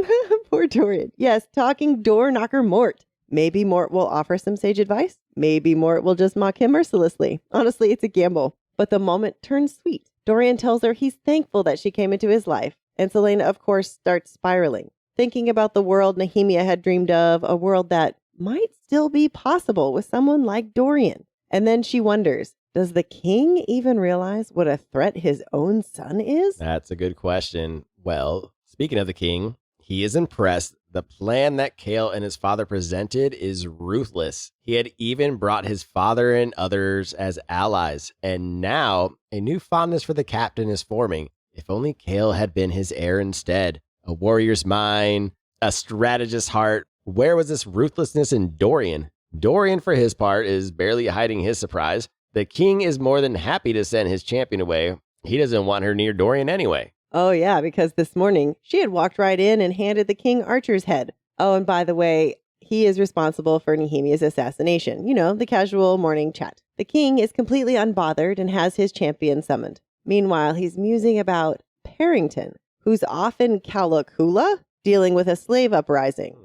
Poor Dorian. Yes, talking door knocker Mort. Maybe Mort will offer some sage advice. Maybe Mort will just mock him mercilessly. Honestly, it's a gamble. But the moment turns sweet. Dorian tells her he's thankful that she came into his life. And Celaena, of course, starts spiraling, thinking about the world Nehemia had dreamed of, a world that might still be possible with someone like Dorian. And then she wonders, does the king even realize what a threat his own son is? That's a good question. Well, speaking of the king, he is impressed. The plan that Chaol and his father presented is ruthless. He had even brought his father and others as allies. And now a new fondness for the captain is forming. If only Chaol had been his heir instead. A warrior's mind, a strategist's heart. Where was this ruthlessness in Dorian? Dorian, for his part, is barely hiding his surprise. The king is more than happy to send his champion away. He doesn't want her near Dorian anyway. Oh, yeah, because this morning she had walked right in and handed the king Archer's head. Oh, and by the way, he is responsible for Nehemia's assassination. You know, the casual morning chat. The king is completely unbothered and has his champion summoned. Meanwhile, he's musing about Parrington, who's off in Kalakula, dealing with a slave uprising.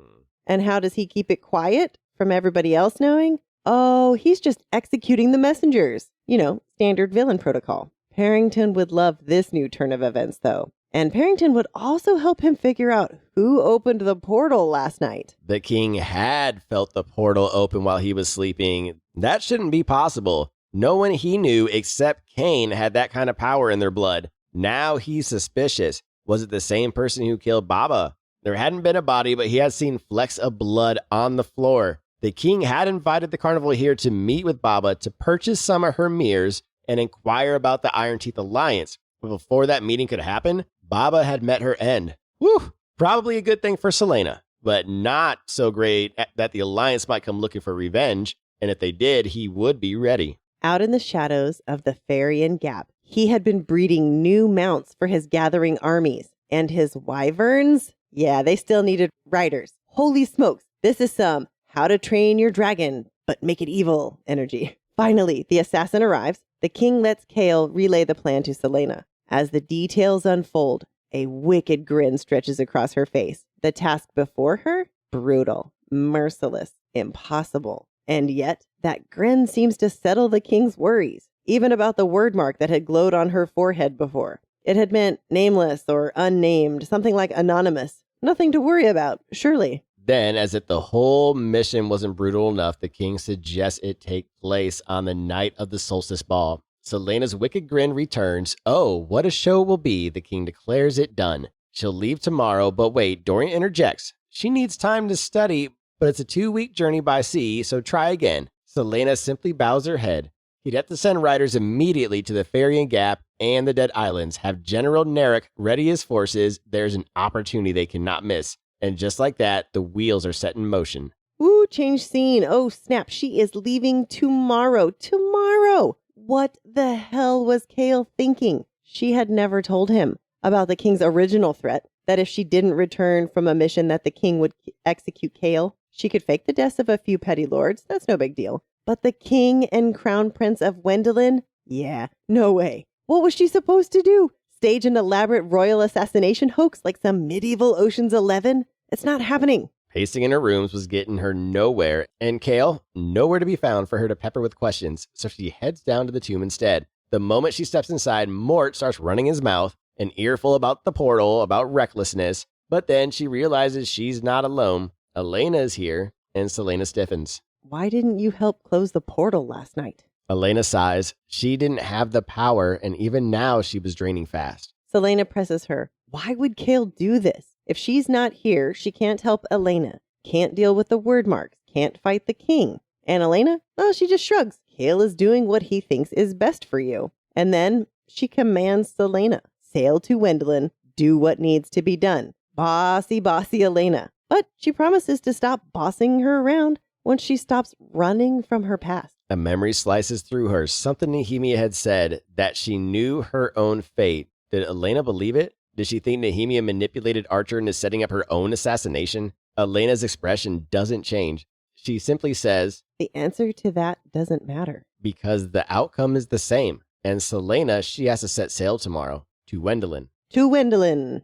And how does he keep it quiet from everybody else knowing? Oh, he's just executing the messengers. You know, standard villain protocol. Parrington would love this new turn of events, though. And Parrington would also help him figure out who opened the portal last night. The king had felt the portal open while he was sleeping. That shouldn't be possible. No one he knew except Cain had that kind of power in their blood. Now he's suspicious. Was it the same person who killed Baba? There hadn't been a body, but he had seen flecks of blood on the floor. The king had invited the carnival here to meet with Baba to purchase some of her mirrors and inquire about the Iron Teeth Alliance. But before that meeting could happen, Baba had met her end. Whew! Probably a good thing for Celaena, but not so great that the Alliance might come looking for revenge, and if they did, he would be ready. Out in the shadows of the Farian Gap, he had been breeding new mounts for his gathering armies. And his wyverns? Yeah, they still needed riders. Holy smokes, this is some how to train your dragon, but make it evil energy. Finally, the assassin arrives. The king lets Chaol relay the plan to Celaena. As the details unfold, a wicked grin stretches across her face. The task before her? Brutal, merciless, impossible. And yet, that grin seems to settle the king's worries, even about the word mark that had glowed on her forehead before. It had meant nameless or unnamed, something like anonymous. Nothing to worry about, surely. Then, as if the whole mission wasn't brutal enough, the king suggests it take place on the night of the solstice ball. Celaena's wicked grin returns. Oh, what a show it will be, the king declares it done. She'll leave tomorrow, but wait, Dorian interjects. She needs time to study, but it's a 2-week journey by sea, so try again. Celaena simply bows her head. He'd have to send riders immediately to the Farian Gap and the Dead Islands, have General Narek ready his forces. There's an opportunity they cannot miss. And just like that, the wheels are set in motion. Ooh, change scene. Oh, snap. She is leaving tomorrow. Tomorrow. What the hell was Chaol thinking? She had never told him about the king's original threat, that if she didn't return from a mission that the king would execute Chaol. She could fake the deaths of a few petty lords. That's no big deal. But the king and crown prince of Wendelin? Yeah, no way. What was she supposed to do? Stage an elaborate royal assassination hoax like some medieval Ocean's 11? It's not happening. Pacing in her rooms was getting her nowhere, and Chaol, nowhere to be found for her to pepper with questions, so she heads down to the tomb instead. The moment she steps inside, Mort starts running his mouth, an earful about the portal, about recklessness, but then she realizes she's not alone. Celaena is here, and Celaena stiffens. Why didn't you help close the portal last night? Celaena sighs. She didn't have the power, and even now she was draining fast. Celaena presses her. Why would Chaol do this? If she's not here, she can't help Elena, can't deal with the word marks, can't fight the king. And Elena? Oh, she just shrugs. Chaol is doing what he thinks is best for you. And then she commands Celaena, sail to Wendelin, do what needs to be done. Bossy, bossy Elena. But she promises to stop bossing her around once she stops running from her past. A memory slices through her, something Nehemia had said, that she knew her own fate. Did Elena believe it? Did she think Nehemia manipulated Archer into setting up her own assassination? Elena's expression doesn't change. She simply says, The answer to that doesn't matter. Because the outcome is the same. And Celaena, she has to set sail tomorrow to Wendelin. To Wendelin.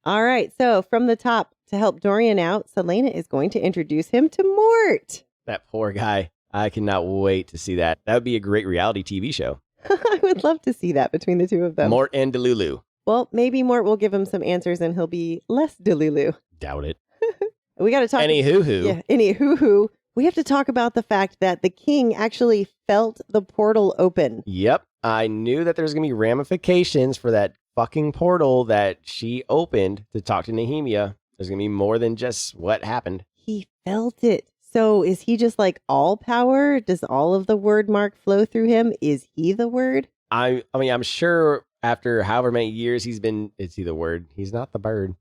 All right, so from the top, to help Dorian out, Celaena is going to introduce him to Mort. That poor guy. I cannot wait to see that. That would be a great reality TV show. I would love to see that between the two of them. Mort and Delulu. Well, maybe Mort will give him some answers and he'll be less Delulu. Doubt it. We got to talk. Any hoo-hoo. Yeah, any hoo-hoo. We have to talk about the fact that the king actually felt the portal open. Yep. I knew that there's going to be ramifications for that fucking portal that she opened to talk to Nehemia. There's going to be more than just what happened. He felt it. So is he just like all power? Does all of the word mark flow through him? Is he the word? I mean, I'm sure after however many years he's been, is he the word? He's not the bird.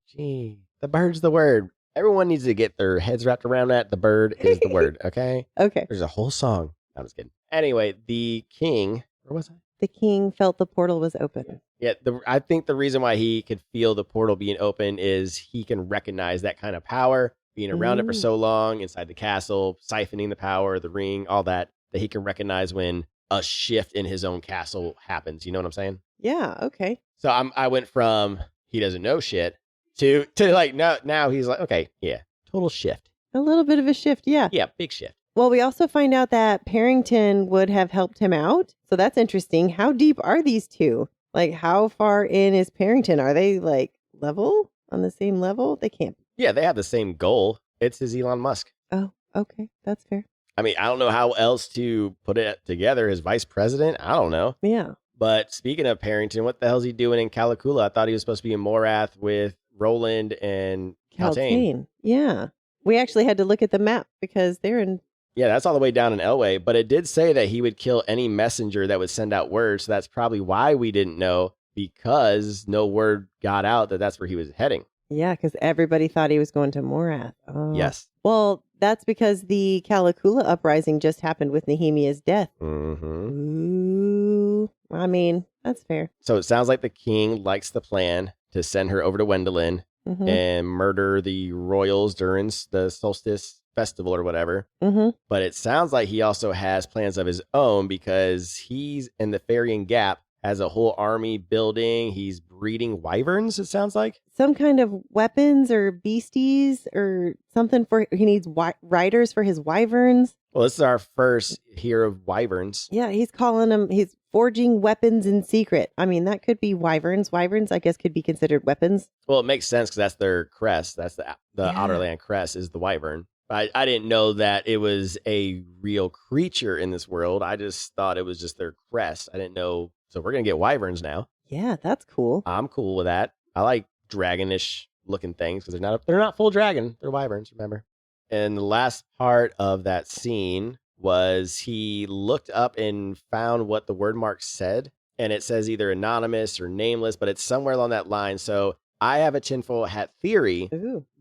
Gee, the bird's the word. Everyone needs to get their heads wrapped around that. The bird is the word, okay? Okay. There's a whole song. I'm just kidding. Anyway, the king, where was I? The king felt the portal was open. Yeah, I think the reason why he could feel the portal being open is he can recognize that kind of power, being around it for so long, inside the castle, siphoning the power, the ring, all that he can recognize when a shift in his own castle happens. You know what I'm saying? Yeah, okay. So I went from he doesn't know shit to like now he's like, okay, yeah, total shift. A little bit of a shift, yeah. Yeah, big shift. Well, we also find out that Parrington would have helped him out. So that's interesting. How deep are these two? Like, how far in is Parrington? Are they like level on the same level? They can't. Yeah, they have the same goal. It's his Elon Musk. Oh, okay. That's fair. I mean, I don't know how else to put it together. His vice president? I don't know. Yeah. But speaking of Parrington, what the hell is he doing in Calicula? I thought he was supposed to be in Morath with Roland and Caltaine. Yeah. We actually had to look at the map because they're in. Yeah, that's all the way down in Elway. But it did say that he would kill any messenger that would send out word. So that's probably why we didn't know, because no word got out that that's where he was heading. Yeah, because everybody thought he was going to Morath. Oh. Yes. Well, that's because the Calicula uprising just happened with Nehemia's death. Mm-hmm. Ooh. I mean, that's fair. So it sounds like the king likes the plan to send her over to Wendelin and murder the royals during the solstice festival or whatever. But it sounds like he also has plans of his own, because he's in the Farian Gap, has a whole army building. He's breeding wyverns, it sounds like. Some kind of weapons or beasties or something for, he needs riders for his wyverns. Well, this is our first hear of wyverns. Yeah, he's calling them, he's forging weapons in secret. I mean, that could be wyverns. Wyverns, I guess, could be considered weapons. Well, it makes sense because that's their crest. That's the Yeah. Outer Land crest is the wyvern. I didn't know that it was a real creature in this world. I just thought it was just their crest. I didn't know. So we're going to get wyverns now. Yeah, that's cool. I'm cool with that. I like dragonish looking things because they're not full dragon. They're wyverns, remember? And the last part of that scene was he looked up and found what the word mark said. And it says either anonymous or nameless, but it's somewhere along that line. So I have a tinfoil hat theory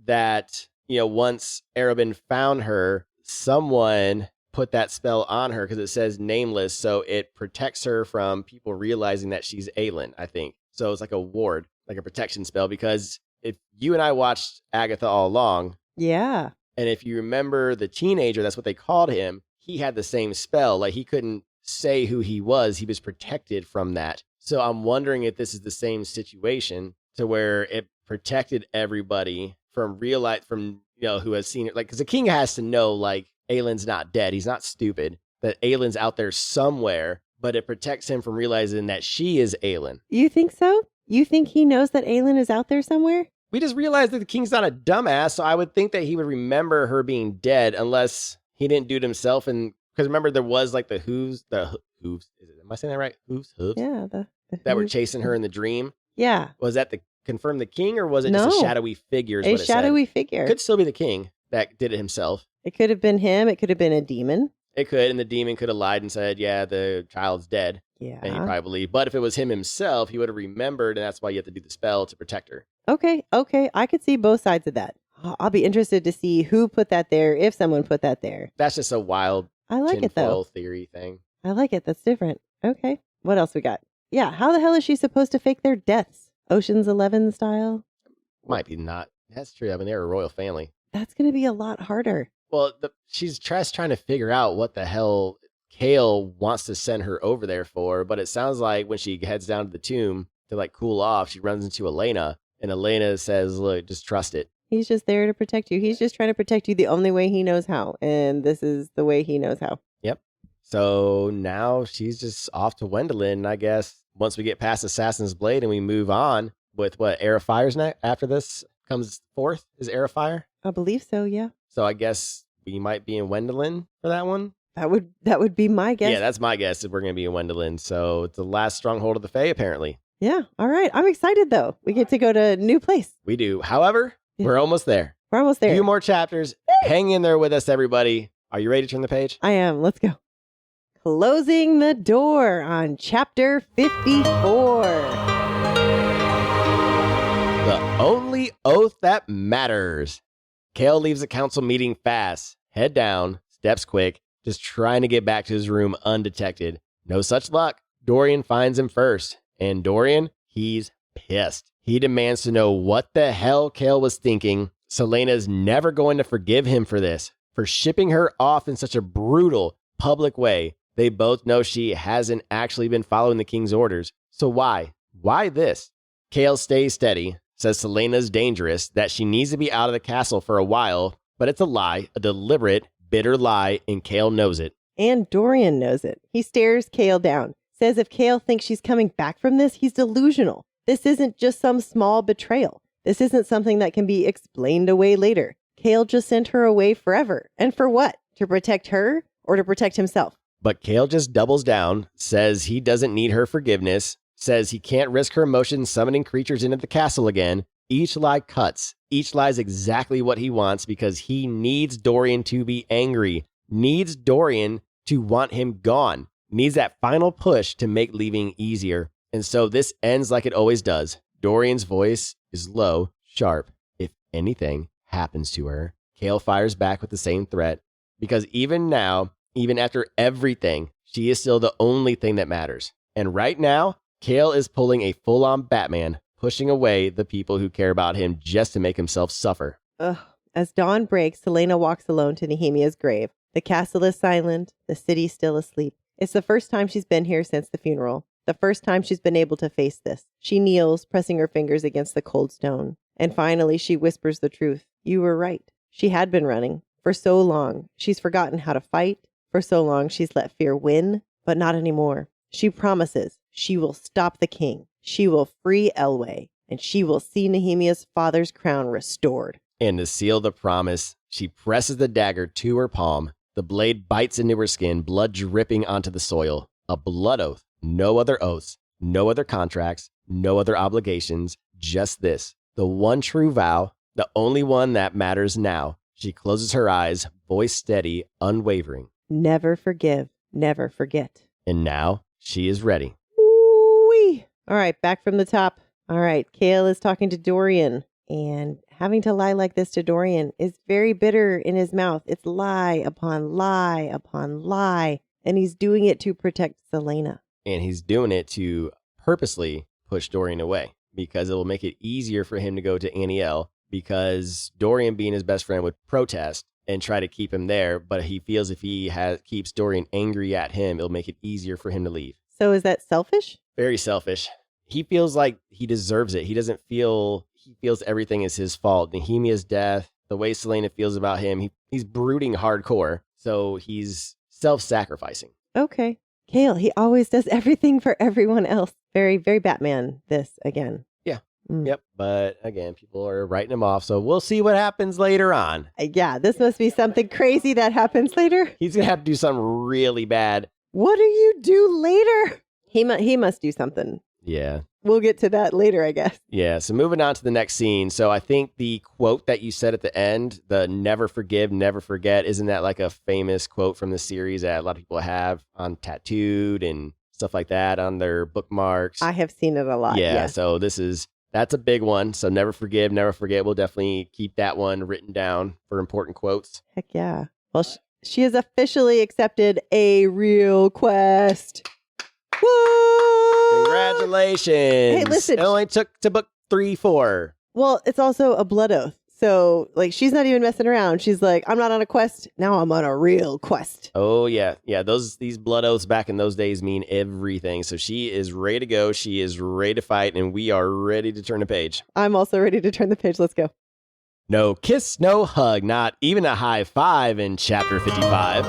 that, once Arobin found her, someone put that spell on her because it says nameless. So it protects her from people realizing that she's Aelin, I think. So it's like a ward, like a protection spell. Because if you and I watched Agatha all along. Yeah. And if you remember the teenager, that's what they called him. He had the same spell. Like he couldn't say who he was. He was protected from that. So I'm wondering if this is the same situation to where it protected everybody from who has seen it. Like, because the king has to know, like, Aelin's not dead. He's not stupid. That Aelin's out there somewhere, but it protects him from realizing that she is Aelin. You think so? You think he knows that Aelin is out there somewhere? We just realized that the king's not a dumbass, so I would think that he would remember her being dead unless he didn't do it himself. And because remember, there was like the hooves. Am I saying that right? Hooves? Yeah. That were chasing her in the dream. Yeah. Was that to confirm the king, or was it just a shadowy figure? A shadowy figure. Could still be the king that did it himself. It could have been him. It could have been a demon. It could, and the demon could have lied and said, yeah, the child's dead. Yeah. And he probably believed. But if it was him himself, he would have remembered, and that's why you have to do the spell to protect her. Okay. I could see both sides of that. I'll be interested to see who put that there, if someone put that there. That's just a wild I like it, though. Theory thing. I like it. That's different. Okay. What else we got? Yeah. How the hell is she supposed to fake their deaths? Ocean's 11 style? Might be not. That's true. I mean, they're a royal family. That's going to be a lot harder. Well, she's just trying to figure out what the hell Chaol wants to send her over there for. But it sounds like when she heads down to the tomb to like cool off, she runs into Celaena. And Celaena says, look, just trust it. He's just there to protect you. He's just trying to protect you the only way he knows how. And this is the way he knows how. Yep. So now she's just off to Wendelin, I guess. Once we get past Assassin's Blade and we move on with what, Air of Fire's next after this comes forth is Air of Fire? I believe so, yeah. So I guess we might be in Wendelin for that one. That would be my guess. Yeah, that's my guess that we're going to be in Wendelin. So it's the last stronghold of the Fae, apparently. Yeah. All right. I'm excited, though. We get to go to a new place. We do. However, we're almost there. We're almost there. A few more chapters. Hang in there with us, everybody. Are you ready to turn the page? I am. Let's go. Closing the door on chapter 54. The only oath that matters. Chaol leaves the council meeting fast. Head down, steps quick, just trying to get back to his room undetected. No such luck. Dorian finds him first. And Dorian, he's pissed. He demands to know what the hell Chaol was thinking. Celaena's never going to forgive him for this, for shipping her off in such a brutal, public way. They both know she hasn't actually been following the king's orders. So why? Why this? Chaol stays steady, says Celaena's dangerous, that she needs to be out of the castle for a while, but it's a lie, a deliberate, bitter lie, and Chaol knows it. And Dorian knows it. He stares Chaol down, says if Chaol thinks she's coming back from this, he's delusional. This isn't just some small betrayal. This isn't something that can be explained away later. Chaol just sent her away forever. And for what? To protect her or to protect himself? But Chaol just doubles down, says he doesn't need her forgiveness, says he can't risk her emotions summoning creatures into the castle again. Each lie cuts. Each lie is exactly what he wants because he needs Dorian to be angry, needs Dorian to want him gone, needs that final push to make leaving easier. And so this ends like it always does. Dorian's voice is low, sharp. If anything happens to her, Chaol fires back with the same threat because even now, even after everything, she is still the only thing that matters. And right now, Chaol is pulling a full-on Batman, pushing away the people who care about him just to make himself suffer. Ugh. As dawn breaks, Celaena walks alone to Nehemia's grave. The castle is silent, the city still asleep. It's the first time she's been here since the funeral. The first time she's been able to face this. She kneels, pressing her fingers against the cold stone. And finally, she whispers the truth. You were right. She had been running. For so long, she's forgotten how to fight. For so long, she's let fear win, but not anymore. She promises she will stop the king. She will free Elwë, and she will see Nehemia's father's crown restored. And to seal the promise, she presses the dagger to her palm. The blade bites into her skin, blood dripping onto the soil. A blood oath. No other oaths, no other contracts, no other obligations, just this. The one true vow, the only one that matters now. She closes her eyes, voice steady, unwavering. Never forgive, never forget. And now she is ready. Ooh-wee. All right, back from the top. All right, Chaol is talking to Dorian, and having to lie like this to Dorian is very bitter in his mouth. It's lie upon lie upon lie, and he's doing it to protect Celaena. And he's doing it to purposely push Dorian away because it will make it easier for him to go to Aniel, because Dorian, being his best friend, would protest and try to keep him there. But he feels if he keeps Dorian angry at him, it'll make it easier for him to leave. So is that selfish? Very selfish. He feels like he deserves it. He feels everything is his fault. Nehemia's death, the way Celaena feels about him, he's brooding hardcore. So he's self-sacrificing. Okay. Chaol, he always does everything for everyone else. Very, very Batman, this again. Yeah. Yep. But again, people are writing him off. So we'll see what happens later on. Yeah, this must be something crazy that happens later. He's going to have to do something really bad. What do you do later? He must do something. Yeah. We'll get to that later, I guess. Yeah. So moving on to the next scene. So I think the quote that you said at the end, the never forgive, never forget, isn't that like a famous quote from the series that a lot of people have on tattooed and stuff like that on their bookmarks? I have seen it a lot. Yeah. Yeah. So that's a big one. So never forgive, never forget. We'll definitely keep that one written down for important quotes. Heck yeah. Well, she has officially accepted a real quest. Woo! Congratulations. Hey, listen. It only took to book 3, 4. Well, it's also a blood oath. So, like, she's not even messing around. She's like, I'm not on a quest. Now I'm on a real quest. Oh, yeah. Yeah, these blood oaths back in those days mean everything. So she is ready to go. She is ready to fight, and we are ready to turn the page. I'm also ready to turn the page. Let's go. No kiss, no hug, not even a high five in chapter 55.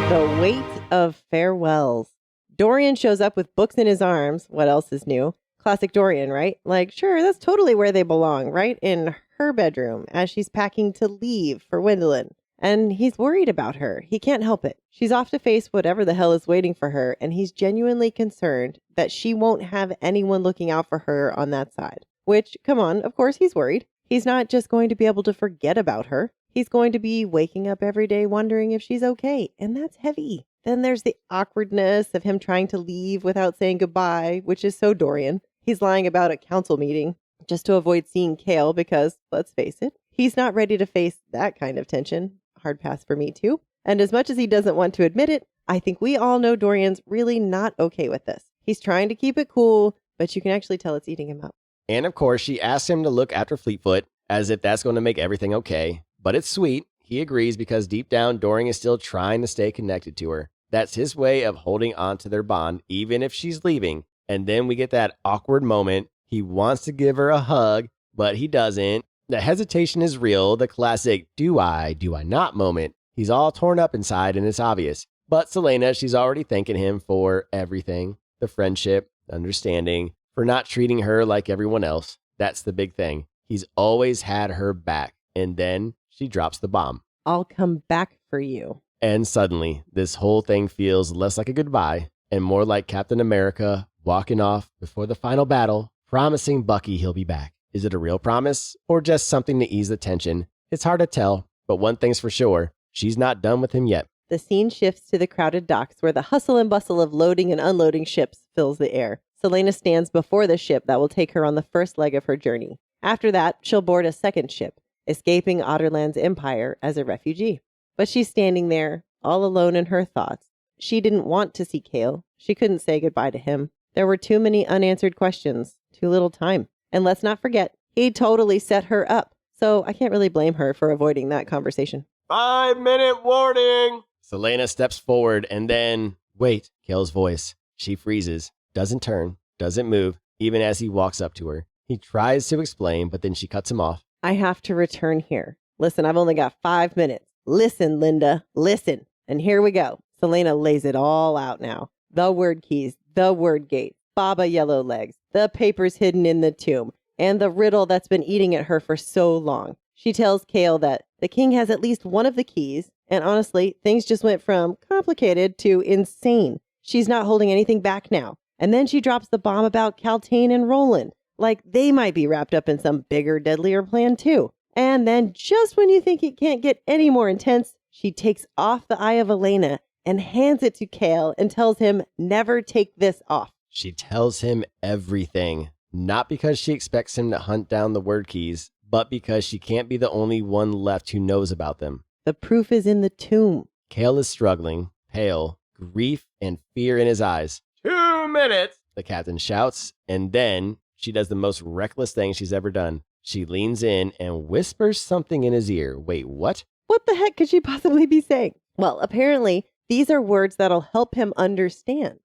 The weight of farewells. Dorian shows up with books in his arms. What else is new? Classic Dorian, right? Like, sure, that's totally where they belong, right? In her bedroom as she's packing to leave for Wendelin. And he's worried about her. He can't help it. She's off to face whatever the hell is waiting for her, and he's genuinely concerned that she won't have anyone looking out for her on that side. Which, come on, of course he's worried. He's not just going to be able to forget about her. He's going to be waking up every day wondering if she's okay, and that's heavy. Then there's the awkwardness of him trying to leave without saying goodbye, which is so Dorian. He's lying about a council meeting just to avoid seeing Chaol because, let's face it, he's not ready to face that kind of tension. Hard pass for me too. And as much as he doesn't want to admit it, I think we all know Dorian's really not okay with this. He's trying to keep it cool, but you can actually tell it's eating him up. And of course, she asks him to look after Fleetfoot as if that's going to make everything okay. But it's sweet. He agrees because deep down, Dorian is still trying to stay connected to her. That's his way of holding on to their bond, even if she's leaving. And then we get that awkward moment. He wants to give her a hug, but he doesn't. The hesitation is real, the classic do I not moment. He's all torn up inside and it's obvious. But Celaena, she's already thanking him for everything. The friendship, the understanding, for not treating her like everyone else. That's the big thing. He's always had her back. And then she drops the bomb. I'll come back for you. And suddenly, this whole thing feels less like a goodbye and more like Captain America walking off before the final battle, promising Bucky he'll be back. Is it a real promise or just something to ease the tension? It's hard to tell, but one thing's for sure, she's not done with him yet. The scene shifts to the crowded docks where the hustle and bustle of loading and unloading ships fills the air. Celaena stands before the ship that will take her on the first leg of her journey. After that, she'll board a second ship, escaping Otterland's empire as a refugee. But she's standing there, all alone in her thoughts. She didn't want to see Chaol. She couldn't say goodbye to him. There were too many unanswered questions, too little time. And let's not forget, he totally set her up. So I can't really blame her for avoiding that conversation. 5-minute warning! Celaena steps forward and then, wait, Chaol's voice. She freezes, doesn't turn, doesn't move, even as he walks up to her. He tries to explain, but then she cuts him off. I have to return here. Listen, I've only got 5 minutes. Listen, Linda, listen. And here we go. Celaena lays it all out now. The word keys, the word gate, Baba Yellow Legs, the papers hidden in the tomb, and the riddle that's been eating at her for so long. She tells Chaol that the king has at least one of the keys, and honestly, things just went from complicated to insane. She's not holding anything back now. And then she drops the bomb about Kaltain and Roland, like they might be wrapped up in some bigger, deadlier plan too. And then just when you think it can't get any more intense, she takes off the Eye of Elena and hands it to Chaol and tells him never take this off. She tells him everything, not because she expects him to hunt down the word keys, but because she can't be the only one left who knows about them. The proof is in the tomb. Chaol is struggling, pale, grief and fear in his eyes. 2 minutes, the captain shouts, and then she does the most reckless thing she's ever done. She leans in and whispers something in his ear. Wait, what? What the heck could she possibly be saying? Well, apparently, these are words that'll help him understand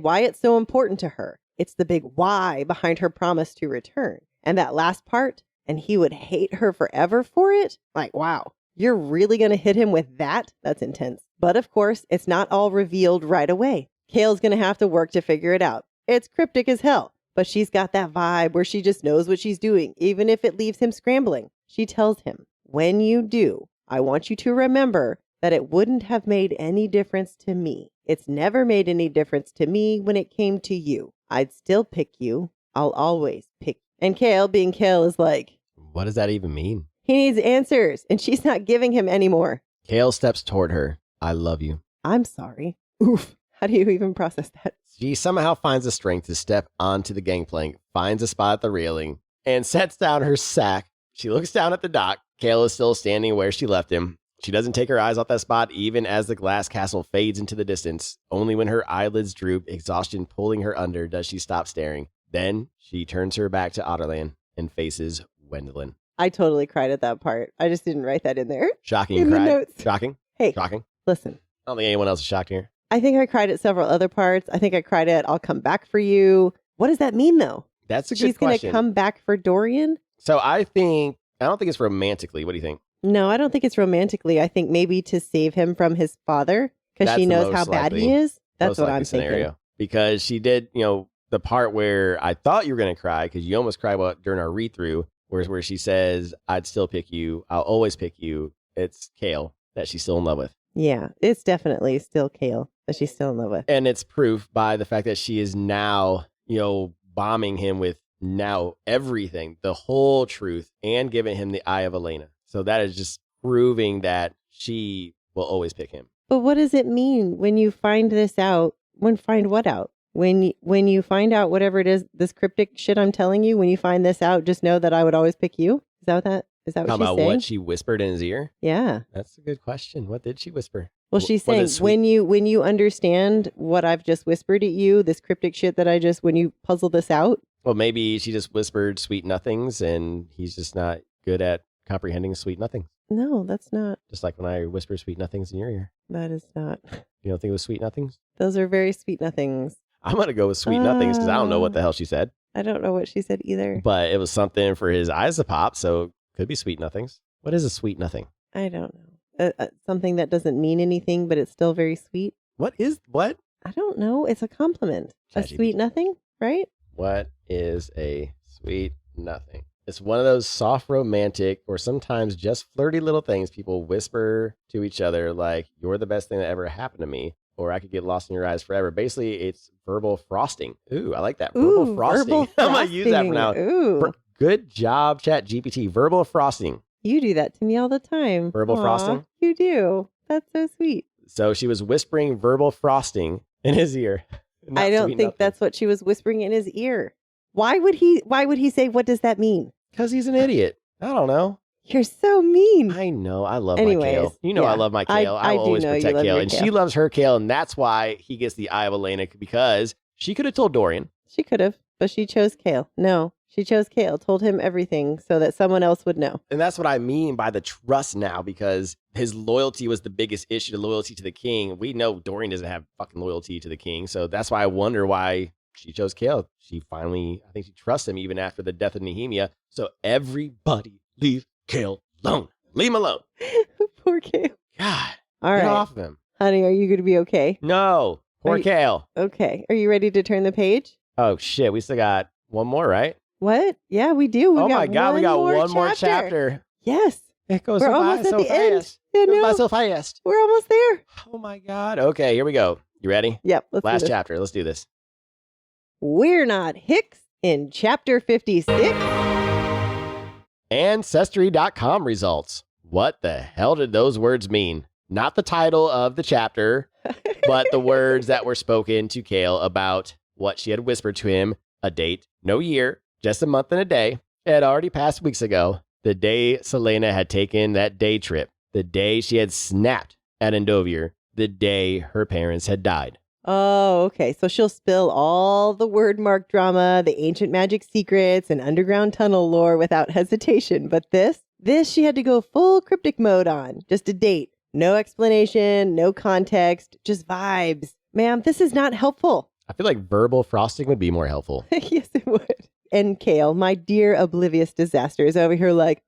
why it's so important to her. It's the big why behind her promise to return. And that last part, and he would hate her forever for it? Like, wow, you're really going to hit him with that? That's intense. But of course, it's not all revealed right away. Chaol's going to have to work to figure it out. It's cryptic as hell, but she's got that vibe where she just knows what she's doing, even if it leaves him scrambling. She tells him, when you do, I want you to remember that it wouldn't have made any difference to me. It's never made any difference to me when it came to you. I'd still pick you. I'll always pick you. And Chaol, being Chaol, is like, what does that even mean? He needs answers, and she's not giving him any more. Chaol steps toward her. I love you. I'm sorry. Oof. How do you even process that? She somehow finds the strength to step onto the gangplank, finds a spot at the railing, and sets down her sack. She looks down at the dock. Chaol is still standing where she left him. She doesn't take her eyes off that spot even as the glass castle fades into the distance. Only when her eyelids droop, exhaustion pulling her under, does she stop staring. Then she turns her back to Otterland and faces Gwendolyn. I totally cried at that part. I just didn't write that in there. Shocking. In the Cried. notes. Shocking. Hey, Shocking. listen. I don't think anyone else is shocked here. I think I cried at several other parts. I think I cried at I'll come back for you. What does that mean, though? That's a good She's question. She's going to come back for Dorian? So I don't think it's romantically. What do you think? No, I don't think it's romantically. I think maybe to save him from his father because she knows how bad he is. That's what I'm thinking. Because she did, the part where I thought you were going to cry because you almost cried during our read-through, where she says, I'd still pick you. I'll always pick you. It's Chaol that she's still in love with. Yeah, it's definitely still Chaol that she's still in love with. And it's proof by the fact that she is now, bombing him with now everything, the whole truth, and giving him the Eye of Elena. So that is just proving that she will always pick him. But what does it mean when you find this out? Find what out? When you find out whatever it is, this cryptic shit I'm telling you, when you find this out, just know that I would always pick you? Is that what she's saying? How about what she whispered in his ear? Yeah. That's a good question. What did she whisper? Well, she's saying when you understand what I've just whispered at you, this cryptic shit that when you puzzle this out. Well, maybe she just whispered sweet nothings and he's just not good at comprehending sweet nothings. No, that's not. Just like when I whisper sweet nothings in your ear. That is not. You don't think it was sweet nothings? Those are very sweet nothings. I'm going to go with sweet nothings because I don't know what the hell she said. I don't know what she said either. But it was something for his eyes to pop, so it could be sweet nothings. What is a sweet nothing? I don't know. Something that doesn't mean anything, but it's still very sweet. What? I don't know. It's a compliment. A sweet nothing, right? What is a sweet nothing? It's one of those soft romantic or sometimes just flirty little things people whisper to each other like, you're the best thing that ever happened to me, or I could get lost in your eyes forever. Basically, it's verbal frosting. Ooh, I like that. Verbal frosting. I'm going to use that for now. Ooh. Good job, ChatGPT. Verbal frosting. You do that to me all the time. Verbal frosting? You do. That's so sweet. So she was whispering verbal frosting in his ear. I don't think that's what she was whispering in his ear. Why would he say, what does that mean? Because he's an idiot. I don't know. You're so mean. I know. I love my Chaol. I love my Chaol. I will always protect Chaol. And she loves her Chaol. And that's why he gets the Eye of Elena, because she could have told Dorian. She could have, but she chose Chaol. No, she chose Chaol, told him everything so that someone else would know. And that's what I mean by the trust now, because his loyalty was the biggest issue, the loyalty to the king. We know Dorian doesn't have fucking loyalty to the king. So that's why I wonder why she chose Chaol. I think she trusts him even after the death of Nehemia. So everybody leave Chaol alone. Leave him alone. Poor Chaol. God. All right. Get off of him. Honey, are you going to be okay? No. Poor Chaol. Okay. Are you ready to turn the page? Oh, shit. We still got one more, right? What? Yeah, we do. Oh, my God. We got one more chapter. Yes. It goes We're so almost by at so the end. fast. I Goes by know. so fast. We're almost there. Oh, my God. Okay, here we go. You ready? Yep. Let's do Last this. chapter. Let's do this. We're not Hicks in chapter 56. Ancestry.com results. What the hell did those words mean? Not the title of the chapter, but the words that were spoken to Chaol about what she had whispered to him. A date, no year, just a month and a day. It had already passed weeks ago. The day Celaena had taken that day trip. The day she had snapped at Endovier. The day her parents had died. Oh, okay. So she'll spill all the word mark drama, the ancient magic secrets, and underground tunnel lore without hesitation. But this she had to go full cryptic mode on. Just a date. No explanation, no context, just vibes. Ma'am, this is not helpful. I feel like verbal frosting would be more helpful. Yes, it would. And Chaol, my dear oblivious disaster, is over here like,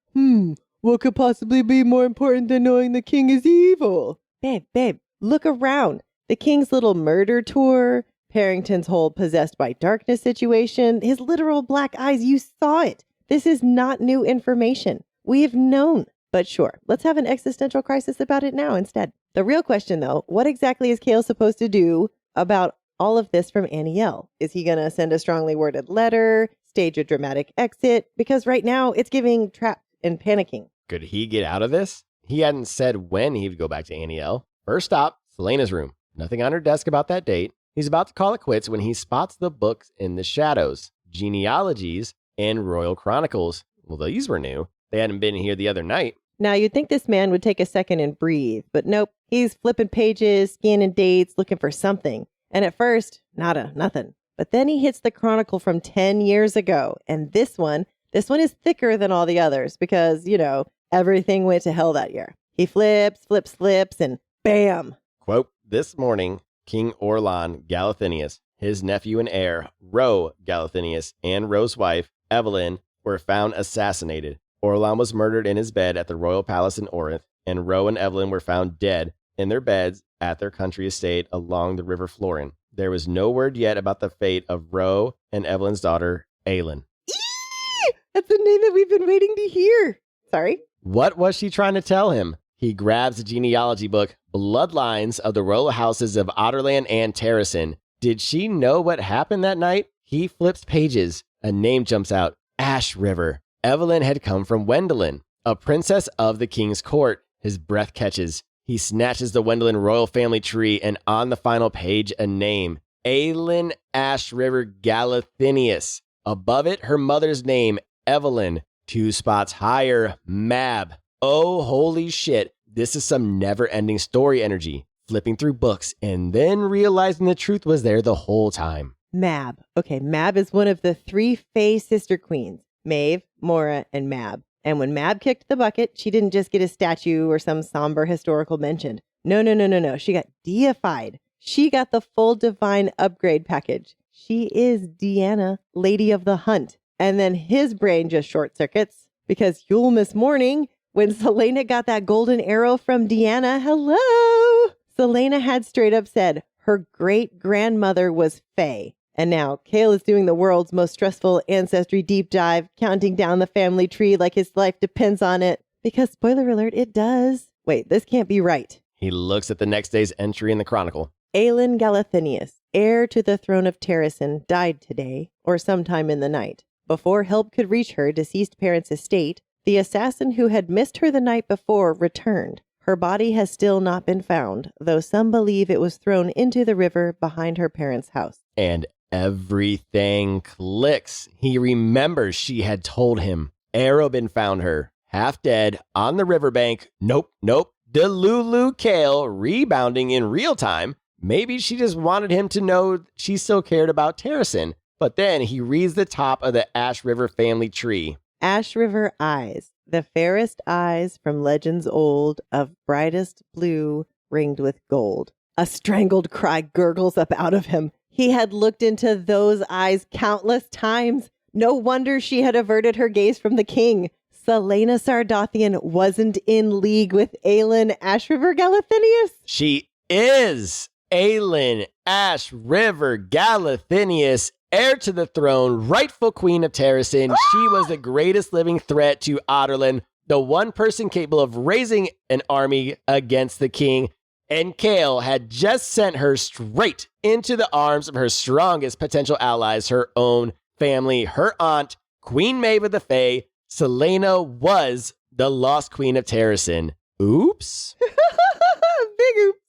what could possibly be more important than knowing the king is evil? Babe, look around. The king's little murder tour, Parrington's whole possessed by darkness situation, his literal black eyes, you saw it. This is not new information. We have known. But sure, let's have an existential crisis about it now instead. The real question, though, what exactly is Chaol supposed to do about all of this from Anielle? Is he going to send a strongly worded letter, stage a dramatic exit? Because right now it's giving trapped and panicking. Could he get out of this? He hadn't said when he would go back to Anielle. First stop, Celaena's room. Nothing on her desk about that date. He's about to call it quits when he spots the books in the shadows, genealogies, and royal chronicles. Well, these were new. They hadn't been here the other night. Now, you'd think this man would take a second and breathe, but nope. He's flipping pages, scanning dates, looking for something. And at first, nothing. But then he hits the chronicle from 10 years ago. And this one is thicker than all the others because, everything went to hell that year. He flips, and bam. Quote, this morning, King Orlan Galathinius, his nephew and heir, Ro Galathinius, and Ro's wife, Evelyn, were found assassinated. Orlan was murdered in his bed at the royal palace in Orith, and Ro and Evelyn were found dead in their beds at their country estate along the river Florin. There was no word yet about the fate of Ro and Evelyn's daughter, Aelin. That's the name that we've been waiting to hear. Sorry. What was she trying to tell him? He grabs the genealogy book, Bloodlines of the Royal Houses of Otterland and Terrasen. Did she know what happened that night? He flips pages. A name jumps out. Ash River. Evelyn had come from Wendelin, a princess of the king's court. His breath catches. He snatches the Wendelin royal family tree, and on the final page, a name. Aelin Ash River Galathinius. Above it, her mother's name, Evelyn. 2 spots higher, Mab. Oh, holy shit. This is some never-ending story energy. Flipping through books and then realizing the truth was there the whole time. Mab. Okay, Mab is one of the 3 Fae sister queens. Maeve, Mora, and Mab. And when Mab kicked the bucket, she didn't just get a statue or some somber historical mention. No. She got deified. She got the full divine upgrade package. She is Deanna, Lady of the Hunt. And then his brain just short circuits because you'll miss morning when Celaena got that golden arrow from Deanna. Hello! Celaena had straight up said her great-grandmother was Fae. And now Chaol is doing the world's most stressful ancestry deep dive, counting down the family tree like his life depends on it. Because, spoiler alert, it does. Wait, this can't be right. He looks at the next day's entry in the chronicle. Aelin Galathinius, heir to the throne of Terrasen, died today, or sometime in the night. Before help could reach her deceased parents' estate, the assassin who had missed her the night before returned. Her body has still not been found, though some believe it was thrown into the river behind her parents' house. And everything clicks. He remembers she had told him. Arobin found her, half dead, on the riverbank. Nope. Delulu Chaol rebounding in real time. Maybe she just wanted him to know she still cared about Terrasen. But then he reads the top of the Ash River family tree. Ash River eyes, the fairest eyes from legends old, of brightest blue, ringed with gold. A strangled cry gurgles up out of him. He had looked into those eyes countless times. No wonder she had averted her gaze from the king. Celaena Sardathian wasn't in league with Aelin Ash River Galathinius. She Is Aelin Ash River Galathinius, heir to the throne, rightful queen of Terrasen. She was the greatest living threat to Otterlin, the one person capable of raising an army against the king. And Chaol had just sent her straight into the arms of her strongest potential allies, her own family. Her aunt, Queen Maeve of the Fae, Celaena, was the lost queen of Terrasen. Oops. Big oops.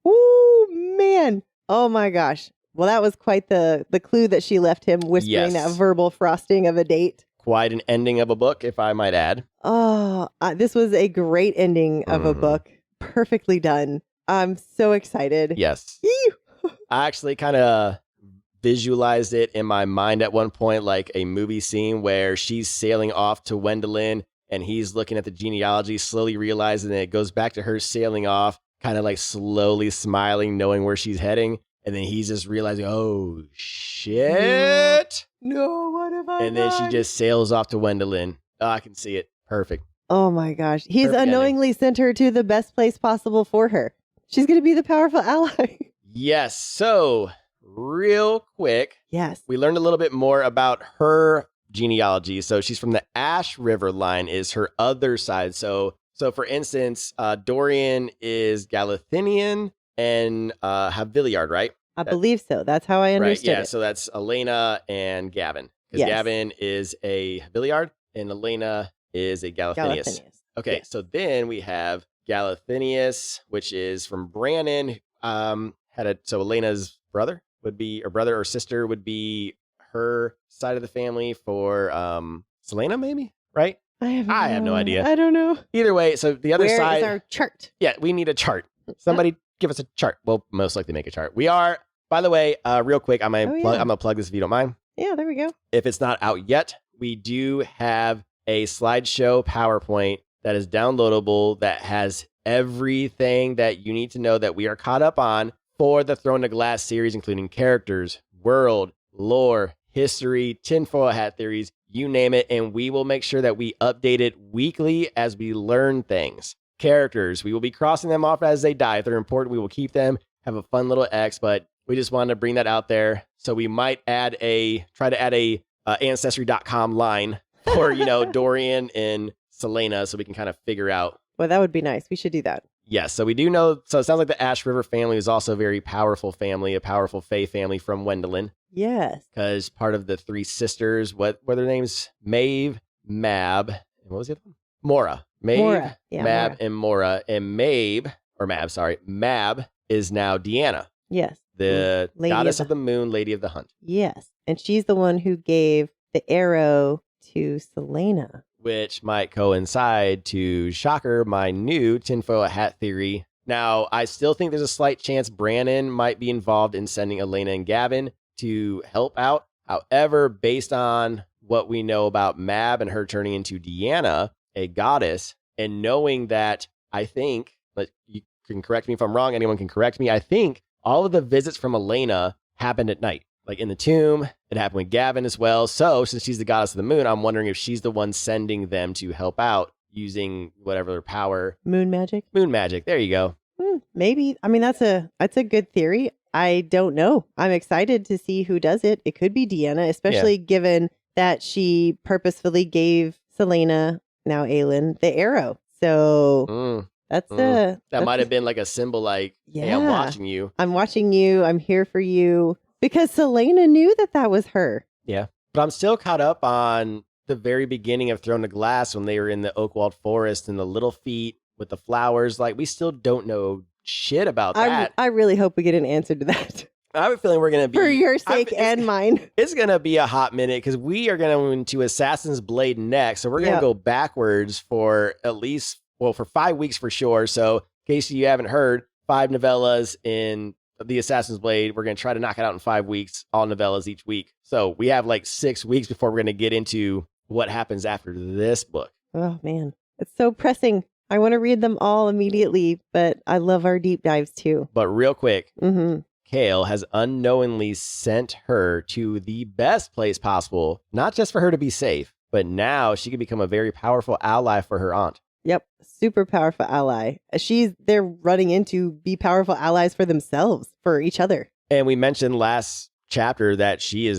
Ooh, man. Oh my gosh. Well, that was quite the clue that she left him, whispering that verbal frosting of a date. Quite an ending of a book, if I might add. Oh, this was a great ending of a book. Perfectly done. I'm so excited. Yes. I actually kind of visualized it in my mind at one point, like a movie scene where she's sailing off to Wendelin and he's looking at the genealogy, slowly realizing that it goes back to her sailing off, kind of like slowly smiling, knowing where she's heading. And then he's just realizing, oh, shit. No, what have I And then she just sails off to Wendelin. Oh, I can see it. Perfect. Oh my gosh. He's Perfect unknowingly sent her to the best place possible for her. She's going to be the powerful ally. Yes. So, real quick. Yes. We learned a little bit more about her genealogy. So, she's from the Ash River line is her other side. So for instance, Dorian is Galathinian and Haviliard, right? I believe so. That's how I understood right, yeah, it. so that's Elena and Gavin. Because Yes. Gavin is a Haviliard and Elena is a Galathinius. Okay, Yes. so then we have Galathinius, which is from Brannon. So Elena's brother would be, or brother or sister would be her side of the family for Celaena, maybe, right? I have no idea. I don't know. Either way, so the other Where side. is our chart? Yeah, we need a chart. Somebody give us a chart. We'll most likely make a chart. We are, by the way, real quick, I'm gonna plug this if you don't mind. Yeah, there we go. If it's not out yet, we do have a slideshow PowerPoint that is downloadable that has everything that you need to know that we are caught up on for the Throne of Glass series, including characters, world, lore, history, tinfoil hat theories, you name it, and we will make sure that we update it weekly as we learn things. Characters, we will be crossing them off as they die. If they're important, we will keep them, have a fun little X, but we just wanted to bring that out there. So we might try to add a Ancestry.com line for, Dorian and Celaena so we can kind of figure out. Well, that would be nice. We should do that. Yes, so we do know, so it sounds like the Ash River family is also a very powerful family, a powerful Fae family from Wendelin. Yes. Because part of the three sisters, what were their names? Maeve, Mab, and what was the other one? Mora. Maeve, Mora. Yeah, Mab, Mora. and Mora. And Mab is now Deanna. Yes. The Lady goddess of the moon, lady of the hunt. Yes. And she's the one who gave the arrow to Celaena. Which might coincide to, shocker, my new tinfoil hat theory. Now, I still think there's a slight chance Brannon might be involved in sending Elena and Gavin to help out. However, based on what we know about Mab and her turning into Deanna, a goddess, and knowing that I think, but you can correct me if I'm wrong, anyone can correct me, I think all of the visits from Elena happened at night. Like in the tomb, it happened with Gavin as well. So since she's the goddess of the moon, I'm wondering if she's the one sending them to help out using whatever their power. Moon magic? Moon magic. There you go. Maybe. I mean, that's a good theory. I don't know. I'm excited to see who does it. It could be Deanna, especially given that she purposefully gave Celaena, now Aelin, the arrow. So that might have been like a symbol like, hey, I'm watching you. I'm watching you. I'm here for you. Because Celaena knew that was her. Yeah. But I'm still caught up on the very beginning of Throne of Glass when they were in the Oakwalled Forest and the little feet with the flowers. Like, we still don't know shit about that. I really hope we get an answer to that. I have a feeling we're going to be... For your sake and mine. It's going to be a hot minute because we are going to go into Assassin's Blade next. So we're going to go backwards for at least, for 5 weeks for sure. So in case you haven't heard, 5 novellas in the Assassin's Blade. We're going to try to knock it out in 5 weeks, all novellas each week. So we have like 6 weeks before we're going to get into what happens after this book. Oh, man. It's so pressing. I want to read them all immediately, but I love our deep dives too. But real quick, Chaol has unknowingly sent her to the best place possible, not just for her to be safe, but now she can become a very powerful ally for her aunt. Yep. Super powerful ally. They're running into be powerful allies for themselves, for each other. And we mentioned last chapter that she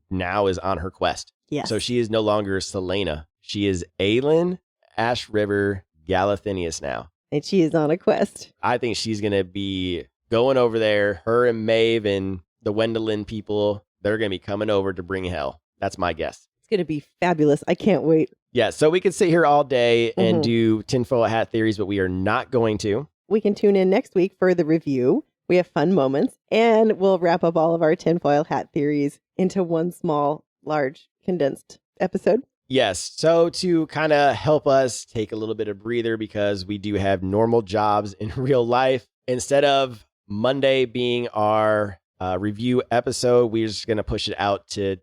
now is on her quest. Yes. So she is no longer Celaena. She is Aelin, Ash River, Galathinius now. And she is on a quest. I think she's going to be going over there. Her and Maeve and the Wendelin people, they're going to be coming over to bring hell. That's my guess. It's going to be fabulous. I can't wait. Yeah, so we could sit here all day and do tinfoil hat theories, but we are not going to. We can tune in next week for the review. We have fun moments, and we'll wrap up all of our tinfoil hat theories into one small, large, condensed episode. Yes. So to kind of help us take a little bit of breather, because we do have normal jobs in real life, instead of Monday being our review episode, we're just going to push it out to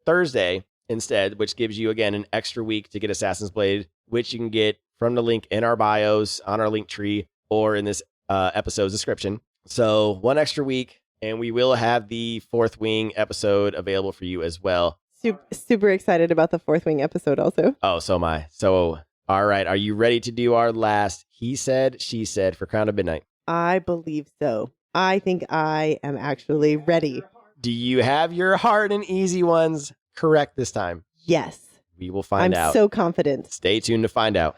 Thursday instead, which gives you, again, an extra week to get Assassin's Blade, which you can get from the link in our bios, on our link tree, or in this episode's description. So one extra week, and we will have the Fourth Wing episode available for you as well. Super excited about the Fourth Wing episode also. Oh, so am I. So, all right. Are you ready to do our last He Said, She Said for Crown of Midnight? I believe so. I think I am actually ready. Do you have your hard and easy ones correct this time? Yes. We will find out. I'm so confident. Stay tuned to find out.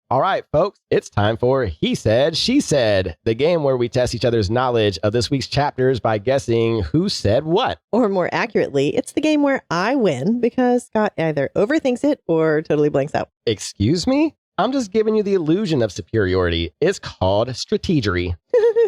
All right, folks, it's time for He Said, She Said, the game where we test each other's knowledge of this week's chapters by guessing who said what. Or more accurately, it's the game where I win because Scott either overthinks it or totally blanks out. Excuse me? I'm just giving you the illusion of superiority. It's called strategery.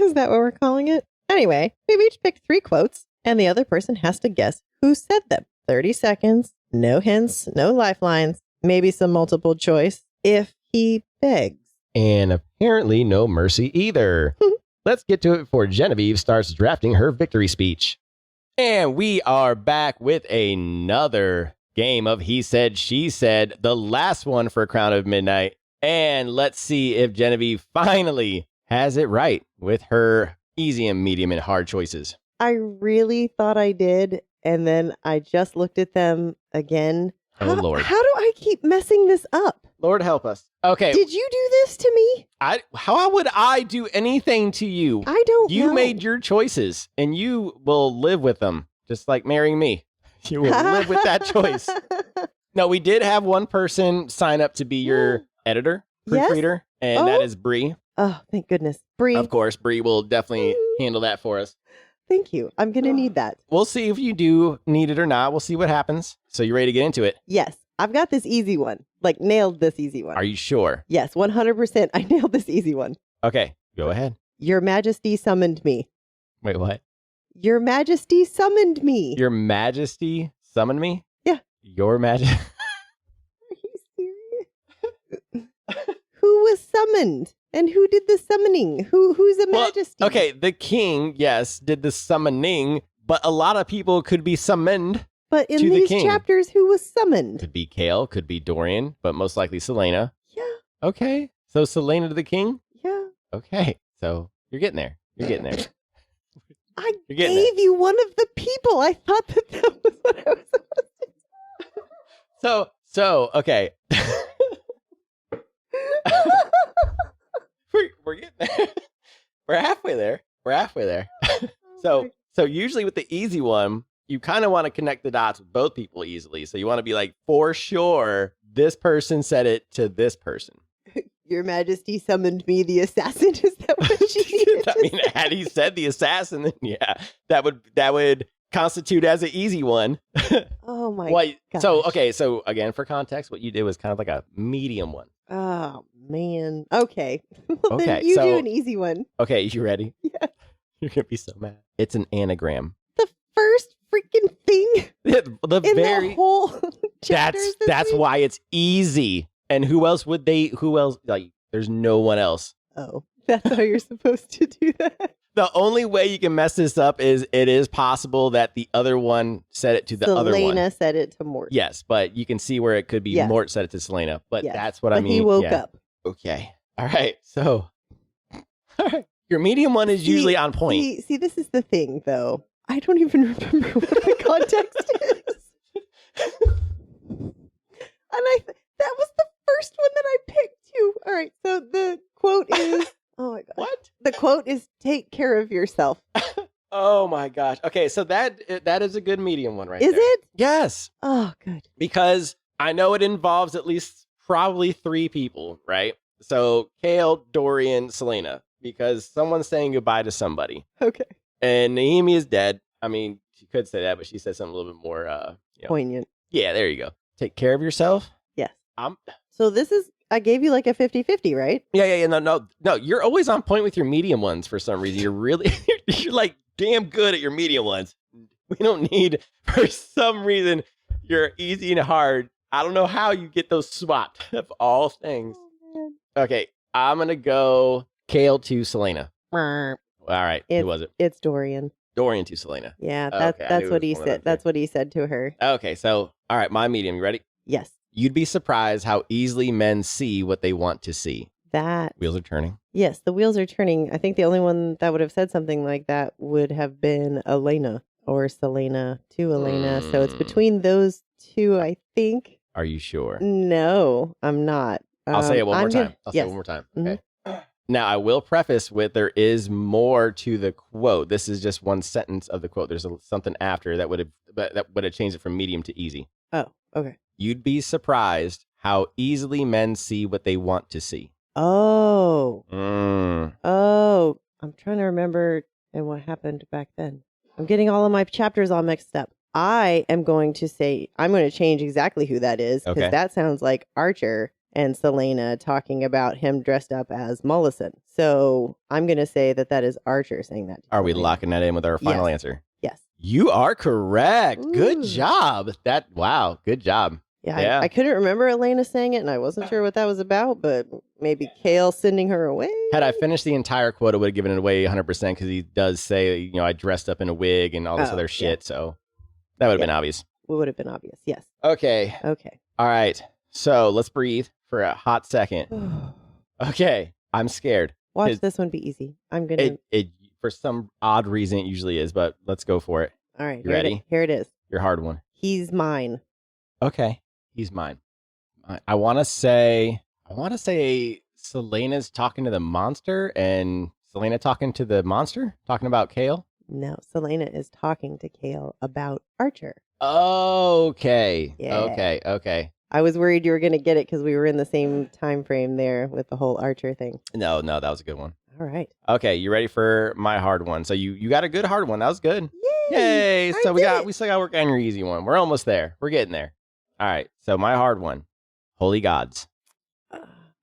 Is that what we're calling it? Anyway, we've each picked 3 quotes, and the other person has to guess who said them. 30 seconds, no hints, no lifelines, maybe some multiple choice if he begs. And apparently no mercy either. Let's get to it before Genevieve starts drafting her victory speech. And we are back with another game of He Said, She Said, the last one for Crown of Midnight. And let's see if Genevieve finally has it right with her easy and medium and hard choices. I really thought I did, and then I just looked at them again. Oh, Lord. How do I keep messing this up? Lord help us. Okay. Did you do this to me? How would I do anything to you? I don't know. You made your choices, and you will live with them, just like marrying me. You will live with that choice. No, we did have one person sign up to be your editor, proofreader, and that is Bree. Oh, thank goodness. Bree. Of course, Bree will definitely handle that for us. Thank you. I'm going to need that. We'll see if you do need it or not. We'll see what happens. So you ready to get into it? Yes. I've got this easy one. Like, nailed this easy one. Are you sure? Yes, 100%. I nailed this easy one. Okay, go ahead. Your Majesty summoned me. Wait, what? Your Majesty summoned me. Your Majesty summoned me? Yeah. Your Majesty. Are you serious? Who was summoned? And who did the summoning? Who's a majesty? Okay, the king, yes, did the summoning, but a lot of people could be summoned. But in these chapters, who was summoned? Could be Chaol, could be Dorian, but most likely Celaena. Yeah. Okay, so Celaena to the king? Yeah. Okay, so you're getting there. You're getting there. I gave you one of the people. I thought that was what I was supposed to do. So okay. We're getting there. We're halfway there. So usually with the easy one, you kind of want to connect the dots with both people easily. So you want to be like, for sure, this person said it to this person. Your Majesty summoned me, the assassin. Is that what she needed I mean, had he said the assassin, then yeah, that would constitute as an easy one. Oh my god. So again, for context, what you did was kind of like a medium one. Oh man. Okay. Okay. Then you do an easy one. Okay, you ready? Yeah. You're gonna be so mad. It's an anagram. The first freaking thing the whole chapter. That's why it's easy. And who else? Like, there's no one else. Oh, that's how you're supposed to do that. The only way you can mess this up is it is possible that the other one said it to the other one. Celaena said it to Mort. Yes, but you can see where it could be Mort said it to Celaena. But that's what I mean. He woke up. Okay. All right. So, all right. Your medium one is usually on point. See, this is the thing, though. I don't even remember what the context is. And that was the first one that I Phew. All right. So the quote is, oh my God. What? The quote is, take care of yourself. Oh my gosh. Okay, so that is a good medium one right Is there. it? Yes. Oh, good. Because I know it involves at least probably 3 people, right? So Chaol, Dorian, Celaena, because someone's saying goodbye to somebody. Okay. And Naomi is dead. I mean, she could say that, but she said something a little bit more Poignant. Yeah, there you go. Take care of yourself. Yes. I'm So this is, I gave you like a 50-50, right? Yeah. No. You're always on point with your medium ones for some reason. You're really, you're like damn good at your medium ones. We don't need, for some reason, you're easy and hard. I don't know how you get those swapped of all things. Oh, Okay, I'm going to go Chaol to Celaena. man. All right, who was it? It's Dorian. Dorian to Celaena. Yeah, Okay, I that's knew what it he was one of said. them That's what he said to her. Okay, so, all right, my medium. You ready? Yes. You'd be surprised how easily men see what they want to see. That. Wheels are turning. Yes, the wheels are turning. I think the only one that would have said something like that would have been Elena or Celaena to Elena. So it's between those two, I think. Are you sure? No, I'm not. I'll say it one more time. I'll say yes. it one more time. Okay. Now, I will preface with there is more to the quote. This is just one sentence of the quote. There's something after that would have changed it from medium to easy. Oh, okay. You'd be surprised how easily men see what they want to see. Oh. Mm. Oh. I'm trying to remember and what happened back then. I'm getting all of my chapters all mixed up. I'm going to change exactly who that is because that sounds like Archer and Celaena talking about him dressed up as Mollison. So I'm going to say that is Archer saying that. Are we locking that in with our final answer? Yes. You are correct. Ooh. Good job. Wow. Good job. Yeah. I couldn't remember Elena saying it, and I wasn't sure what that was about, but maybe Chaol sending her away. Had I finished the entire quote, I would have given it away 100% because he does say, I dressed up in a wig and all this other shit. Yeah. So that would have been obvious. It would have been obvious. Yes. Okay. All right. So let's breathe for a hot second. Okay. I'm scared. Watch this one be easy. I'm going to. It for some odd reason, it usually is, but let's go for it. All right. You ready? Here it is. Your hard one. He's mine. Okay. He's mine. I want to say Celaena's talking to the monster and Celaena talking to the monster, talking about Chaol. No, Celaena is talking to Chaol about Archer. Okay. Yeah. Okay. I was worried you were going to get it because we were in the same time frame there with the whole Archer thing. No, that was a good one. All right. Okay, you ready for my hard one? So you got a good hard one. That was good. Yay! So we still got to work on your easy one. We're almost there. We're getting there. All right. So my hard one. Holy gods.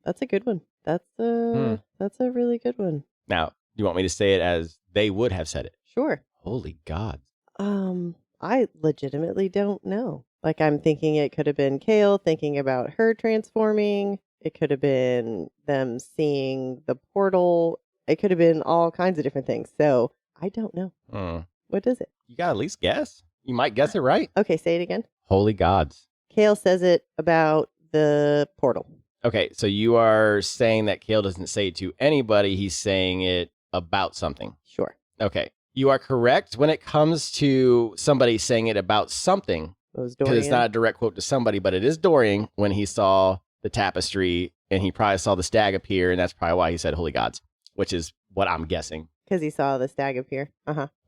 That's a good one. That's a really good one. Now, do you want me to say it as they would have said it? Sure. Holy gods. I legitimately don't know. Like, I'm thinking it could have been Chaol thinking about her transforming. It could have been them seeing the portal. It could have been all kinds of different things. So I don't know. What is it? You got to at least guess. You might guess it right. Okay, say it again. Holy gods. Chaol says it about the portal. Okay, so you are saying that Chaol doesn't say it to anybody. He's saying it about something. Sure. Okay. You are correct when it comes to somebody saying it about something. Because it's not a direct quote to somebody, but it is Dorian when he saw the tapestry and he probably saw the stag appear, and that's probably why he said holy gods, which is what I'm guessing. Because he saw the stag appear.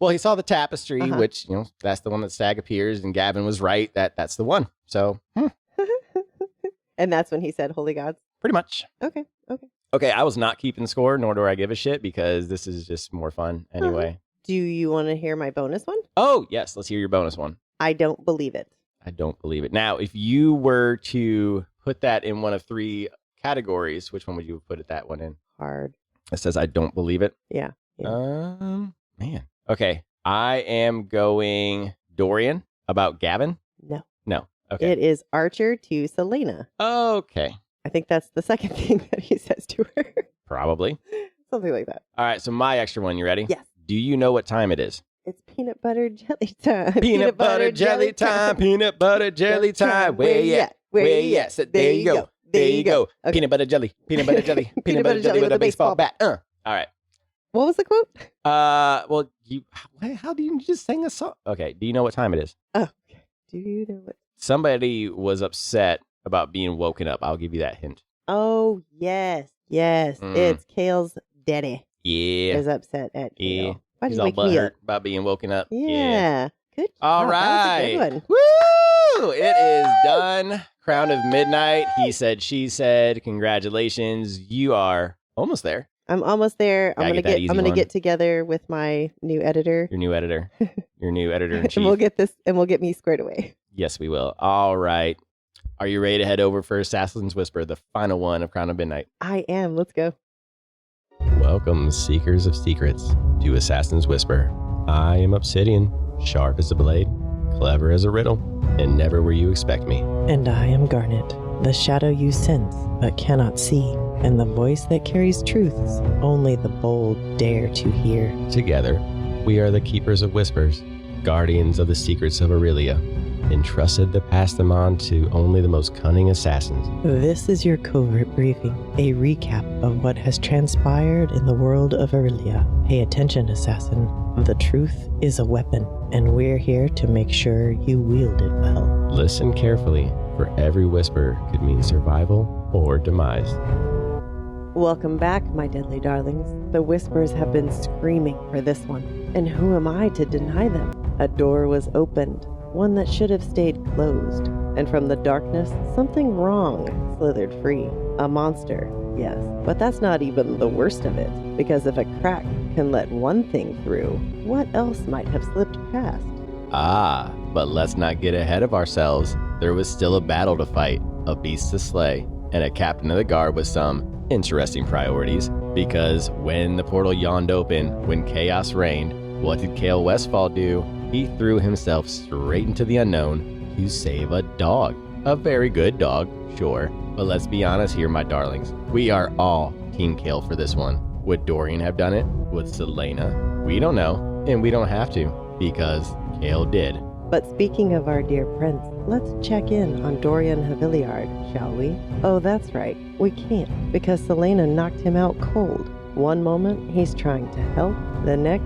Well, he saw the tapestry, which, that's the one that stag appears, and Gavin was right. That's the one. So, And that's when he said holy gods? Pretty much. Okay, I was not keeping score, nor do I give a shit, because this is just more fun anyway. Do you want to hear my bonus one? Oh, yes. Let's hear your bonus one. I don't believe it. I don't believe it. Now, if you were to put that in one of 3 categories, which one would you put that one in? Hard. It says I don't believe it. Yeah. Man. Okay. I am going Dorian about Gavin. No. Okay. It is Archer to Celaena. Okay. I think that's the second thing that he says to her. Probably. Something like that. All right. So my extra one, you ready? Yes. Do you know what time it is? It's peanut butter jelly time. Peanut butter jelly time. Peanut butter jelly time. Where you at? Where you at? So there you go. There you go. Okay. Peanut butter jelly. Peanut butter jelly. Peanut butter jelly with a baseball bat. All right. What was the quote? Well, how do you just sing a song? Okay. Do you know what time it is? Oh, okay. Do you know what? Somebody was upset about being woken up. I'll give you that hint. Oh, yes. Yes. It's Chaol's daddy Yeah. is upset at Yeah. Chaol. Why did He's you all wake me butthurt up? about being woken up. Yeah. Good job. All That was a right. good one. Woo! It is done. Crown of Midnight. He said, she said. Congratulations. You are almost there. I'm almost there. I'm Gotta get that easy gonna one. get together with my new editor. Your new editor. Your new editor in chief. and we'll get me squared away. Yes, we will. All right. Are you ready to head over for Assassin's Whisper, the final one of Crown of Midnight? I am. Let's go. Welcome, Seekers of Secrets, to Assassin's Whisper. I am Obsidian, sharp as a blade, clever as a riddle, and never where you expect me. And I am Garnet, the shadow you sense but cannot see, and the voice that carries truths only the bold dare to hear. Together, we are the Keepers of Whispers, guardians of the secrets of Aurelia, entrusted to pass them on to only the most cunning assassins. This is your covert briefing, a recap of what has transpired in the world of Aurelia. Pay attention, assassin. The truth is a weapon, and we're here to make sure you wield it well. Listen carefully, for every whisper could mean survival or demise. Welcome back, my deadly darlings. The whispers have been screaming for this one, and who am I to deny them? A door was opened, one that should have stayed closed, and from the darkness, something wrong slithered free. A monster, yes, but that's not even the worst of it, because if a crack can let one thing through, what else might have slipped past? Ah, but let's not get ahead of ourselves. There was still a battle to fight, a beast to slay, and a captain of the guard with some interesting priorities. Because when the portal yawned open, when chaos reigned, what did Chaol Westfall do? He threw himself straight into the unknown to save a dog. A very good dog, sure, but let's be honest here, my darlings. We are all Team Chaol for this one. Would Dorian have done it? Would Celaena? We don't know, and we don't have to, because Chaol did. But speaking of our dear prince, let's check in on Dorian Haviliard, shall we? Oh, that's right, we can't, because Celaena knocked him out cold. One moment, he's trying to help, the next,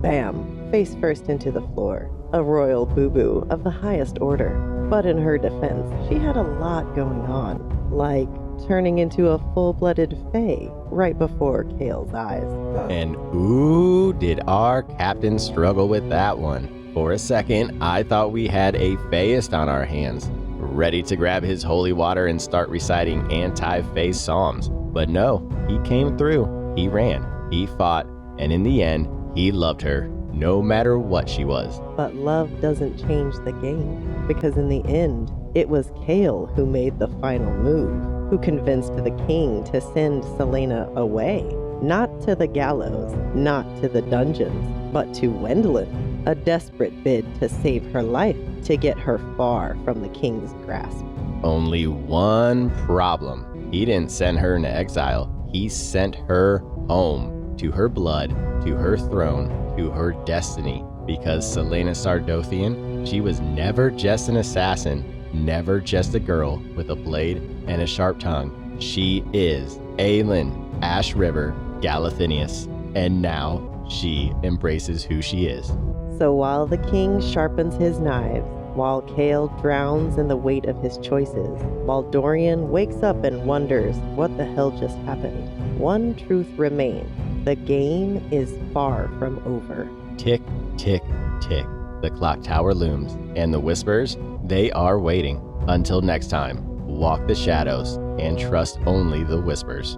bam, face first into the floor. A royal boo-boo of the highest order. But in her defense, she had a lot going on, like turning into a full-blooded fae right before Chaol's eyes. And ooh, did our captain struggle with that one. For a second, I thought we had a faeist on our hands, ready to grab his holy water and start reciting anti-fae psalms. But no, he came through, he ran, he fought, and in the end, he loved her, no matter what she was. But love doesn't change the game, because in the end, it was Chaol who made the final move, who convinced the king to send Celaena away. Not to the gallows, not to the dungeons, but to Wendlin. A desperate bid to save her life, to get her far from the king's grasp. Only one problem. He didn't send her into exile. He sent her home, to her blood, to her throne, to her destiny. Because Celaena Sardothian, she was never just an assassin, never just a girl with a blade and a sharp tongue. She is Aelin, Ash River, Galathinius, and now she embraces who she is. So while the king sharpens his knives, while Chaol drowns in the weight of his choices, while Dorian wakes up and wonders what the hell just happened, one truth remains. The game is far from over. Tick, tick, tick. The clock tower looms, and the whispers, they are waiting. Until next time, walk the shadows and trust only the whispers.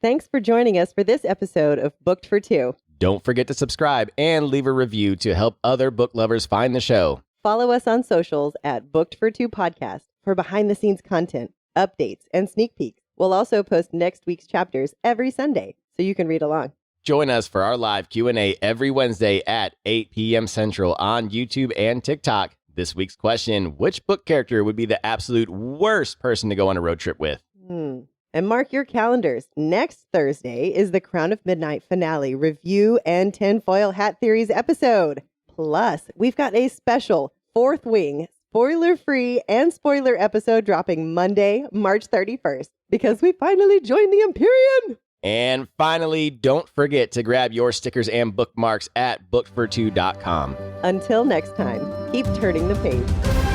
Thanks for joining us for this episode of Booked for Two. Don't forget to subscribe and leave a review to help other book lovers find the show. Follow us on socials at Booked for Two Podcast for behind-the-scenes content, updates, and sneak peeks. We'll also post next week's chapters every Sunday, so you can read along. Join us for our live Q&A every Wednesday at 8 p.m. Central on YouTube and TikTok. This week's question, which book character would be the absolute worst person to go on a road trip with? And mark your calendars. Next Thursday is the Crown of Midnight finale review and tinfoil hat theories episode. Plus, we've got a special Fourth Wing, spoiler-free and spoiler episode dropping Monday, March 31st, because we finally joined the Empyrean. And finally, don't forget to grab your stickers and bookmarks at bookedfor2.com. Until next time, keep turning the page.